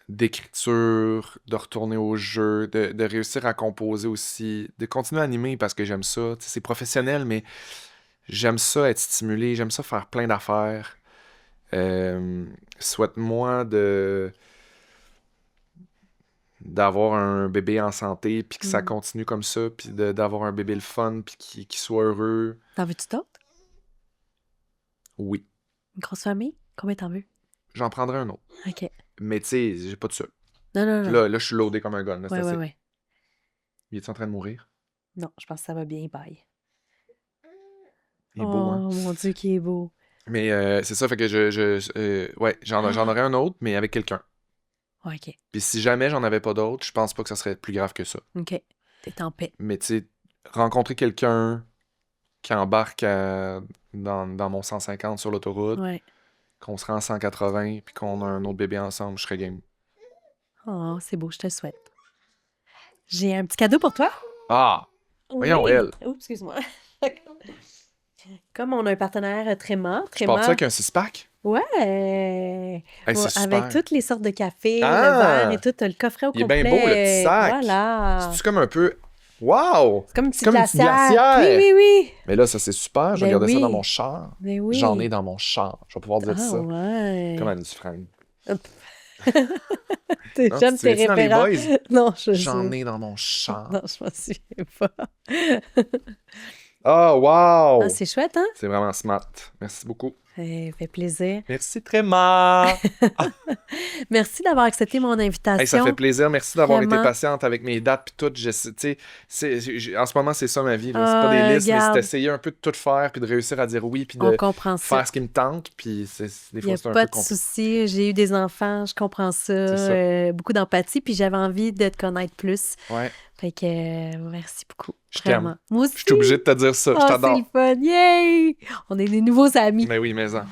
d'écriture, de retourner au jeu, de réussir à composer aussi, de continuer à animer parce que j'aime ça. Tu sais, c'est professionnel, mais j'aime ça être stimulé, j'aime ça faire plein d'affaires. Souhaite-moi d'avoir un bébé en santé, puis que ça continue comme ça, puis d'avoir un bébé le fun, puis qui soit heureux. T'en veux-tu d'autres? Oui. Une grosse famille? Combien t'en veux? J'en prendrai un autre. OK. Mais tu sais, j'ai pas de ça. Non, non, Puis non. là, je suis loadé comme un gun. Là, c'est Ouais, ouais, assez. ouais. Il est en train de mourir? Non, je pense que ça va bien, bye. Il est beau, hein? Oh, mon Dieu, qui est beau. Mais c'est ça, fait que j'en aurais un autre, mais avec quelqu'un. Ouais, OK. Puis si jamais j'en avais pas d'autre, je pense pas que ça serait plus grave que ça. OK. T'es en paix. Mais tu sais, rencontrer quelqu'un qui embarque dans mon 150 sur l'autoroute, Ouais. qu'on se rend en 180, puis qu'on a un autre bébé ensemble, je serais game. Oh, c'est beau, je te le souhaite. J'ai un petit cadeau pour toi. Ah! Voyons, Oui. elle. Oups, excuse-moi. Comme on a un partenaire Tréma, Tu pars ça avec un 6-pack? Ouais. Hey, c'est Ouais, super. avec toutes les sortes de café, Ah! le verre et tout, t'as le coffret au Il est complet. bien beau, le petit sac. Voilà. C'est comme un peu... Wow! C'est comme une C'est petite comme une petite glacière. glacière. Oui, oui, oui. Mais là, ça, c'est super. Je vais Ben garder ça oui. dans mon char. Mais oui. J'en ai dans mon char. Je vais pouvoir dire Ah, ça. ouais. Comme Anne Dufresne. T'es Non, j'aime tu te tes souviens-tu dans les références. Boys? Non, je J'en sais. ai dans mon char. Non, je m'en souviens pas. Oh, wow! Ah, c'est chouette, hein? C'est vraiment smart. Merci beaucoup. Ça fait plaisir. Merci, Tréma! Merci d'avoir accepté mon invitation. Hey, ça fait plaisir. Merci d'avoir été Vraiment. patiente avec mes dates puis tout. Tu sais, en ce moment, c'est ça ma vie. Là. C'est Ah, pas des listes, mais regarde. c'est d'essayer un peu de tout faire puis de réussir à dire oui puis On de comprend ça. faire ce qui me tente. Puis des Il n'y fois, a c'est un pas peu de compliqué. souci. J'ai eu des enfants, je comprends ça. C'est ça. Beaucoup d'empathie, puis j'avais envie de te connaître plus. Ouais. Fait que merci beaucoup. Je t'aime. Vraiment. Moi aussi. Je suis obligé de te dire ça. Oh, Je t'adore. c'est le fun. Yay! On est des nouveaux amis. Mais oui, mais en.